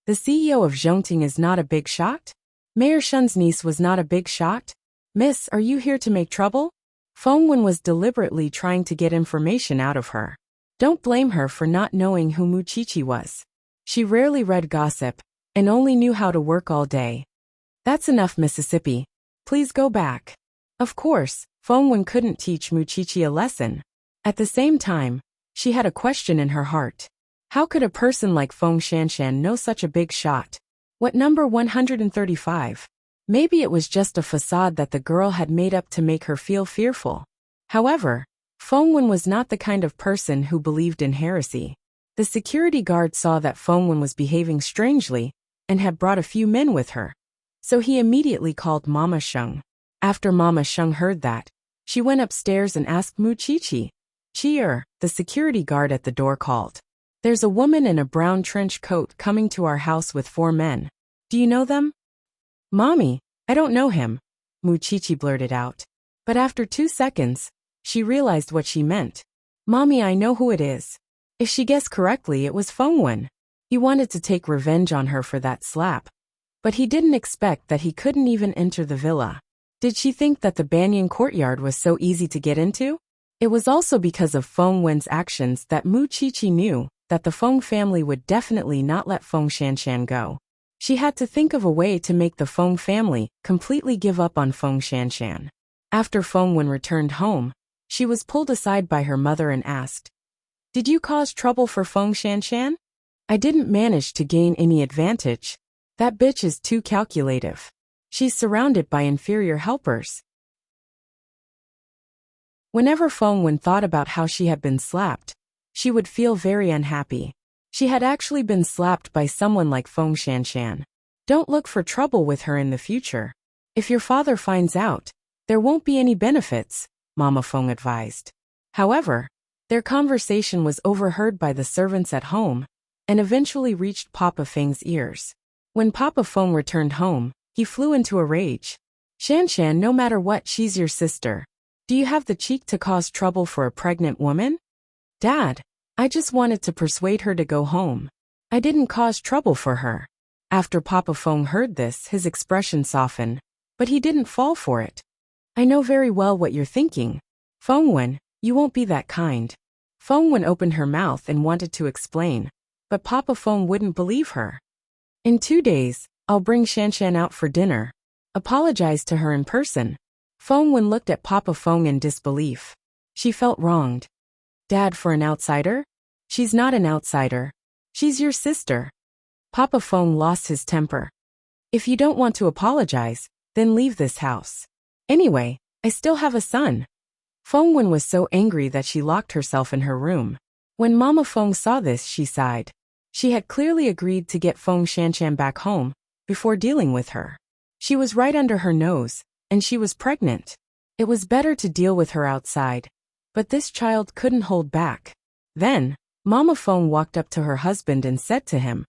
The CEO of Zhongting is not a big shot? Mayor Shun's niece was not a big shot? Miss, are you here to make trouble? Feng Wen was deliberately trying to get information out of her. Don't blame her for not knowing who Mu Qiqi was. She rarely read gossip, and only knew how to work all day. That's enough, Mississippi. Please go back. Of course, Feng Wen couldn't teach Mu Qiqi a lesson. At the same time, she had a question in her heart. How could a person like Feng Shanshan know such a big shot? What number 135? Maybe it was just a facade that the girl had made up to make her feel fearful. However, Feng Wen was not the kind of person who believed in heresy. The security guard saw that Feng Wen was behaving strangely and had brought a few men with her. So he immediately called Mama Sheng. After Mama Sheng heard that, she went upstairs and asked Mu Qiqi. Cheer, the security guard at the door called. There's a woman in a brown trench coat coming to our house with 4 men. Do you know them? Mommy, I don't know him, Mu Qiqi blurted out. But after 2 seconds, she realized what she meant. Mommy, I know who it is. If she guessed correctly, it was Feng Wen. He wanted to take revenge on her for that slap. But he didn't expect that he couldn't even enter the villa. Did she think that the Banyan courtyard was so easy to get into? It was also because of Feng Wen's actions that Mu Qiqi knew that the Feng family would definitely not let Feng Shanshan go. She had to think of a way to make the Feng family completely give up on Feng Shanshan. After Feng Wen returned home, she was pulled aside by her mother and asked, Did you cause trouble for Feng Shanshan? I didn't manage to gain any advantage. That bitch is too calculative. She's surrounded by inferior helpers. Whenever Feng Wen thought about how she had been slapped, she would feel very unhappy. She had actually been slapped by someone like Feng Shanshan. Don't look for trouble with her in the future. If your father finds out, there won't be any benefits, Mama Feng advised. However, their conversation was overheard by the servants at home and eventually reached Papa Feng's ears. When Papa Feng returned home, he flew into a rage. Shanshan, no matter what, she's your sister. Do you have the cheek to cause trouble for a pregnant woman? Dad, I just wanted to persuade her to go home. I didn't cause trouble for her. After Papa Feng heard this, his expression softened, but he didn't fall for it. I know very well what you're thinking. Feng Wen, you won't be that kind. Feng Wen opened her mouth and wanted to explain, but Papa Feng wouldn't believe her. In 2 days, I'll bring Shanshan out for dinner. Apologize to her in person. Feng Wen looked at Papa Feng in disbelief. She felt wronged. Dad for an outsider? She's not an outsider. She's your sister. Papa Feng lost his temper. If you don't want to apologize, then leave this house. Anyway, I still have a son. Feng Wen was so angry that she locked herself in her room. When Mama Feng saw this, she sighed. She had clearly agreed to get Feng Shanshan back home before dealing with her. She was right under her nose, and she was pregnant. It was better to deal with her outside. But this child couldn't hold back. Then, Mama Feng walked up to her husband and said to him,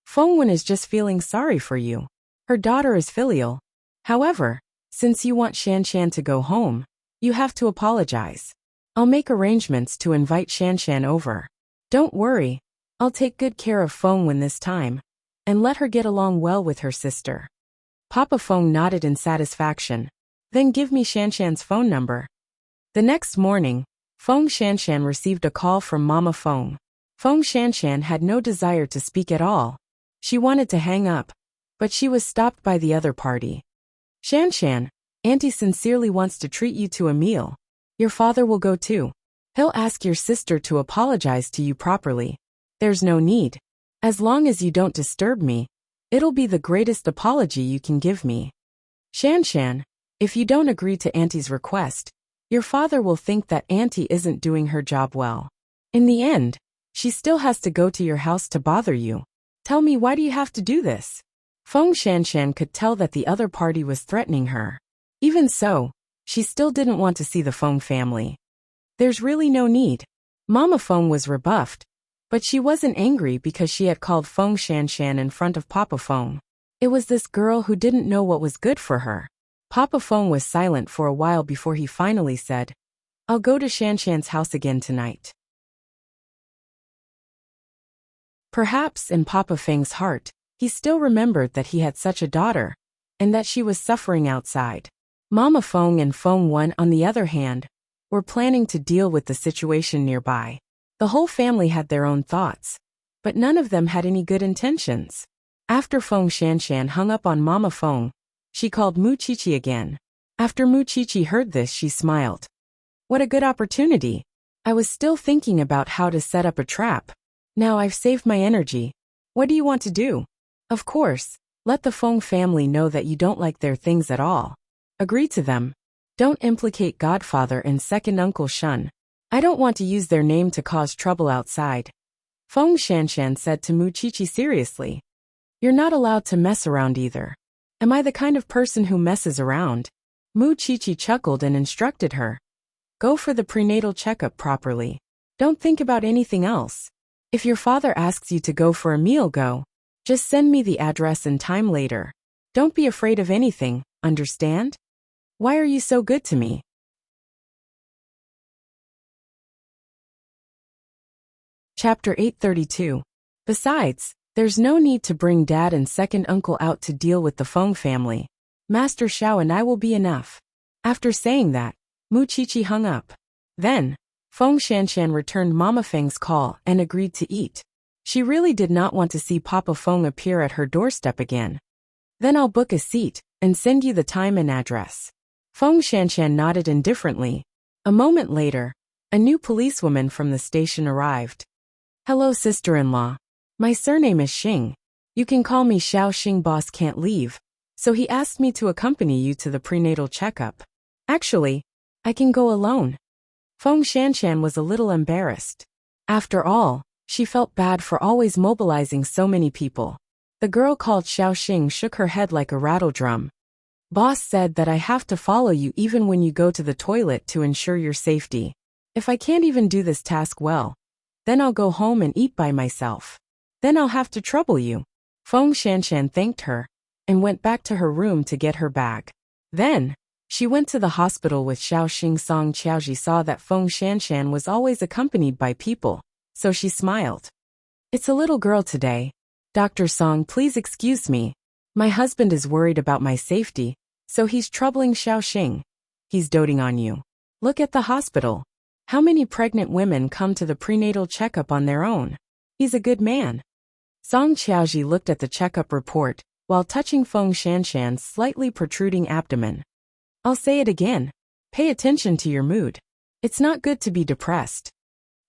Feng Wen is just feeling sorry for you. Her daughter is filial. However, since you want Shanshan to go home, you have to apologize. I'll make arrangements to invite Shanshan over. Don't worry, I'll take good care of Feng Wen this time, and let her get along well with her sister. Papa Feng nodded in satisfaction. Then give me Shanshan's phone number. The next morning, Feng Shanshan received a call from Mama Feng. Feng Shanshan had no desire to speak at all. She wanted to hang up, but she was stopped by the other party. Shanshan, Auntie sincerely wants to treat you to a meal. Your father will go too. He'll ask your sister to apologize to you properly. There's no need. As long as you don't disturb me, it'll be the greatest apology you can give me. Shanshan, if you don't agree to Auntie's request, your father will think that Auntie isn't doing her job well. In the end, she still has to go to your house to bother you. Tell me, why do you have to do this? Feng Shanshan could tell that the other party was threatening her. Even so, she still didn't want to see the Feng family. There's really no need. Mama Feng was rebuffed, but she wasn't angry because she had called Feng Shanshan in front of Papa Feng. It was this girl who didn't know what was good for her. Papa Feng was silent for a while before he finally said, I'll go to Shanshan's house again tonight. Perhaps in Papa Feng's heart, he still remembered that he had such a daughter, and that she was suffering outside. Mama Feng and Feng Wen, on the other hand, were planning to deal with the situation nearby. The whole family had their own thoughts, but none of them had any good intentions. After Feng Shanshan hung up on Mama Feng, she called Mu Chichi again. After Mu Chichi heard this, she smiled. What a good opportunity. I was still thinking about how to set up a trap. Now I've saved my energy. What do you want to do? Of course, let the Feng family know that you don't like their things at all. Agree to them. Don't implicate Godfather and second Uncle Shun. I don't want to use their name to cause trouble outside. Feng Shanshan said to Mu Chichi seriously. You're not allowed to mess around either. Am I the kind of person who messes around? Mu Chichi chuckled and instructed her. Go for the prenatal checkup properly. Don't think about anything else. If your father asks you to go for a meal, go. Just send me the address and time later. Don't be afraid of anything, understand? Why are you so good to me? Chapter 832. Besides, there's no need to bring Dad and second uncle out to deal with the Feng family. Master Xiao and I will be enough. After saying that, Mu Chichi hung up. Then, Feng Shanshan returned Mama Feng's call and agreed to eat. She really did not want to see Papa Feng appear at her doorstep again. Then I'll book a seat and send you the time and address. Feng Shanshan nodded indifferently. A moment later, a new policewoman from the station arrived. Hello, sister-in-law. My surname is Xing. You can call me Xiao. Xing boss can't leave, so he asked me to accompany you to the prenatal checkup. Actually, I can go alone. Feng Shanshan was a little embarrassed. After all, she felt bad for always mobilizing so many people. The girl called Xiao Xing shook her head like a rattle drum. Boss said that I have to follow you even when you go to the toilet to ensure your safety. If I can't even do this task well, then I'll go home and eat by myself. Then I'll have to trouble you. Feng Shanshan thanked her and went back to her room to get her bag. Then, she went to the hospital with Xiao Xing. Song Qiaoji saw that Feng Shanshan was always accompanied by people, so she smiled. It's a little girl today. Dr. Song, please excuse me. My husband is worried about my safety, so he's troubling Xiao Xing. He's doting on you. Look at the hospital. How many pregnant women come to the prenatal checkup on their own? He's a good man. Song Qiaoji looked at the checkup report while touching Feng Shanshan's slightly protruding abdomen. I'll say it again. Pay attention to your mood. It's not good to be depressed.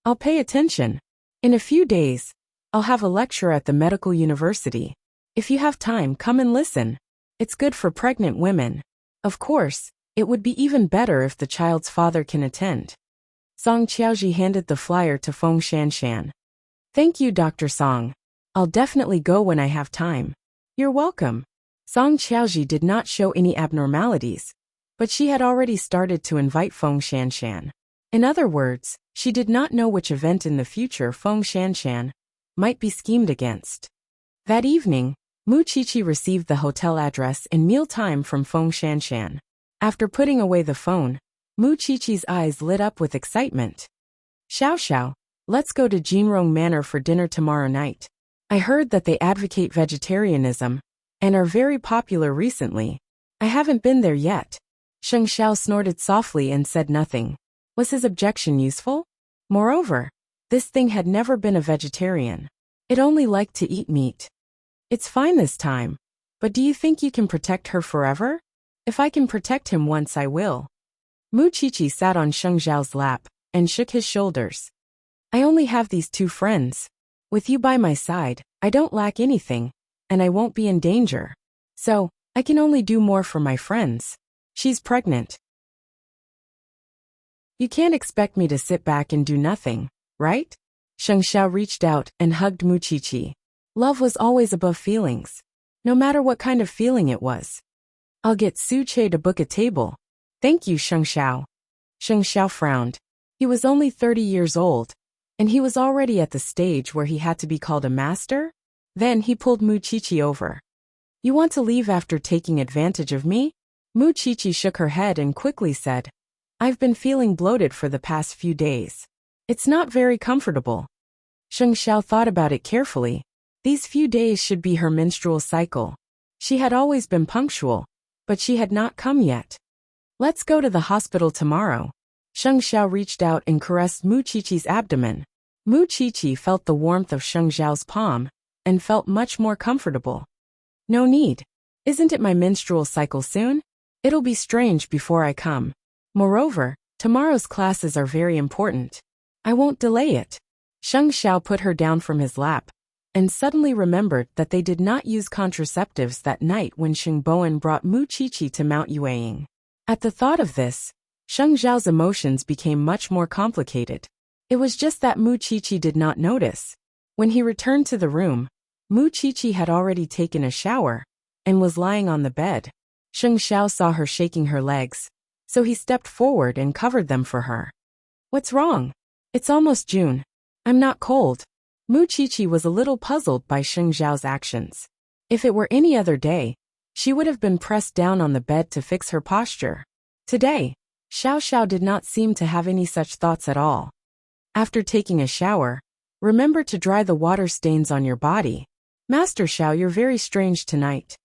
I'll pay attention. In a few days, I'll have a lecture at the medical university. If you have time, come and listen. It's good for pregnant women. Of course, it would be even better if the child's father can attend. Song Qiaoji handed the flyer to Feng Shanshan. Thank you, Dr. Song. I'll definitely go when I have time. You're welcome. Song Qiaoji did not show any abnormalities, but she had already started to invite Feng Shanshan. In other words, she did not know which event in the future Feng Shanshan might be schemed against. That evening, Mu Qiqi received the hotel address and meal time from Feng Shanshan. After putting away the phone, Mu Qiqi's eyes lit up with excitement. Xiao Xiao, let's go to Jinrong Manor for dinner tomorrow night. I heard that they advocate vegetarianism and are very popular recently. I haven't been there yet. Sheng Xiao snorted softly and said nothing. Was his objection useful? Moreover, this thing had never been a vegetarian. It only liked to eat meat. It's fine this time, but do you think you can protect her forever? If I can protect him once, I will. Mu Qiqi sat on Sheng Xiao's lap and shook his shoulders. I only have these two friends. With you by my side, I don't lack anything, and I won't be in danger. So, I can only do more for my friends. She's pregnant. You can't expect me to sit back and do nothing, right? Sheng Xiao reached out and hugged Mu Qiqi. Love was always above feelings, no matter what kind of feeling it was. I'll get Su Che to book a table. Thank you, Sheng Xiao. Sheng Xiao frowned. He was only 30 years old, and he was already at the stage where he had to be called a master? Then he pulled Mu Qiqi over. You want to leave after taking advantage of me? Mu Qiqi shook her head and quickly said, I've been feeling bloated for the past few days. It's not very comfortable. Sheng Xiao thought about it carefully. These few days should be her menstrual cycle. She had always been punctual, but she had not come yet. Let's go to the hospital tomorrow. Sheng Xiao reached out and caressed Mu Qiqi's abdomen. Mu Qiqi felt the warmth of Sheng Xiao's palm and felt much more comfortable. No need. Isn't it my menstrual cycle soon? It'll be strange before I come. Moreover, tomorrow's classes are very important. I won't delay it. Sheng Xiao put her down from his lap and suddenly remembered that they did not use contraceptives that night when Sheng Bowen brought Mu Qiqi to Mount Yueying. At the thought of this, Sheng Xiao's emotions became much more complicated. It was just that Mu Qiqi did not notice. When he returned to the room, Mu Qiqi had already taken a shower and was lying on the bed. Sheng Xiao saw her shaking her legs, so he stepped forward and covered them for her. What's wrong? It's almost June. I'm not cold. Mu Qiqi was a little puzzled by Sheng Xiao's actions. If it were any other day, she would have been pressed down on the bed to fix her posture. Today, Xiao Xiao did not seem to have any such thoughts at all. After taking a shower, remember to dry the water stains on your body. Master Xiao, you're very strange tonight.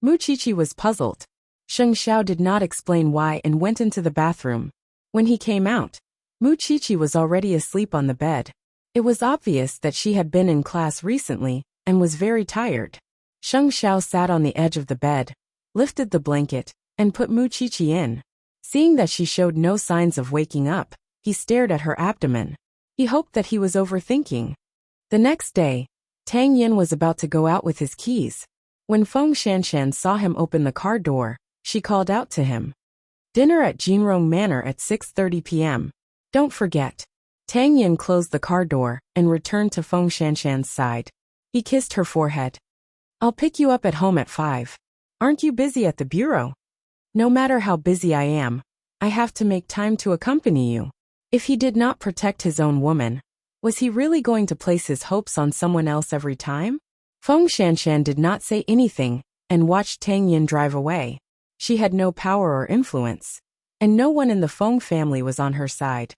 Mu Qiqi was puzzled. Sheng Xiao did not explain why and went into the bathroom. When he came out, Mu Qiqi was already asleep on the bed. It was obvious that she had been in class recently and was very tired. Sheng Xiao sat on the edge of the bed, lifted the blanket, and put Mu Qiqi in. Seeing that she showed no signs of waking up, he stared at her abdomen. He hoped that he was overthinking. The next day, Tang Yin was about to go out with his keys. When Feng Shanshan saw him open the car door, she called out to him. Dinner at Jinrong Manor at 6:30 p.m. Don't forget. Tang Yin closed the car door and returned to Feng Shanshan's side. He kissed her forehead. I'll pick you up at home at 5. Aren't you busy at the bureau? No matter how busy I am, I have to make time to accompany you. If he did not protect his own woman, was he really going to place his hopes on someone else every time? Feng Shanshan did not say anything and watched Tang Yin drive away. She had no power or influence, and no one in the Feng family was on her side.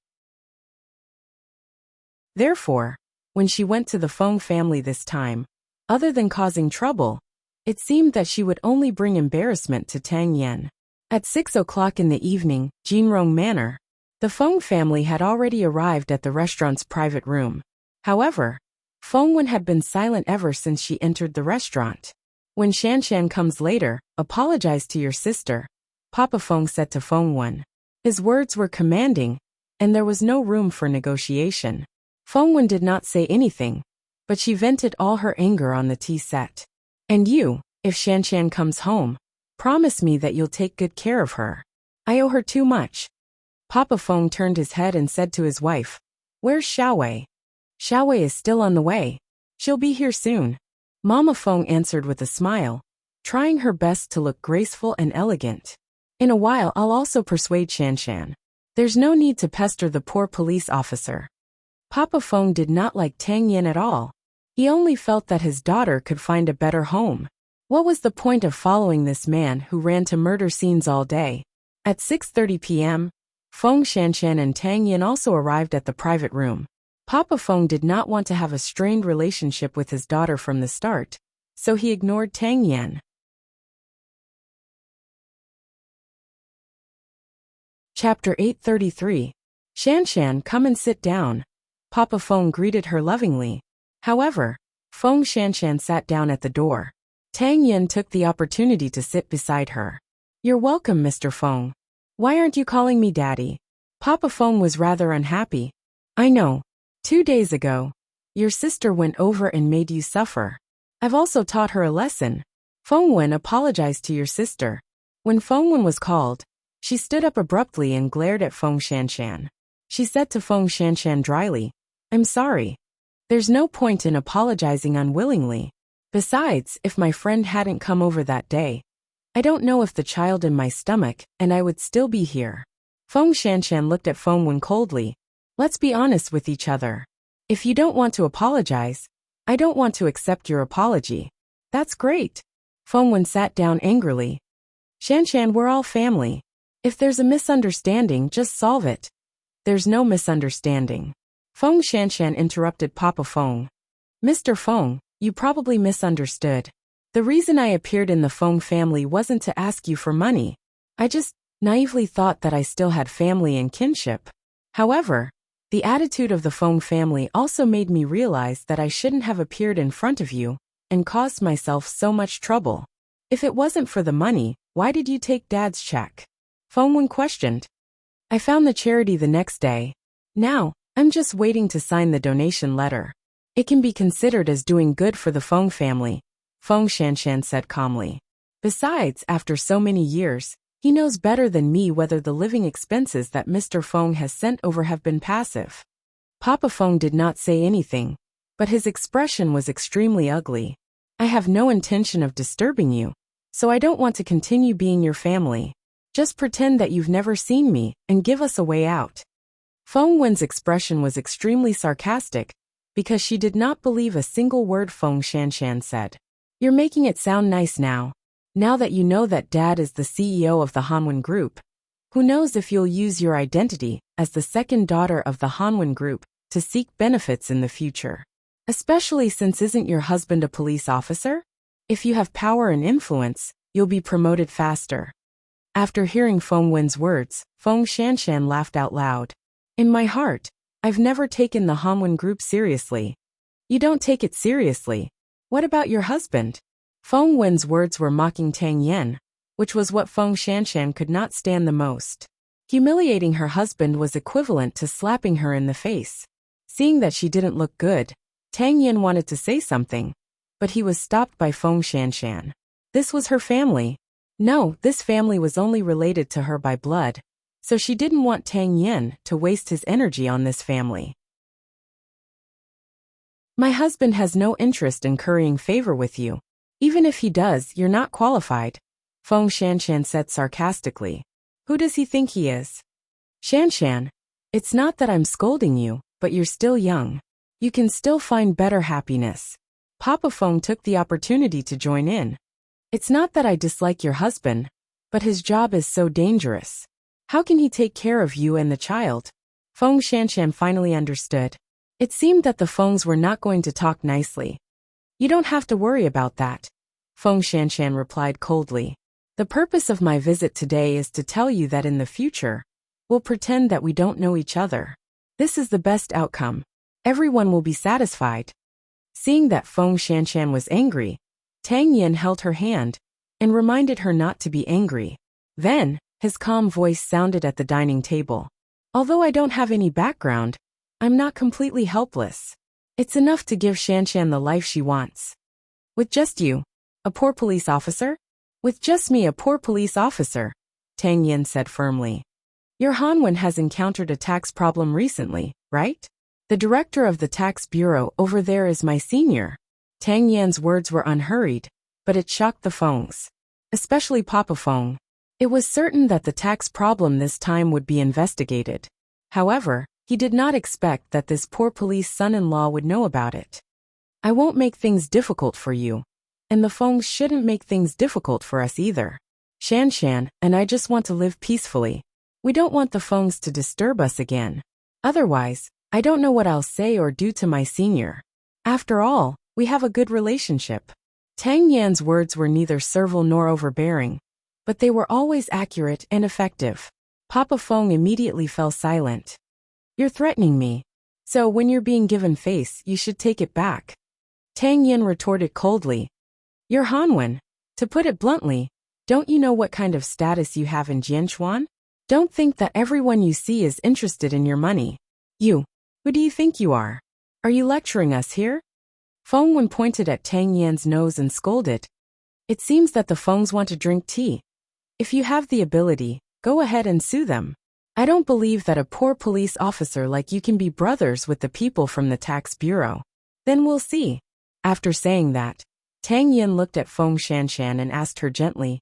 Therefore, when she went to the Feng family this time, other than causing trouble, it seemed that she would only bring embarrassment to Tang Yin. At 6 o'clock in the evening, Jinrong Manor, the Feng family had already arrived at the restaurant's private room. However, Feng Wen had been silent ever since she entered the restaurant. When Shanshan comes later, apologize to your sister, Papa Feng said to Feng Wen. His words were commanding, and there was no room for negotiation. Feng Wen did not say anything, but she vented all her anger on the tea set. And you, if Shanshan comes home, promise me that you'll take good care of her. I owe her too much. Papa Feng turned his head and said to his wife, "Where's Xiaowei?" "Xiaowei is still on the way. She'll be here soon." Mama Feng answered with a smile, trying her best to look graceful and elegant. "In a while I'll also persuade Shanshan. There's no need to pester the poor police officer." Papa Feng did not like Tang Yin at all. He only felt that his daughter could find a better home. What was the point of following this man who ran to murder scenes all day? At 6:30 p.m., Feng Shanshan and Tang Yin also arrived at the private room. Papa Feng did not want to have a strained relationship with his daughter from the start, so he ignored Tang Yin. Chapter 833. Shanshan, come and sit down. Papa Feng greeted her lovingly. However, Feng Shanshan sat down at the door. Tang Yin took the opportunity to sit beside her. "You're welcome, Mr. Feng. Why aren't you calling me Daddy?" Papa Feng was rather unhappy. "I know. 2 days ago, your sister went over and made you suffer. I've also taught her a lesson." Feng Wen apologized to your sister. When Feng Wen was called, she stood up abruptly and glared at Feng Shanshan. She said to Feng Shanshan dryly, "I'm sorry. There's no point in apologizing unwillingly. Besides, if my friend hadn't come over that day, I don't know if the child in my stomach and I would still be here." Feng Shanshan looked at Feng Wen coldly. "Let's be honest with each other. If you don't want to apologize, I don't want to accept your apology." "That's great." Feng Wen sat down angrily. "Shanshan, we're all family. If there's a misunderstanding, just solve it." "There's no misunderstanding." Feng Shanshan interrupted Papa Feng. "Mr. Feng, you probably misunderstood. The reason I appeared in the Feng family wasn't to ask you for money. I just naively thought that I still had family and kinship. However, the attitude of the Feng family also made me realize that I shouldn't have appeared in front of you and caused myself so much trouble. If it wasn't for the money, why did you take Dad's check?" Feng Wen questioned. "I found the charity the next day. Now, I'm just waiting to sign the donation letter. It can be considered as doing good for the Feng family," Feng Shanshan said calmly. "Besides, after so many years, he knows better than me whether the living expenses that Mr. Feng has sent over have been passive." Papa Feng did not say anything, but his expression was extremely ugly. "I have no intention of disturbing you, so I don't want to continue being your family. Just pretend that you've never seen me and give us a way out." Feng Wen's expression was extremely sarcastic, because she did not believe a single word Feng Shanshan said. "You're making it sound nice now. Now that you know that Dad is the CEO of the Hanwen Group, who knows if you'll use your identity as the second daughter of the Hanwen Group to seek benefits in the future. Especially since isn't your husband a police officer? If you have power and influence, you'll be promoted faster." After hearing Feng Wen's words, Feng Shanshan laughed out loud. "In my heart, I've never taken the Hanwen Group seriously." "You don't take it seriously. What about your husband?" Feng Wen's words were mocking Tang Yin, which was what Feng Shanshan could not stand the most. Humiliating her husband was equivalent to slapping her in the face. Seeing that she didn't look good, Tang Yin wanted to say something, but he was stopped by Feng Shanshan. This was her family. No, this family was only related to her by blood, so she didn't want Tang Yin to waste his energy on this family. "My husband has no interest in currying favor with you. Even if he does, you're not qualified," Feng Shanshan said sarcastically. "Who does he think he is?" "Shanshan, it's not that I'm scolding you, but you're still young. You can still find better happiness." Papa Feng took the opportunity to join in. "It's not that I dislike your husband, but his job is so dangerous. How can he take care of you and the child?" Feng Shanshan finally understood. It seemed that the Fengs were not going to talk nicely. "You don't have to worry about that," Feng Shanshan replied coldly. "The purpose of my visit today is to tell you that in the future, we'll pretend that we don't know each other. This is the best outcome. Everyone will be satisfied." Seeing that Feng Shanshan was angry, Tang Yin held her hand and reminded her not to be angry. Then, his calm voice sounded at the dining table. "Although I don't have any background, I'm not completely helpless. It's enough to give Shanshan the life she wants. With just you, a poor police officer? With just me, a poor police officer, Tang Yin said firmly. Your Hanwen has encountered a tax problem recently, right? The director of the tax bureau over there is my senior. Tang Yan's words were unhurried, but it shocked the Fengs. Especially Papa Feng. It was certain that the tax problem this time would be investigated. However, he did not expect that this poor police son-in-law would know about it. I won't make things difficult for you. And the Fengs shouldn't make things difficult for us either. Shanshan and I just want to live peacefully. We don't want the Fengs to disturb us again. Otherwise, I don't know what I'll say or do to my senior. After all, we have a good relationship. Tang Yan's words were neither servile nor overbearing, but they were always accurate and effective. Papa Feng immediately fell silent. You're threatening me. So when you're being given face, you should take it back. Tang Yan retorted coldly. You're Hanwen. To put it bluntly, don't you know what kind of status you have in Jianchuan? Don't think that everyone you see is interested in your money. You. Who do you think you are? Are you lecturing us here? Feng Wen pointed at Tang Yan's nose and scolded. It seems that the Fengs want to drink tea. If you have the ability, go ahead and sue them. I don't believe that a poor police officer like you can be brothers with the people from the tax bureau. Then we'll see. After saying that, Tang Yin looked at Feng Shanshan and asked her gently,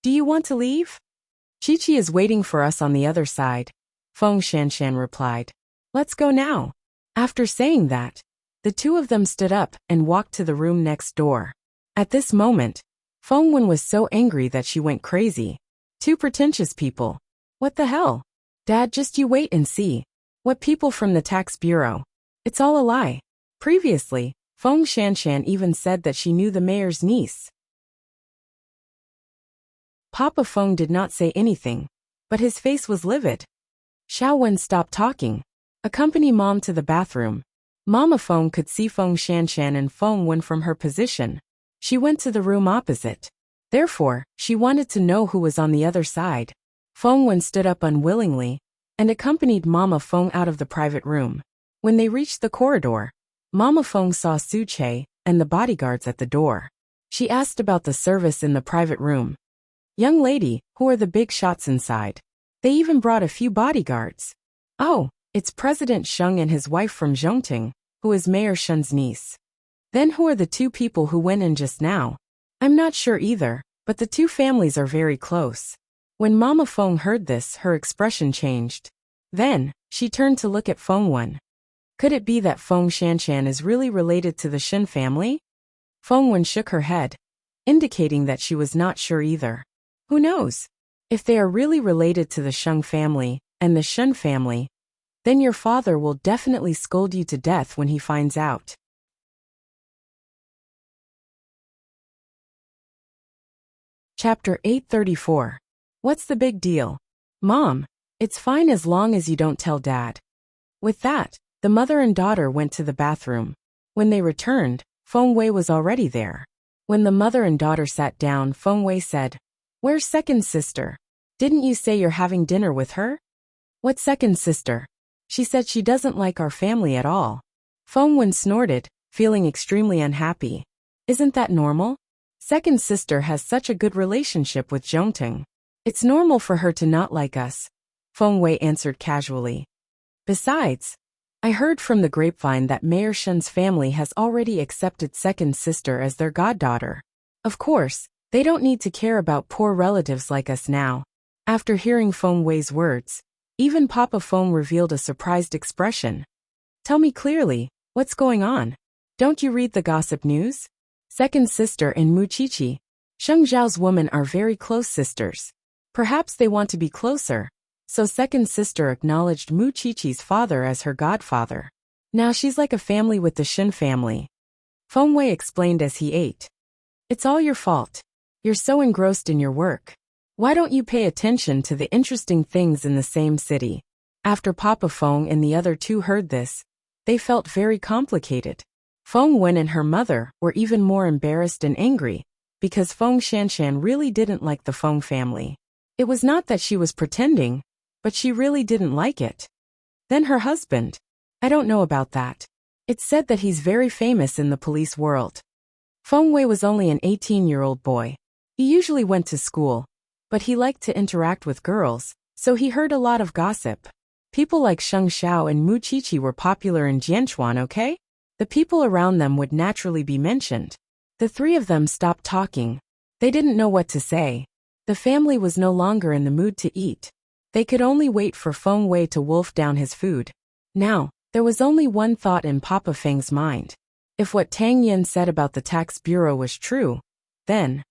Do you want to leave? Chi-Chi is waiting for us on the other side. Feng Shanshan replied. Let's go now. After saying that, the two of them stood up and walked to the room next door. At this moment, Feng Wen was so angry that she went crazy. Two pretentious people. What the hell? Dad, just you wait and see. What people from the tax bureau? It's all a lie. Previously, Feng Shanshan even said that she knew the mayor's niece. Papa Feng did not say anything, but his face was livid. Xiao Wen stopped talking. Accompany Mom to the bathroom. Mama Feng could see Feng Shanshan and Feng Wen from her position. She went to the room opposite. Therefore, she wanted to know who was on the other side. Feng Wen stood up unwillingly and accompanied Mama Feng out of the private room. When they reached the corridor, Mama Feng saw Su Che and the bodyguards at the door. She asked about the service in the private room. Young lady, who are the big shots inside? They even brought a few bodyguards. Oh, it's President Sheng and his wife from Zhongting, who is Mayor Shen's niece. Then who are the two people who went in just now? I'm not sure either, but the two families are very close. When Mama Feng heard this, her expression changed. Then, she turned to look at Feng Wen. Could it be that Feng Shanshan is really related to the Shen family? Feng Wen shook her head, indicating that she was not sure either. Who knows? If they are really related to the Sheng family and the Shen family, then your father will definitely scold you to death when he finds out. Chapter 834. What's the big deal? Mom, it's fine as long as you don't tell Dad. With that, the mother and daughter went to the bathroom. When they returned, Feng Wei was already there. When the mother and daughter sat down, Feng Wei said, Where's second sister? Didn't you say you're having dinner with her? What second sister? She said she doesn't like our family at all. Feng Wen snorted, feeling extremely unhappy. Isn't that normal? Second sister has such a good relationship with Zhongting. It's normal for her to not like us, Feng Wei answered casually. Besides, I heard from the grapevine that Mayor Shen's family has already accepted second sister as their goddaughter. Of course, they don't need to care about poor relatives like us now. After hearing Feng Wei's words, even Papa Feng revealed a surprised expression. Tell me clearly, what's going on? Don't you read the gossip news? Second sister and Mu Qiqi, Sheng Zhao's women are very close sisters. Perhaps they want to be closer, so second sister acknowledged Mu Qiqi's father as her godfather. Now she's like a family with the Shen family. Feng Wei explained as he ate. It's all your fault. You're so engrossed in your work. Why don't you pay attention to the interesting things in the same city? After Papa Feng and the other two heard this, they felt very complicated. Feng Wen and her mother were even more embarrassed and angry, because Feng Shanshan really didn't like the Feng family. It was not that she was pretending, but she really didn't like it. Then her husband. I don't know about that. It's said that he's very famous in the police world. Feng Wei was only an 18-year-old boy. He usually went to school, but he liked to interact with girls, so he heard a lot of gossip. People like Sheng Xiao and Mu Qiqi were popular in Jianchuan, okay? The people around them would naturally be mentioned. The three of them stopped talking. They didn't know what to say. The family was no longer in the mood to eat. They could only wait for Feng Wei to wolf down his food. Now, there was only one thought in Papa Feng's mind. If what Tang Yin said about the tax bureau was true, then,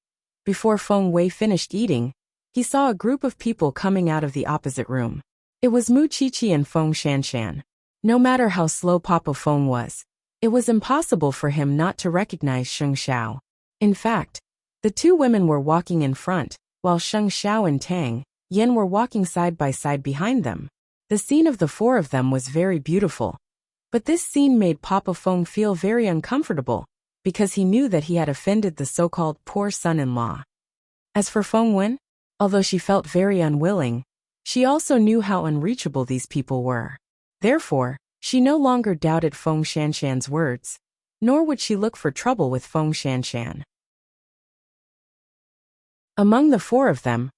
before Feng Wei finished eating, he saw a group of people coming out of the opposite room. It was Mu Qiqi and Feng Shanshan. No matter how slow Papa Feng was, it was impossible for him not to recognize Sheng Xiao. In fact, the two women were walking in front, while Sheng Xiao and Tang Yin were walking side by side behind them. The scene of the four of them was very beautiful. But this scene made Papa Feng feel very uncomfortable, because he knew that he had offended the so-called poor son-in-law. As for Feng Wen, although she felt very unwilling, she also knew how unreachable these people were. Therefore, she no longer doubted Feng Shanshan's words, nor would she look for trouble with Feng Shanshan. Among the four of them,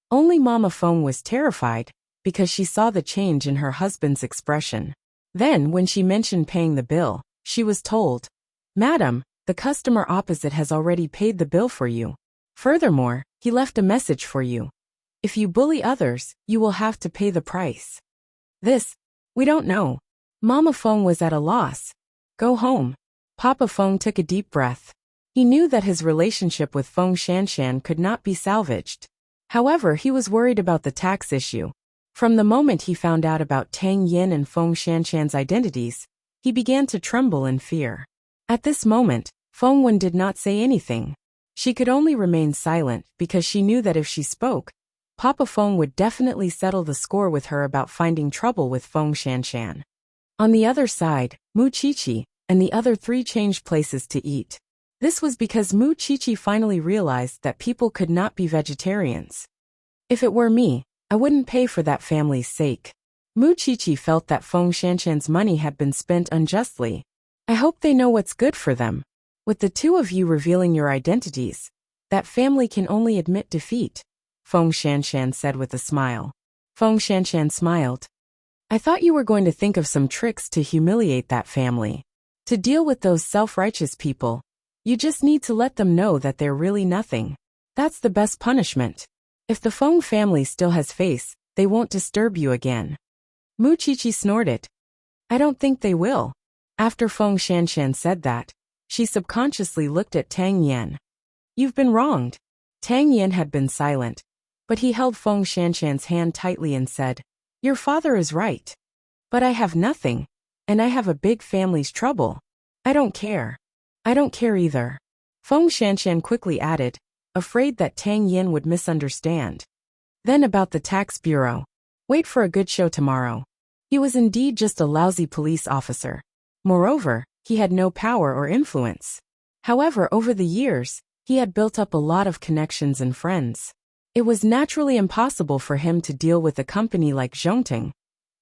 only Mama Feng was terrified, because she saw the change in her husband's expression. Then, when she mentioned paying the bill, she was told, "Madam, the customer opposite has already paid the bill for you. Furthermore, he left a message for you. If you bully others, you will have to pay the price." This, we don't know. Mama Feng was at a loss. Go home. Papa Feng took a deep breath. He knew that his relationship with Feng Shanshan could not be salvaged. However, he was worried about the tax issue. From the moment he found out about Tang Yin and Feng Shanshan's identities, he began to tremble in fear. At this moment, Feng Wen did not say anything. She could only remain silent because she knew that if she spoke, Papa Feng would definitely settle the score with her about finding trouble with Feng Shanshan. On the other side, Mu Qiqi and the other three changed places to eat. This was because Mu Qiqi finally realized that people could not be vegetarians. If it were me, I wouldn't pay for that family's sake. Mu Qiqi felt that Feng Shanshan's money had been spent unjustly. I hope they know what's good for them. With the two of you revealing your identities, that family can only admit defeat, Feng Shanshan said with a smile. Feng Shanshan smiled. I thought you were going to think of some tricks to humiliate that family. To deal with those self-righteous people, you just need to let them know that they're really nothing. That's the best punishment. If the Feng family still has face, they won't disturb you again. Mu Qiqi snorted. I don't think they will. After Feng Shanshan said that, she subconsciously looked at Tang Yin. You've been wronged. Tang Yin had been silent, but he held Feng Shanshan's hand tightly and said, Your father is right. But I have nothing, and I have a big family's trouble. I don't care. I don't care either. Feng Shanshan quickly added, afraid that Tang Yin would misunderstand. Then about the tax bureau. Wait for a good show tomorrow. He was indeed just a lousy police officer. Moreover, he had no power or influence. However, over the years, he had built up a lot of connections and friends. It was naturally impossible for him to deal with a company like Zhongting,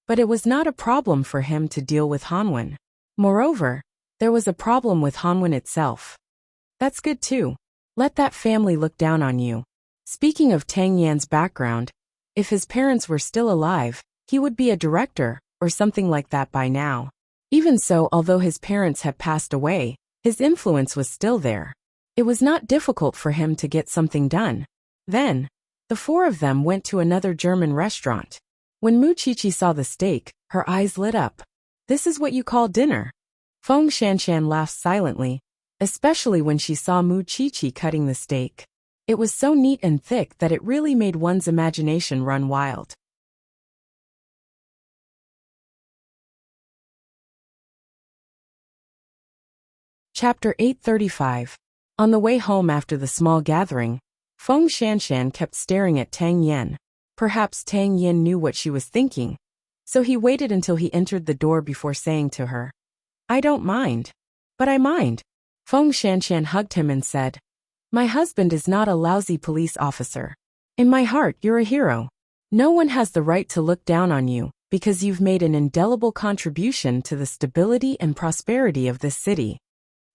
but it was not a problem for him to deal with Hanwen. Moreover, there was a problem with Hanwen itself. That's good too. Let that family look down on you. Speaking of Tang Yan's background, if his parents were still alive, he would be a director, or something like that by now. Even so, although his parents had passed away, his influence was still there. It was not difficult for him to get something done. Then, the four of them went to another German restaurant. When Mu Qiqi saw the steak, her eyes lit up. This is what you call dinner? Feng Shanshan laughed silently, especially when she saw Mu Qiqi cutting the steak. It was so neat and thick that it really made one's imagination run wild. Chapter 835. On the way home after the small gathering, Feng Shanshan kept staring at Tang Yin. Perhaps Tang Yin knew what she was thinking, so he waited until he entered the door before saying to her, I don't mind. But I mind. Feng Shanshan hugged him and said, My husband is not a lousy police officer. In my heart, you're a hero. No one has the right to look down on you, because you've made an indelible contribution to the stability and prosperity of this city.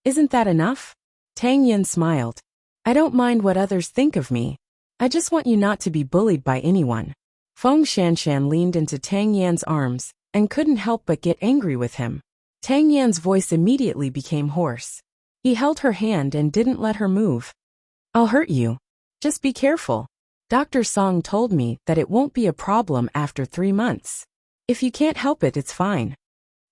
Isn't that enough? Tang Yin smiled. I don't mind what others think of me. I just want you not to be bullied by anyone. Feng Shanshan leaned into Tang Yan's arms and couldn't help but get angry with him. Tang Yan's voice immediately became hoarse. He held her hand and didn't let her move. I'll hurt you. Just be careful. Dr. Song told me that it won't be a problem after 3 months. If you can't help it, it's fine.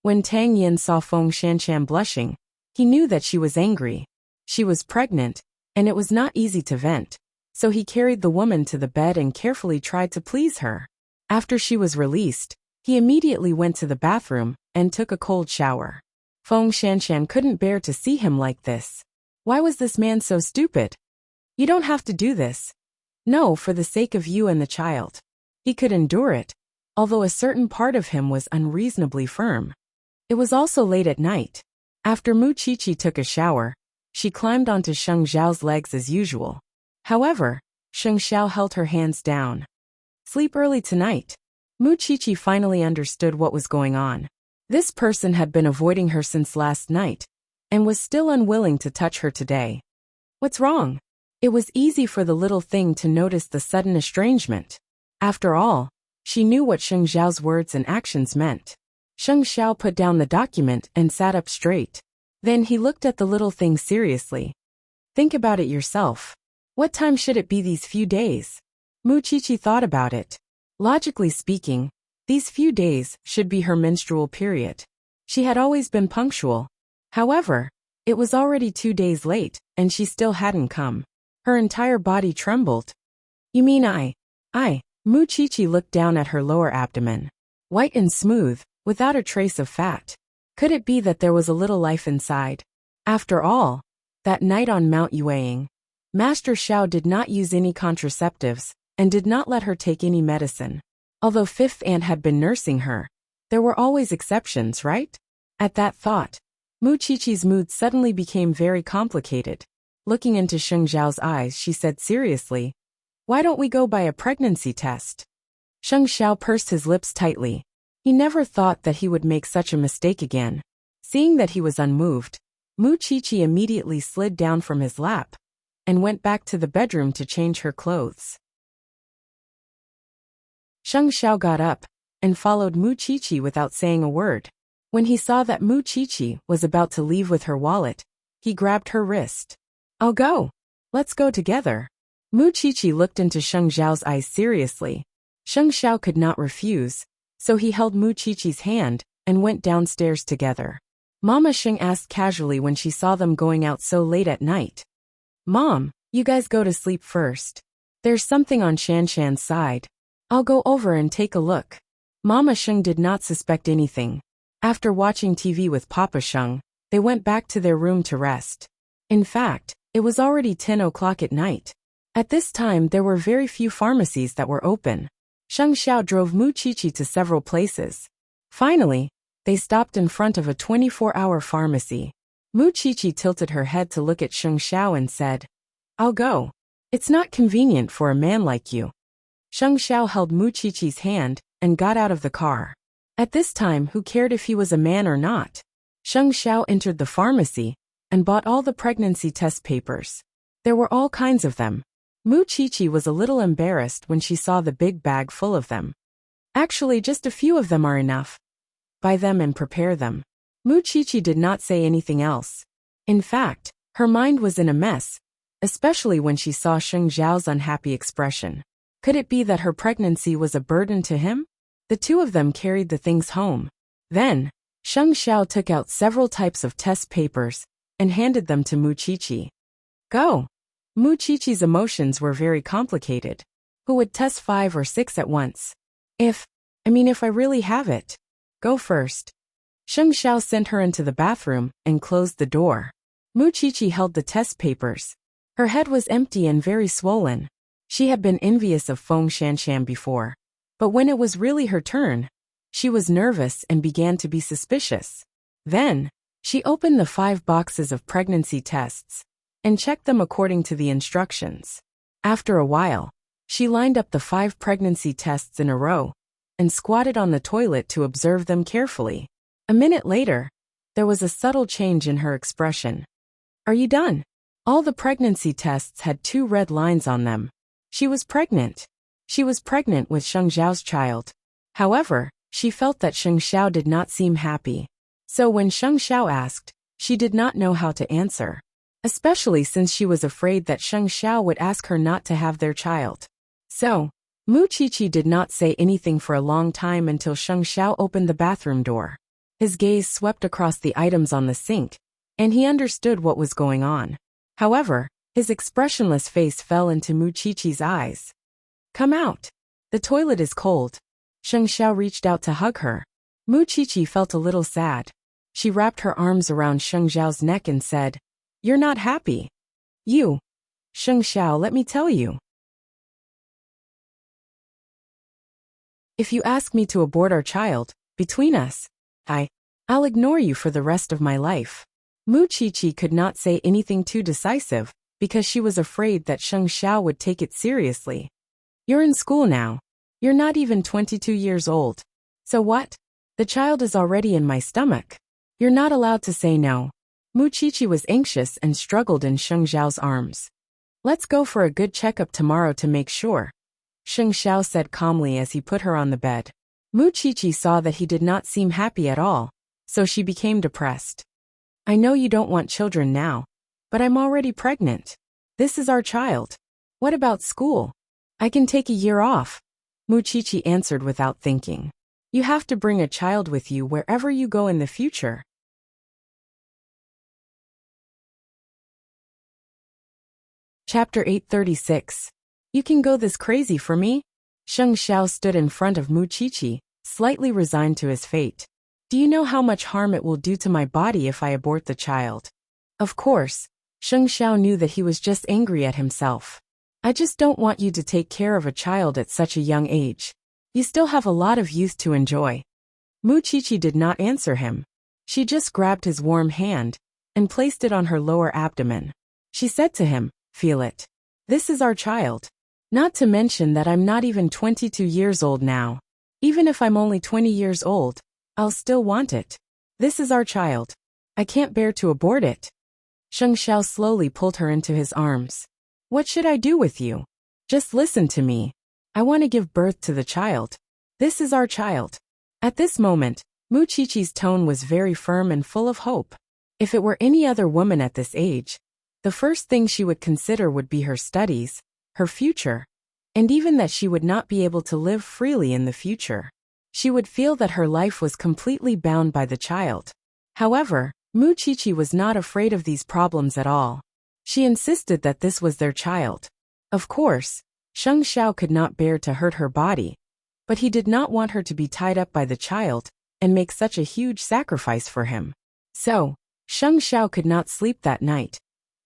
When Tang Yin saw Feng Shanshan blushing, he knew that she was angry. She was pregnant, and it was not easy to vent, so he carried the woman to the bed and carefully tried to please her. After she was released, he immediately went to the bathroom and took a cold shower. Feng Shanshan couldn't bear to see him like this. Why was this man so stupid? You don't have to do this. No, for the sake of you and the child. He could endure it, although a certain part of him was unreasonably firm. It was also late at night. After Mu Qiqi took a shower, she climbed onto Sheng Xiao's legs as usual. However, Sheng Xiao held her hands down. Sleep early tonight. Mu Qiqi finally understood what was going on. This person had been avoiding her since last night, and was still unwilling to touch her today. What's wrong? It was easy for the little thing to notice the sudden estrangement. After all, she knew what Sheng Xiao's words and actions meant. Sheng Xiao put down the document and sat up straight. Then he looked at the little thing seriously. Think about it yourself. What time should it be these few days? Mu Qiqi thought about it. Logically speaking, these few days should be her menstrual period. She had always been punctual. However, it was already 2 days late, and she still hadn't come. Her entire body trembled. You mean I? Mu Qiqi looked down at her lower abdomen. White and smooth, without a trace of fat. Could it be that there was a little life inside? After all, that night on Mount Yueying, Master Xiao did not use any contraceptives, and did not let her take any medicine. Although Fifth Aunt had been nursing her, there were always exceptions, right? At that thought, Mu Qiqi's mood suddenly became very complicated. Looking into Sheng Xiao's eyes, she said seriously, why don't we go by a pregnancy test? Sheng Xiao pursed his lips tightly. He never thought that he would make such a mistake again. Seeing that he was unmoved, Mu Qiqi immediately slid down from his lap and went back to the bedroom to change her clothes. Sheng Xiao got up and followed Mu Qiqi without saying a word. When he saw that Mu Qiqi was about to leave with her wallet, he grabbed her wrist. I'll go. Let's go together. Mu Qiqi looked into Sheng Xiao's eyes seriously. Sheng Xiao could not refuse, so he held Mu Qiqi's hand and went downstairs together. Mama Sheng asked casually when she saw them going out so late at night. Mom, you guys go to sleep first. There's something on Shanshan's side. I'll go over and take a look. Mama Sheng did not suspect anything. After watching TV with Papa Sheng, they went back to their room to rest. In fact, it was already 10 o'clock at night. At this time there were very few pharmacies that were open. Sheng Xiao drove Mu Qiqi to several places. Finally, they stopped in front of a 24-hour pharmacy. Mu Qiqi tilted her head to look at Sheng Xiao and said, I'll go. It's not convenient for a man like you. Sheng Xiao held Mu Qiqi's hand and got out of the car. At this time, who cared if he was a man or not? Sheng Xiao entered the pharmacy and bought all the pregnancy test papers. There were all kinds of them. Mu Qiqi was a little embarrassed when she saw the big bag full of them. Actually, just a few of them are enough. Buy them and prepare them. Mu Qiqi did not say anything else. In fact, her mind was in a mess, especially when she saw Sheng Xiao's unhappy expression. Could it be that her pregnancy was a burden to him? The two of them carried the things home. Then, Sheng Xiao took out several types of test papers and handed them to Mu Qiqi. Go! Mu Qiqi's emotions were very complicated. Who would test 5 or 6 at once? If I really have it. Go first. Sheng Xiao sent her into the bathroom and closed the door. Mu Qiqi held the test papers. Her head was empty and very swollen. She had been envious of Feng Shanshan before. But when it was really her turn, she was nervous and began to be suspicious. Then, she opened the 5 boxes of pregnancy tests and checked them according to the instructions. After a while, she lined up the 5 pregnancy tests in a row and squatted on the toilet to observe them carefully. A minute later, there was a subtle change in her expression. Are you done? All the pregnancy tests had 2 red lines on them. She was pregnant. She was pregnant with Sheng Xiao's child. However, she felt that Sheng Xiao did not seem happy. So when Sheng Xiao asked, she did not know how to answer. Especially since she was afraid that Sheng Xiao would ask her not to have their child. So, Mu Qiqi did not say anything for a long time until Sheng Xiao opened the bathroom door. His gaze swept across the items on the sink, and he understood what was going on. However, his expressionless face fell into Mu Qiqi's eyes. Come out. The toilet is cold. Sheng Xiao reached out to hug her. Mu Qiqi felt a little sad. She wrapped her arms around Sheng Xiao's neck and said, You're not happy. You. Sheng Xiao, let me tell you. If you ask me to abort our child, between us, I'll ignore you for the rest of my life. Mu Qiqi could not say anything too decisive, because she was afraid that Sheng Xiao would take it seriously. You're in school now. You're not even 22 years old. So what? The child is already in my stomach. You're not allowed to say no. Mu Qiqi was anxious and struggled in Sheng Xiao's arms. Let's go for a good checkup tomorrow to make sure, Sheng Xiao said calmly as he put her on the bed. Mu Qiqi saw that he did not seem happy at all, so she became depressed. I know you don't want children now, but I'm already pregnant. This is our child. What about school? I can take a year off, Mu Qiqi answered without thinking. You have to bring a child with you wherever you go in the future. Chapter 836. You can go this crazy for me? Sheng Xiao stood in front of Mu Qiqi, slightly resigned to his fate. Do you know how much harm it will do to my body if I abort the child? Of course, Sheng Xiao knew that he was just angry at himself. I just don't want you to take care of a child at such a young age. You still have a lot of youth to enjoy. Mu Qiqi did not answer him. She just grabbed his warm hand and placed it on her lower abdomen. She said to him, Feel it. This is our child. Not to mention that I'm not even 22 years old now. Even if I'm only 20 years old, I'll still want it. This is our child. I can't bear to abort it. Sheng Xiao slowly pulled her into his arms. What should I do with you? Just listen to me. I want to give birth to the child. This is our child. At this moment, Mu Qiqi's tone was very firm and full of hope. If it were any other woman at this age, the first thing she would consider would be her studies, her future, and even that she would not be able to live freely in the future. She would feel that her life was completely bound by the child. However, Mu Qiqi was not afraid of these problems at all. She insisted that this was their child. Of course, Sheng Xiao could not bear to hurt her body, but he did not want her to be tied up by the child and make such a huge sacrifice for him. So, Sheng Xiao could not sleep that night.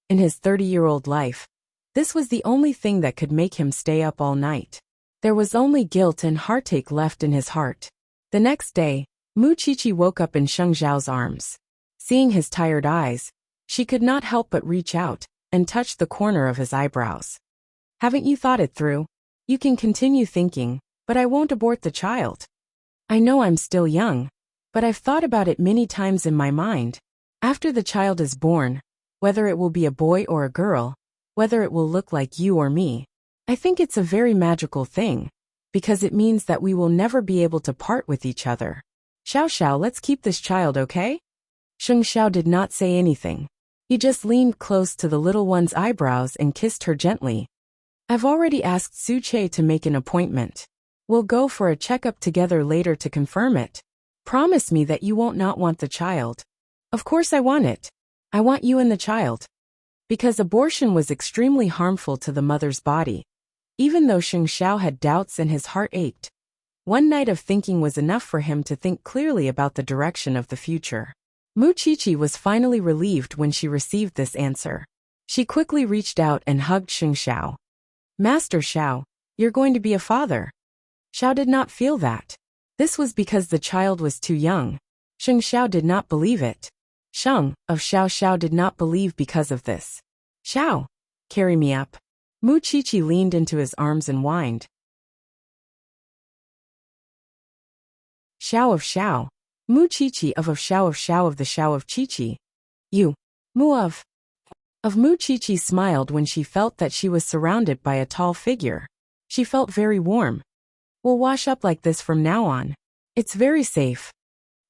In his 30-year-old life, this was the only thing that could make him stay up all night. There was only guilt and heartache left in his heart. The next day, Mu Qiqi woke up in Sheng Xiao's arms. Seeing his tired eyes, she could not help but reach out and touch the corner of his eyebrows. Haven't you thought it through? You can continue thinking, but I won't abort the child. I know I'm still young, but I've thought about it many times in my mind. After the child is born, whether it will be a boy or a girl, whether it will look like you or me, I think it's a very magical thing, because it means that we will never be able to part with each other. Xiao Xiao, let's keep this child, okay? Sheng Xiao did not say anything. He just leaned close to the little one's eyebrows and kissed her gently. I've already asked Su Che to make an appointment. We'll go for a checkup together later to confirm it. Promise me that you won't not want the child. Of course I want it. I want you and the child. Because abortion was extremely harmful to the mother's body. Even though Sheng Xiao had doubts and his heart ached, one night of thinking was enough for him to think clearly about the direction of the future. Mu Qiqi was finally relieved when she received this answer. She quickly reached out and hugged Sheng Xiao. Master Xiao, you're going to be a father. Xiao did not feel that. This was because the child was too young. Sheng Xiao did not believe it. Sheng of Xiao Xiao did not believe because of this. Xiao, carry me up. Mu Qiqi leaned into his arms and whined. Xiao of Xiao. Mu Qiqi of Xiao of Xiao of the Xiao of Qiqi. You. Mu of Mu Qiqi smiled when she felt that she was surrounded by a tall figure. She felt very warm. We'll wash up like this from now on. It's very safe.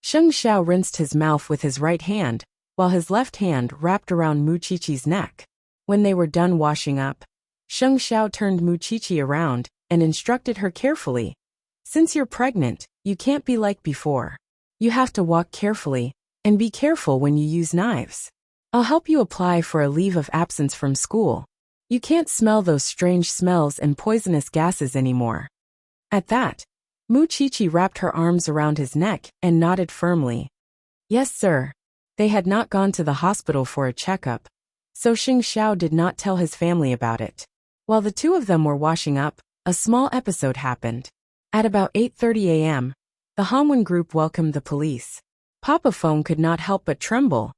Sheng Xiao rinsed his mouth with his right hand, while his left hand wrapped around Mu Qiqi's neck. When they were done washing up, Sheng Xiao turned Mu Qiqi around and instructed her carefully. Since you're pregnant, you can't be like before. You have to walk carefully, and be careful when you use knives. I'll help you apply for a leave of absence from school. You can't smell those strange smells and poisonous gases anymore. At that, Mu Qiqi wrapped her arms around his neck and nodded firmly. Yes, sir. They had not gone to the hospital for a checkup, so Sheng Xiao did not tell his family about it. While the two of them were washing up, a small episode happened. At about 8:30 a.m., the Hanwen group welcomed the police. Papa Feng could not help but tremble.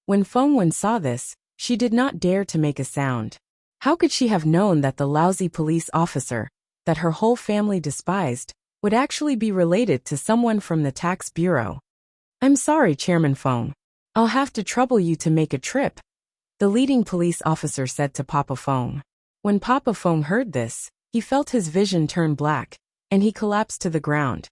When Feng Wen saw this, she did not dare to make a sound. How could she have known that the lousy police officer, that her whole family despised, would actually be related to someone from the tax bureau? I'm sorry, Chairman Feng. I'll have to trouble you to make a trip, the leading police officer said to Papa Feng. When Papa Feng heard this, he felt his vision turn black, and he collapsed to the ground.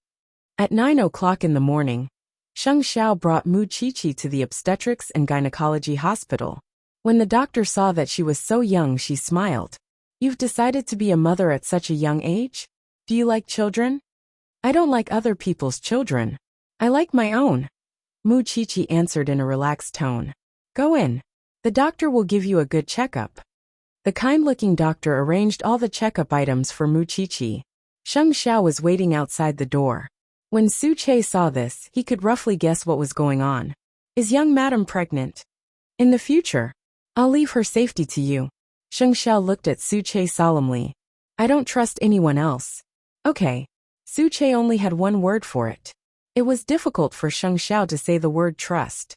At 9 o'clock in the morning, Sheng Xiao brought Mu Qiqi to the obstetrics and gynecology hospital. When the doctor saw that she was so young, she smiled. You've decided to be a mother at such a young age? Do you like children? I don't like other people's children. I like my own. Mu Qiqi answered in a relaxed tone. Go in. The doctor will give you a good checkup. The kind-looking doctor arranged all the checkup items for Mu Qiqi. Sheng Xiao was waiting outside the door. When Su Che saw this, he could roughly guess what was going on. Is young madam pregnant? In the future, I'll leave her safety to you. Sheng Xiao looked at Su Che solemnly. I don't trust anyone else. Okay. Su Che only had one word for it. It was difficult for Sheng Xiao to say the word trust.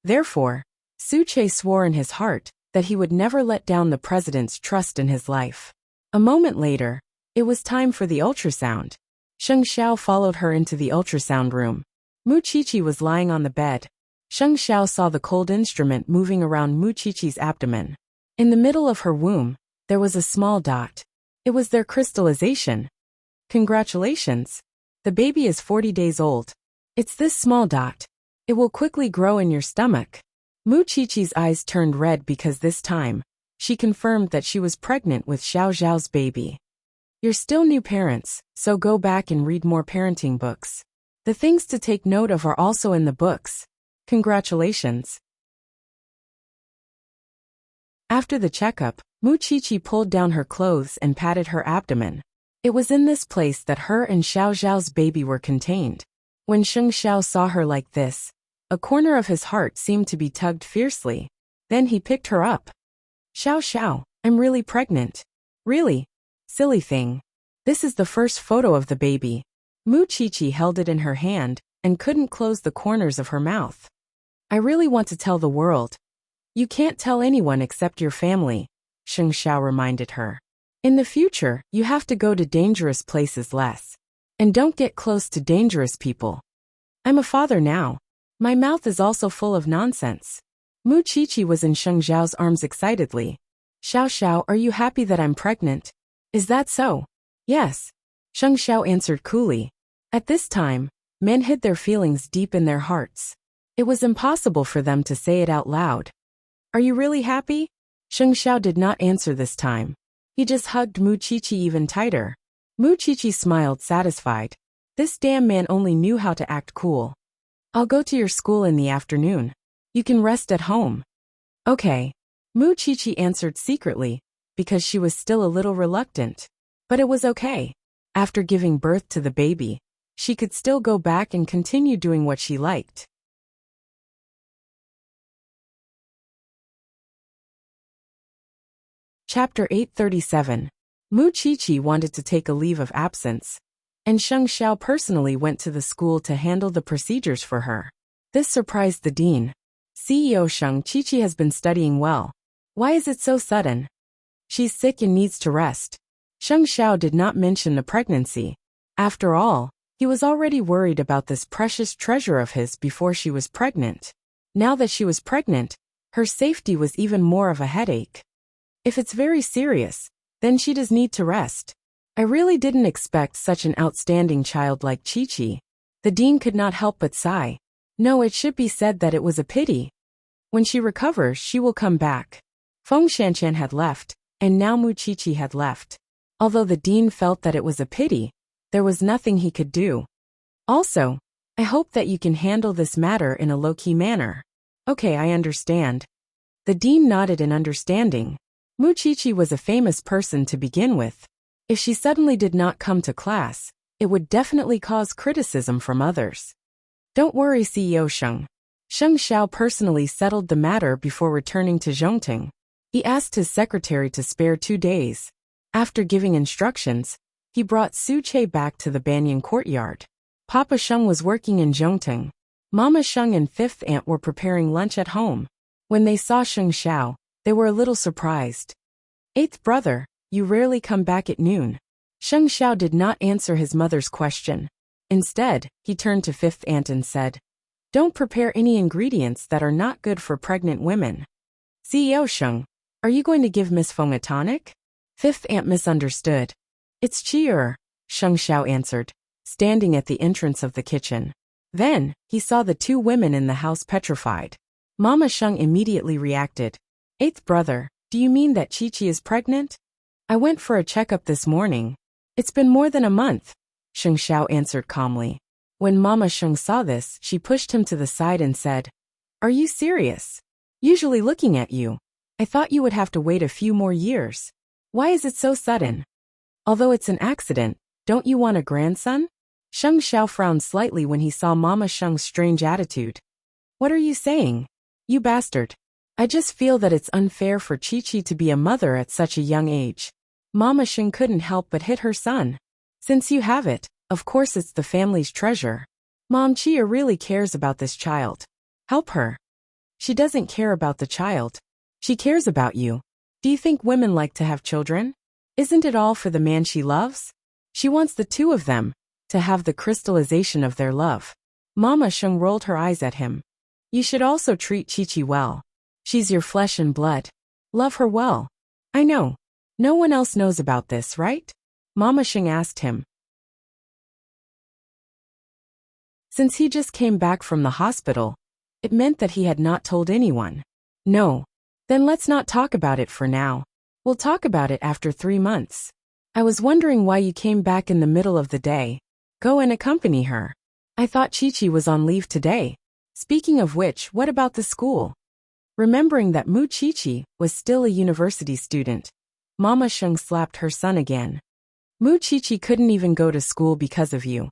Therefore, Su Che swore in his heart that he would never let down the president's trust in his life. A moment later, it was time for the ultrasound. Sheng Xiao followed her into the ultrasound room. Mu Qiqi was lying on the bed. Sheng Xiao saw the cold instrument moving around Mu Qiqi's abdomen. In the middle of her womb, there was a small dot. It was their crystallization. Congratulations. The baby is 40 days old. It's this small dot. It will quickly grow in your stomach. Mu Qiqi's eyes turned red because this time, she confirmed that she was pregnant with Xiao Zhao's baby. You're still new parents, so go back and read more parenting books. The things to take note of are also in the books. Congratulations. After the checkup, Mu Qiqi pulled down her clothes and patted her abdomen. It was in this place that her and Xiao Zhao's baby were contained. When Sheng Xiao saw her like this, a corner of his heart seemed to be tugged fiercely. Then he picked her up. Xiao Xiao, I'm really pregnant. Really? Silly thing. This is the first photo of the baby. Mu Qiqi held it in her hand and couldn't close the corners of her mouth. I really want to tell the world. You can't tell anyone except your family, Sheng Xiao reminded her. In the future, you have to go to dangerous places less. And don't get close to dangerous people. I'm a father now. My mouth is also full of nonsense. Mu Qiqi was in Sheng Xiao's arms excitedly. Xiao Xiao, are you happy that I'm pregnant? Is that so? Yes. Sheng Xiao answered coolly. At this time, men hid their feelings deep in their hearts. It was impossible for them to say it out loud. Are you really happy? Sheng Xiao did not answer this time. He just hugged Mu Qiqi even tighter. Mu Qiqi smiled satisfied. This damn man only knew how to act cool. I'll go to your school in the afternoon. You can rest at home. Okay. Mu Qiqi answered secretly, because she was still a little reluctant. But it was okay. After giving birth to the baby, she could still go back and continue doing what she liked. Chapter 837. Mu Qiqi wanted to take a leave of absence, and Sheng Xiao personally went to the school to handle the procedures for her. This surprised the dean. CEO Sheng Qiqi has been studying well. Why is it so sudden? She's sick and needs to rest. Sheng Xiao did not mention the pregnancy. After all, He was already worried about this precious treasure of his before she was pregnant. Now that she was pregnant, her safety was even more of a headache. If it's very serious, then she does need to rest. I really didn't expect such an outstanding child like Chi-Chi. The dean could not help but sigh. No, it should be said that it was a pity. When she recovers, she will come back. Feng Shanshan had left, and now Mu Chi-Chi had left. Although the dean felt that it was a pity, there was nothing he could do. Also, I hope that you can handle this matter in a low-key manner. Okay, I understand. The dean nodded in understanding. Mu Chi-Chi was a famous person to begin with. If she suddenly did not come to class, it would definitely cause criticism from others. Don't worry, CEO Sheng. Sheng Xiao personally settled the matter before returning to Zhongting. He asked his secretary to spare 2 days. After giving instructions, he brought Su Che back to the Banyan courtyard. Papa Sheng was working in Zhongting. Mama Sheng and fifth aunt were preparing lunch at home. When they saw Sheng Xiao, they were a little surprised. Eighth brother, you rarely come back at noon. Sheng Xiao did not answer his mother's question. Instead, he turned to fifth aunt and said, Don't prepare any ingredients that are not good for pregnant women. CEO Sheng, are you going to give Miss Feng a tonic? Fifth aunt misunderstood. It's Chi-er, Sheng Xiao answered, standing at the entrance of the kitchen. Then, he saw the 2 women in the house petrified. Mama Sheng immediately reacted. Eighth brother, do you mean that Chi-Chi is pregnant? I went for a checkup this morning. It's been more than a month, Sheng Xiao answered calmly. When Mama Sheng saw this, she pushed him to the side and said, Are you serious? Usually looking at you, I thought you would have to wait a few more years. Why is it so sudden? Although it's an accident, don't you want a grandson? Sheng Xiao frowned slightly when he saw Mama Sheng's strange attitude. What are you saying? You bastard. I just feel that it's unfair for Chi-Chi to be a mother at such a young age. Mama Sheng couldn't help but hit her son. Since you have it, of course it's the family's treasure. Mom Chia really cares about this child. Help her. She doesn't care about the child. She cares about you. Do you think women like to have children? Isn't it all for the man she loves? She wants the 2 of them to have the crystallization of their love. Mama Sheng rolled her eyes at him. You should also treat Chi-Chi well. She's your flesh and blood. Love her well. I know. No one else knows about this, right? Mama Sheng asked him. Since he just came back from the hospital, it meant that he had not told anyone. No. Then let's not talk about it for now. We'll talk about it after 3 months. I was wondering why you came back in the middle of the day. Go and accompany her. I thought Chi-Chi was on leave today. Speaking of which, what about the school? Remembering that Mu Chi-Chi was still a university student, Mama Sheng slapped her son again. Mu Chi-Chi couldn't even go to school because of you.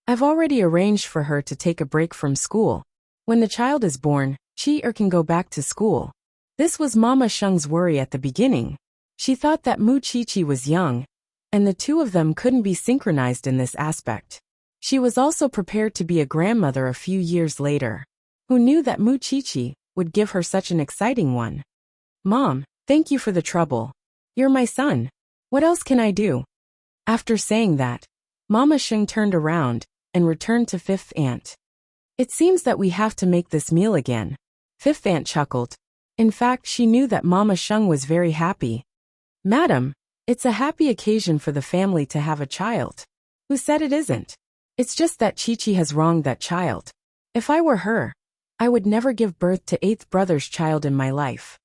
I've already arranged for her to take a break from school. When the child is born, Chi-er can go back to school. This was Mama Sheng's worry at the beginning. She thought that Mu Chi-Chi was young, and the 2 of them couldn't be synchronized in this aspect. She was also prepared to be a grandmother a few years later. Who knew that Mu Chi-Chi would give her such an exciting one? Mom, thank you for the trouble. You're my son. What else can I do? After saying that, Mama Sheng turned around and returned to fifth aunt. It seems that we have to make this meal again. Fifth aunt chuckled. In fact, she knew that Mama Sheng was very happy. Madam, it's a happy occasion for the family to have a child. Who said it isn't? It's just that Chi-Chi has wronged that child. If I were her, I would never give birth to 8th brother's child in my life.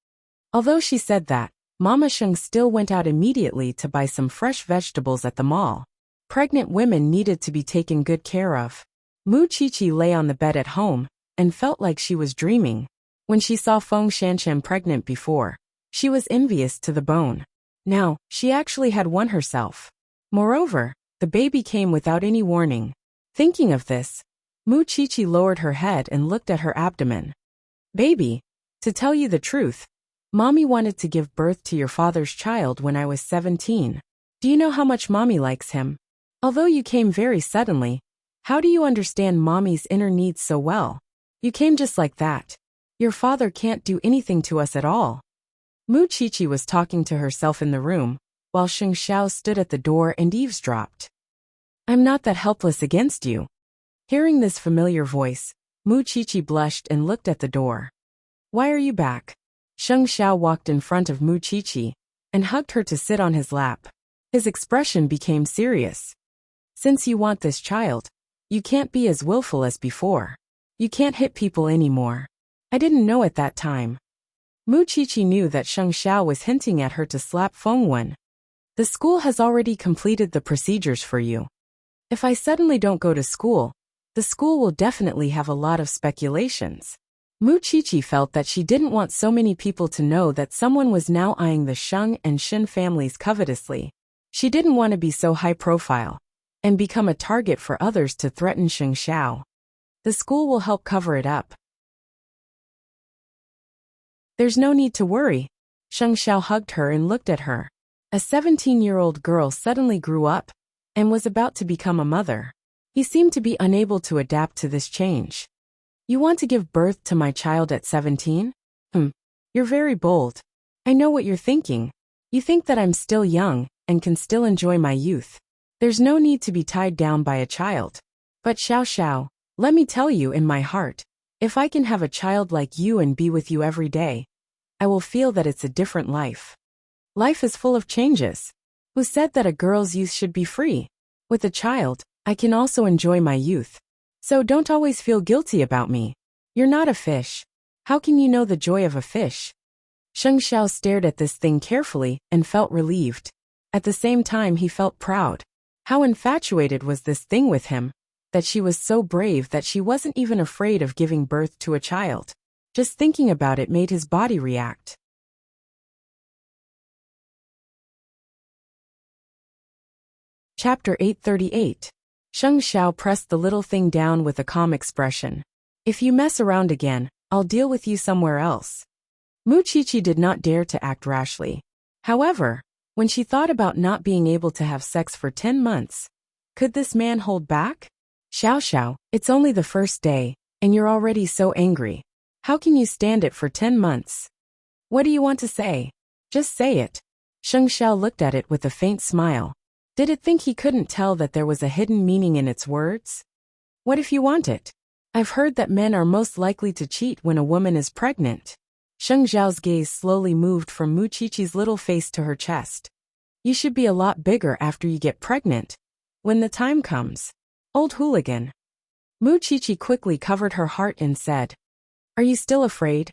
Although she said that, Mama Sheng still went out immediately to buy some fresh vegetables at the mall. Pregnant women needed to be taken good care of. Mu Chi-Chi lay on the bed at home and felt like she was dreaming. When she saw Feng Shanshan pregnant before, she was envious to the bone. Now, she actually had one herself. Moreover, the baby came without any warning. Thinking of this, Mu Chi-Chi lowered her head and looked at her abdomen. Baby, to tell you the truth, Mommy wanted to give birth to your father's child when I was 17. Do you know how much Mommy likes him? Although you came very suddenly, how do you understand Mommy's inner needs so well? You came just like that. Your father can't do anything to us at all. Mu Chi-Chi was talking to herself in the room, while Sheng Xiao stood at the door and eavesdropped. I'm not that helpless against you. Hearing this familiar voice, Mu Qiqi blushed and looked at the door. Why are you back? Sheng Xiao walked in front of Mu Qiqi and hugged her to sit on his lap. His expression became serious. Since you want this child, you can't be as willful as before. You can't hit people anymore. I didn't know at that time. Mu Qiqi knew that Sheng Xiao was hinting at her to slap Feng Wen. The school has already completed the procedures for you. If I suddenly don't go to school, the school will definitely have a lot of speculations. Mu Qiqi felt that she didn't want so many people to know that someone was now eyeing the Sheng and Xin families covetously. She didn't want to be so high profile and become a target for others to threaten Sheng Xiao. The school will help cover it up. There's no need to worry. Sheng Xiao hugged her and looked at her. A 17-year-old girl suddenly grew up and was about to become a mother. He seemed to be unable to adapt to this change. You want to give birth to my child at 17? You're very bold. I know what you're thinking. You think that I'm still young and can still enjoy my youth. There's no need to be tied down by a child. But Xiao Xiao, let me tell you in my heart, if I can have a child like you and be with you every day, I will feel that it's a different life. Life is full of changes. Who said that a girl's youth should be free? With a child, I can also enjoy my youth. So don't always feel guilty about me. You're not a fish. How can you know the joy of a fish? Sheng Xiao stared at this thing carefully and felt relieved. At the same time he felt proud. How infatuated was this thing with him, that she was so brave that she wasn't even afraid of giving birth to a child. Just thinking about it made his body react. Chapter 838. Sheng Xiao pressed the little thing down with a calm expression. If you mess around again, I'll deal with you somewhere else. Mu Qiqi did not dare to act rashly. However, when she thought about not being able to have sex for 10 months, could this man hold back? Xiao Xiao, it's only the first day, and you're already so angry. How can you stand it for 10 months? What do you want to say? Just say it. Sheng Xiao looked at it with a faint smile. Did it think he couldn't tell that there was a hidden meaning in its words? What if you want it? I've heard that men are most likely to cheat when a woman is pregnant. Sheng Xiao's gaze slowly moved from Mu Qiqi's little face to her chest. You should be a lot bigger after you get pregnant. When the time comes. Old hooligan. Mu Qiqi quickly covered her heart and said, Are you still afraid?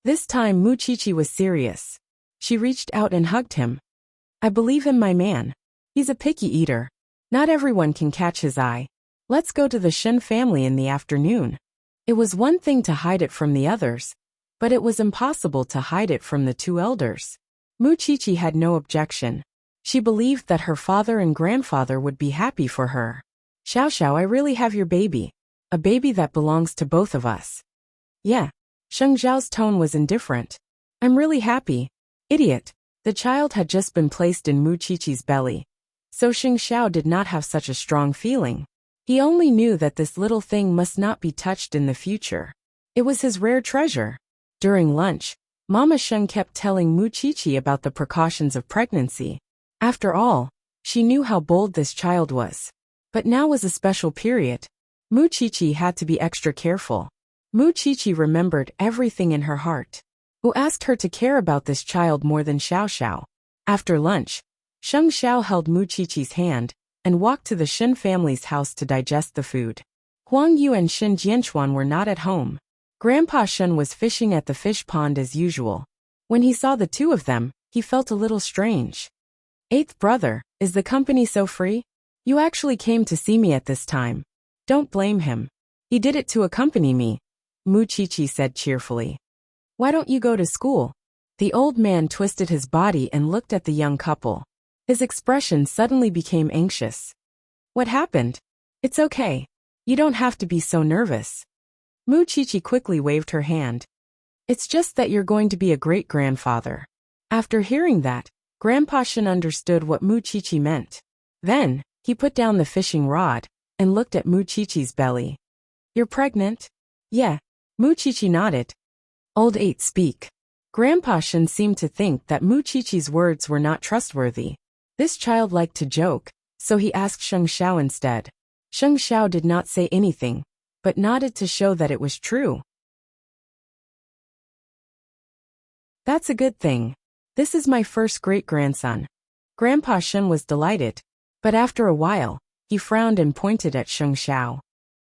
This time Mu Qiqi was serious. She reached out and hugged him. I believe in my man. He's a picky eater. Not everyone can catch his eye. Let's go to the Shen family in the afternoon. It was one thing to hide it from the others, but it was impossible to hide it from the two elders. Mu Qiqi had no objection. She believed that her father and grandfather would be happy for her. Xiao Xiao, I really have your baby. A baby that belongs to both of us. Yeah. Sheng Xiao's tone was indifferent. I'm really happy. Idiot. The child had just been placed in Mu Qiqi's belly, so Sheng Xiao did not have such a strong feeling. He only knew that this little thing must not be touched in the future. It was his rare treasure. During lunch, Mama Sheng kept telling Mu Qiqi about the precautions of pregnancy. After all, she knew how bold this child was. But now was a special period. Mu Qiqi had to be extra careful. Mu Qiqi remembered everything in her heart. Who asked her to care about this child more than Xiao Xiao? After lunch, Sheng Xiao held Mu Qiqi's hand and walked to the Shen family's house to digest the food. Huang Yu and Shen Jianchuan were not at home. Grandpa Shen was fishing at the fish pond as usual. When he saw the two of them, he felt a little strange. Eighth brother, is the company so free? You actually came to see me at this time. Don't blame him. He did it to accompany me, Mu Qiqi said cheerfully. Why don't you go to school? The old man twisted his body and looked at the young couple. His expression suddenly became anxious. What happened? It's okay. You don't have to be so nervous. Mu Qiqi quickly waved her hand. It's just that you're going to be a great-grandfather. After hearing that, Grandpa Shen understood what Mu Qiqi meant. Then, he put down the fishing rod and looked at Mu Qiqi's belly. You're pregnant? Yeah. Mu Qiqi nodded. Old eight speak. Grandpa Shen seemed to think that Mu Qiqi's words were not trustworthy. This child liked to joke, so he asked Sheng Xiao instead. Sheng Xiao did not say anything, but nodded to show that it was true. That's a good thing. This is my first great-grandson. Grandpa Shen was delighted, but after a while, he frowned and pointed at Sheng Xiao.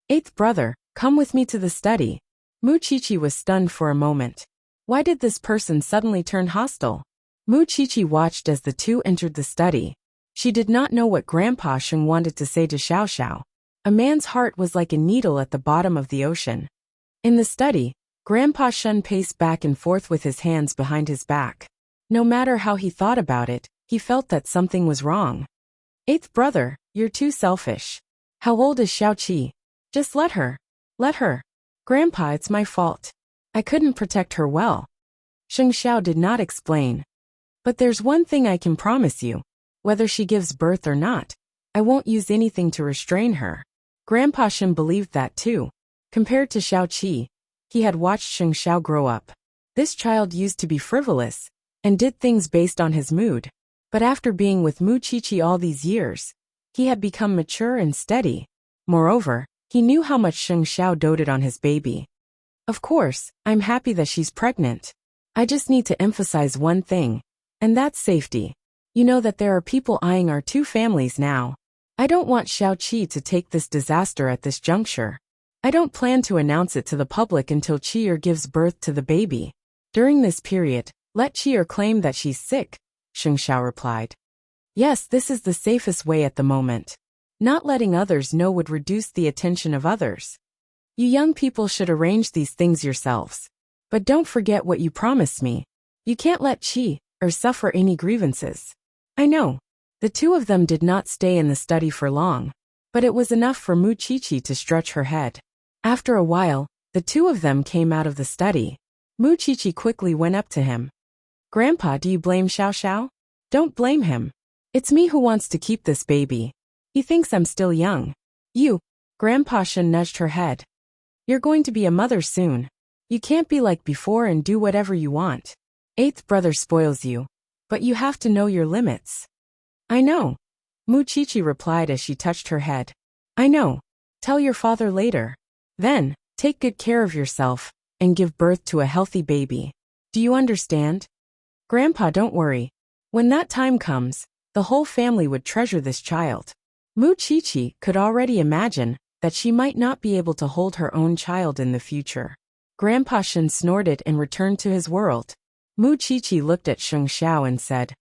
Eighth brother, come with me to the study. Mu Qiqi was stunned for a moment. Why did this person suddenly turn hostile? Mu Qiqi watched as the two entered the study. She did not know what Grandpa Sheng wanted to say to Xiao Xiao. A man's heart was like a needle at the bottom of the ocean. In the study, Grandpa Shen paced back and forth with his hands behind his back. No matter how he thought about it, he felt that something was wrong. Eighth brother, you're too selfish. How old is Xiao Qi? Just let her. Let her. Grandpa, it's my fault. I couldn't protect her well. Sheng Xiao did not explain. But there's one thing I can promise you. Whether she gives birth or not, I won't use anything to restrain her. Grandpa Shen believed that too. Compared to Xiao Qi, he had watched Sheng Xiao grow up. This child used to be frivolous and did things based on his mood. But after being with Mu Qiqi all these years, he had become mature and steady. Moreover, he knew how much Sheng Xiao doted on his baby. Of course, I'm happy that she's pregnant. I just need to emphasize one thing, and that's safety. You know that there are people eyeing our two families now. I don't want Xiao Qi to take this disaster at this juncture. I don't plan to announce it to the public until Qi'er gives birth to the baby. During this period, let Qi'er claim that she's sick, Sheng Xiao replied. Yes, this is the safest way at the moment. Not letting others know would reduce the attention of others. You young people should arrange these things yourselves. But don't forget what you promised me. You can't let Qi'er suffer any grievances. I know. The two of them did not stay in the study for long, but it was enough for Mu Qiqi to stretch her head. After a while, the two of them came out of the study. Mu Qiqi quickly went up to him. Grandpa, do you blame Xiao Xiao? Don't blame him. It's me who wants to keep this baby. He thinks I'm still young. You, Grandpa Shen nudged her head. You're going to be a mother soon. You can't be like before and do whatever you want. Eighth brother spoils you, but you have to know your limits. I know. Mu Qiqi replied as she touched her head. I know. Tell your father later. Then, take good care of yourself and give birth to a healthy baby. Do you understand? Grandpa, don't worry. When that time comes, the whole family would treasure this child. Mu Qiqi could already imagine that she might not be able to hold her own child in the future. Grandpa Shen snorted and returned to his world. Mu Qiqi looked at Sheng Xiao and said,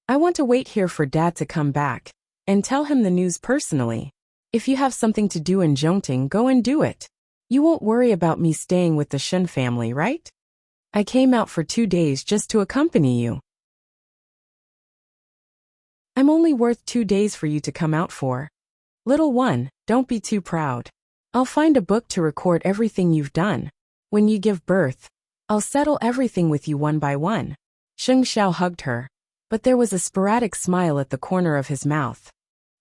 I want to wait here for Dad to come back and tell him the news personally. If you have something to do in Zhongting, go and do it. You won't worry about me staying with the Shen family, right? I came out for 2 days just to accompany you. I'm only worth 2 days for you to come out for. Little one, don't be too proud. I'll find a book to record everything you've done. When you give birth, I'll settle everything with you one by one. Sheng Xiao hugged her, but there was a sporadic smile at the corner of his mouth.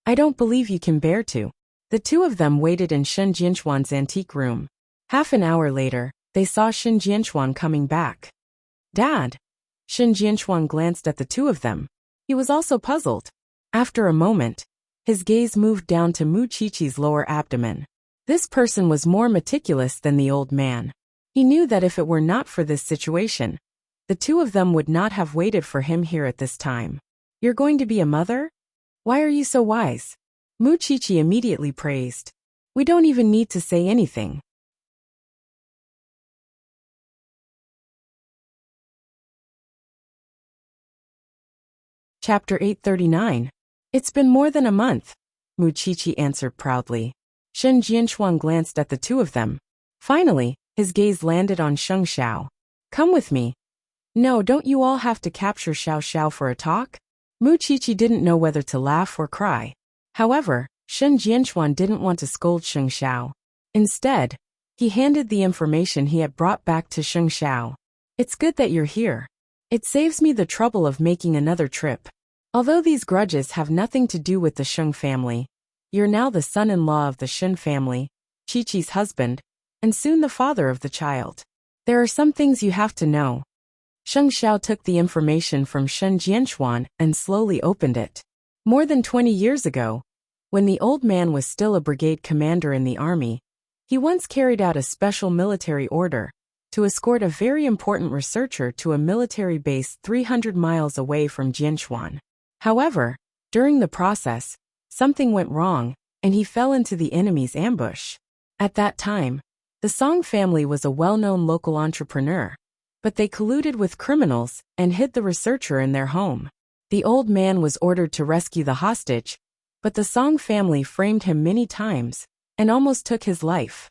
I don't believe you can bear to. The two of them waited in Shen Jianchuan's antique room. Half an hour later, they saw Shen Jianchuan coming back. Dad! Shen Jianchuan glanced at the two of them. He was also puzzled. After a moment, his gaze moved down to Mu Qiqi's lower abdomen. This person was more meticulous than the old man. He knew that if it were not for this situation, the two of them would not have waited for him here at this time. You're going to be a mother? Why are you so wise? Mu Qiqi immediately praised. We don't even need to say anything. Chapter 839. It's been more than a month, Mu Qiqi answered proudly. Shen Jianchuan glanced at the two of them. Finally, his gaze landed on Sheng Xiao. Come with me. No, don't you all have to capture Xiao Xiao for a talk? Mu Qiqi didn't know whether to laugh or cry. However, Shen Jianchuan didn't want to scold Sheng Xiao. Instead, he handed the information he had brought back to Sheng Xiao. It's good that you're here. It saves me the trouble of making another trip. Although these grudges have nothing to do with the Sheng family, you're now the son-in-law of the Shen family, Qiqi's husband, and soon the father of the child. There are some things you have to know. Sheng Xiao took the information from Shen Jianchuan and slowly opened it. More than 20 years ago, When the old man was still a brigade commander in the army, he once carried out a special military order to escort a very important researcher to a military base 300 miles away from Jinshuan. However, during the process, something went wrong, and he fell into the enemy's ambush. At that time, the Song family was a well-known local entrepreneur, but they colluded with criminals and hid the researcher in their home. The old man was ordered to rescue the hostage, but the Song family framed him many times and almost took his life.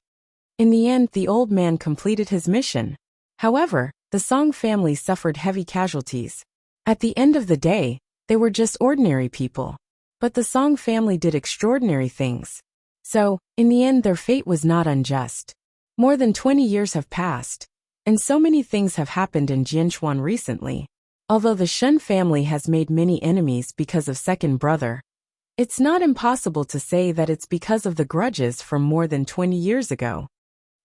In the end, the old man completed his mission. However, the Song family suffered heavy casualties. At the end of the day, they were just ordinary people. But the Song family did extraordinary things. So, in the end, their fate was not unjust. More than 20 years have passed, and so many things have happened in Jinshuan recently. Although the Shen family has made many enemies because of second brother, it's not impossible to say that it's because of the grudges from more than 20 years ago.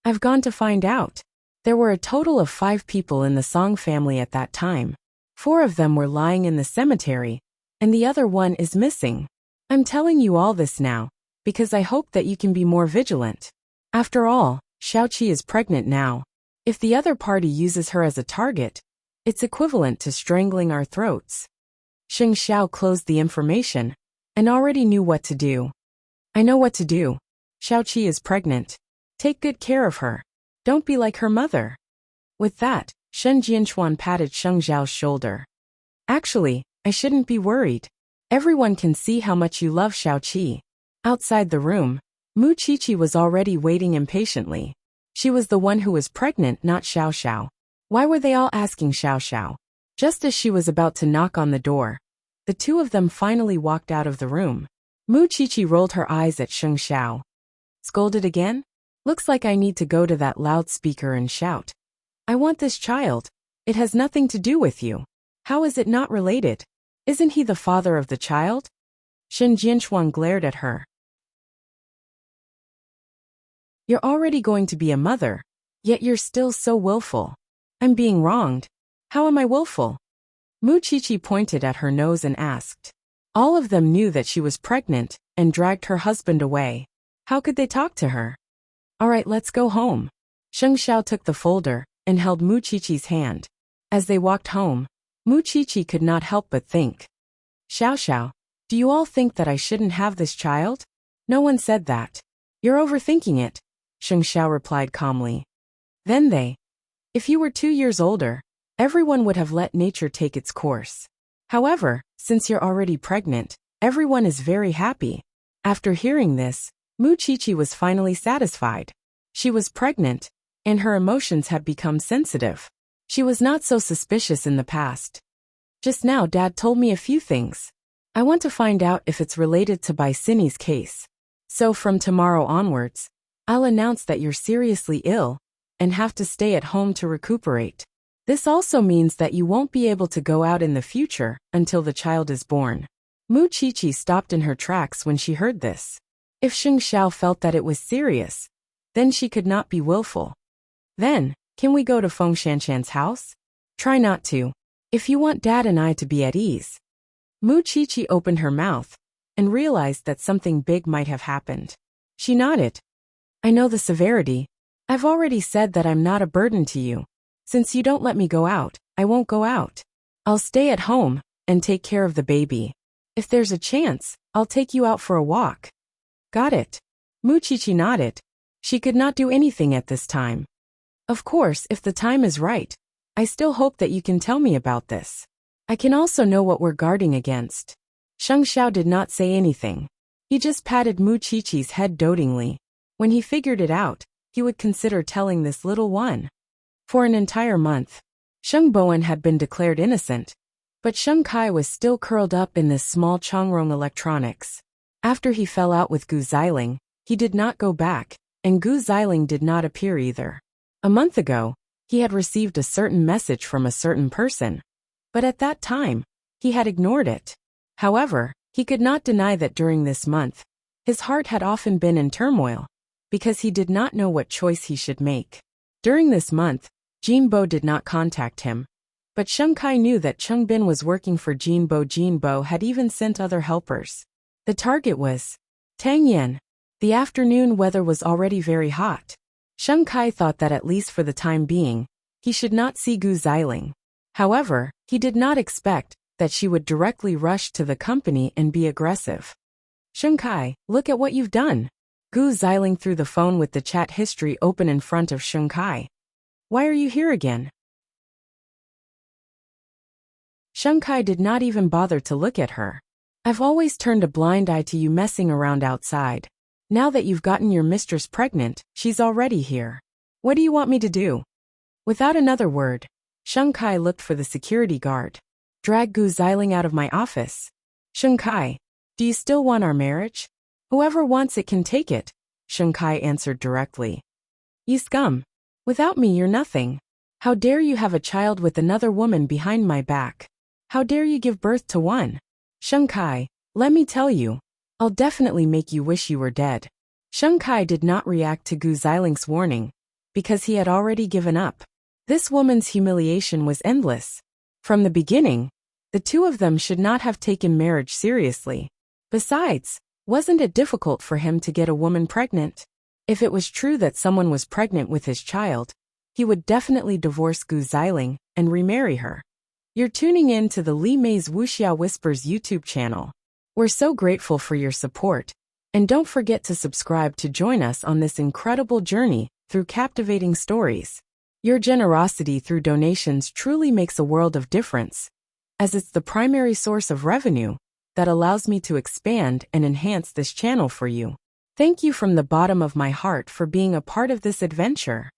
I've gone to find out. There were a total of 5 people in the Song family at that time. 4 of them were lying in the cemetery, and the other one is missing. I'm telling you all this now, because I hope that you can be more vigilant. After all, Xiaoqi is pregnant now. If the other party uses her as a target, it's equivalent to strangling our throats. Sheng Xiao closed the information and already knew what to do. I know what to do. Xiaoqi is pregnant. Take good care of her. Don't be like her mother. With that, Shen Jianchuan patted Sheng Xiao's shoulder. Actually, I shouldn't be worried. Everyone can see how much you love Xiaoqi. Outside the room, Mu Qiqi was already waiting impatiently. She was the one who was pregnant, not Xiao Xiao. Why were they all asking Xiao Xiao? Just as she was about to knock on the door, the two of them finally walked out of the room. Mu Qiqi rolled her eyes at Sheng Xiao. Scolded again? Looks like I need to go to that loudspeaker and shout. I want this child. It has nothing to do with you. How is it not related? Isn't he the father of the child? Shen Jianchuan glared at her. You're already going to be a mother, yet you're still so willful. I'm being wronged. How am I willful? Mu Qiqi pointed at her nose and asked. All of them knew that she was pregnant and dragged her husband away. How could they talk to her? All right, let's go home. Sheng Xiao took the folder and held Mu Qiqi's hand. As they walked home, Mu Qiqi could not help but think. Xiao Xiao, do you all think that I shouldn't have this child? No one said that. You're overthinking it, Sheng Xiao replied calmly. Then if you were 2 years older, everyone would have let nature take its course. However, since you're already pregnant, everyone is very happy. After hearing this, Mu Qiqi was finally satisfied. She was pregnant, and her emotions had become sensitive. She was not so suspicious in the past. Just now Dad told me a few things. I want to find out if it's related to Baisini's case. So from tomorrow onwards, I'll announce that you're seriously ill and have to stay at home to recuperate. This also means that you won't be able to go out in the future until the child is born. Mu Qiqi stopped in her tracks when she heard this. If Sheng Xiao felt that it was serious, then she could not be willful. Then, can we go to Feng Shanshan's house? Try not to. If you want Dad and I to be at ease. Mu Qiqi opened her mouth and realized that something big might have happened. She nodded. I know the severity. I've already said that I'm not a burden to you. Since you don't let me go out, I won't go out. I'll stay at home and take care of the baby. If there's a chance, I'll take you out for a walk. Got it. Mu Qiqi nodded. She could not do anything at this time. Of course, if the time is right, I still hope that you can tell me about this. I can also know what we're guarding against. Sheng Xiao did not say anything. He just patted Mu Qiqi's head dotingly. When he figured it out, he would consider telling this little one. For an entire month, Sheng Bowen had been declared innocent, but Sheng Kai was still curled up in this small Chongrong electronics. After he fell out with Gu Xiling, he did not go back, and Gu Xiling did not appear either. A month ago, he had received a certain message from a certain person, but at that time, he had ignored it. However, he could not deny that during this month, his heart had often been in turmoil, because he did not know what choice he should make. During this month, Jinbo did not contact him, but Sheng Kai knew that Cheng Bin was working for Jinbo. Jinbo had even sent other helpers. The target was Tang Yan. The afternoon weather was already very hot. Sheng Kai thought that at least for the time being, he should not see Gu Xiling. However, he did not expect that she would directly rush to the company and be aggressive. Sheng Kai, look at what you've done. Gu Xiling threw the phone with the chat history open in front of Sheng Kai. Why are you here again? Sheng Kai did not even bother to look at her. I've always turned a blind eye to you messing around outside. Now that you've gotten your mistress pregnant, she's already here. What do you want me to do? Without another word, Sheng Kai looked for the security guard. Drag Gu Xiling out of my office. Sheng Kai, do you still want our marriage? Whoever wants it can take it, Sheng Kai answered directly. You scum. Without me you're nothing. How dare you have a child with another woman behind my back? How dare you give birth to one? Sheng Kai, let me tell you, I'll definitely make you wish you were dead. Sheng Kai did not react to Gu Xiling's warning, because he had already given up. This woman's humiliation was endless. From the beginning, the two of them should not have taken marriage seriously. Besides, wasn't it difficult for him to get a woman pregnant? If it was true that someone was pregnant with his child, he would definitely divorce Gu Xiling and remarry her. You're tuning in to the Li Mei's Wuxia Whispers YouTube channel. We're so grateful for your support, and don't forget to subscribe to join us on this incredible journey through captivating stories. Your generosity through donations truly makes a world of difference, as it's the primary source of revenue that allows me to expand and enhance this channel for you. Thank you from the bottom of my heart for being a part of this adventure.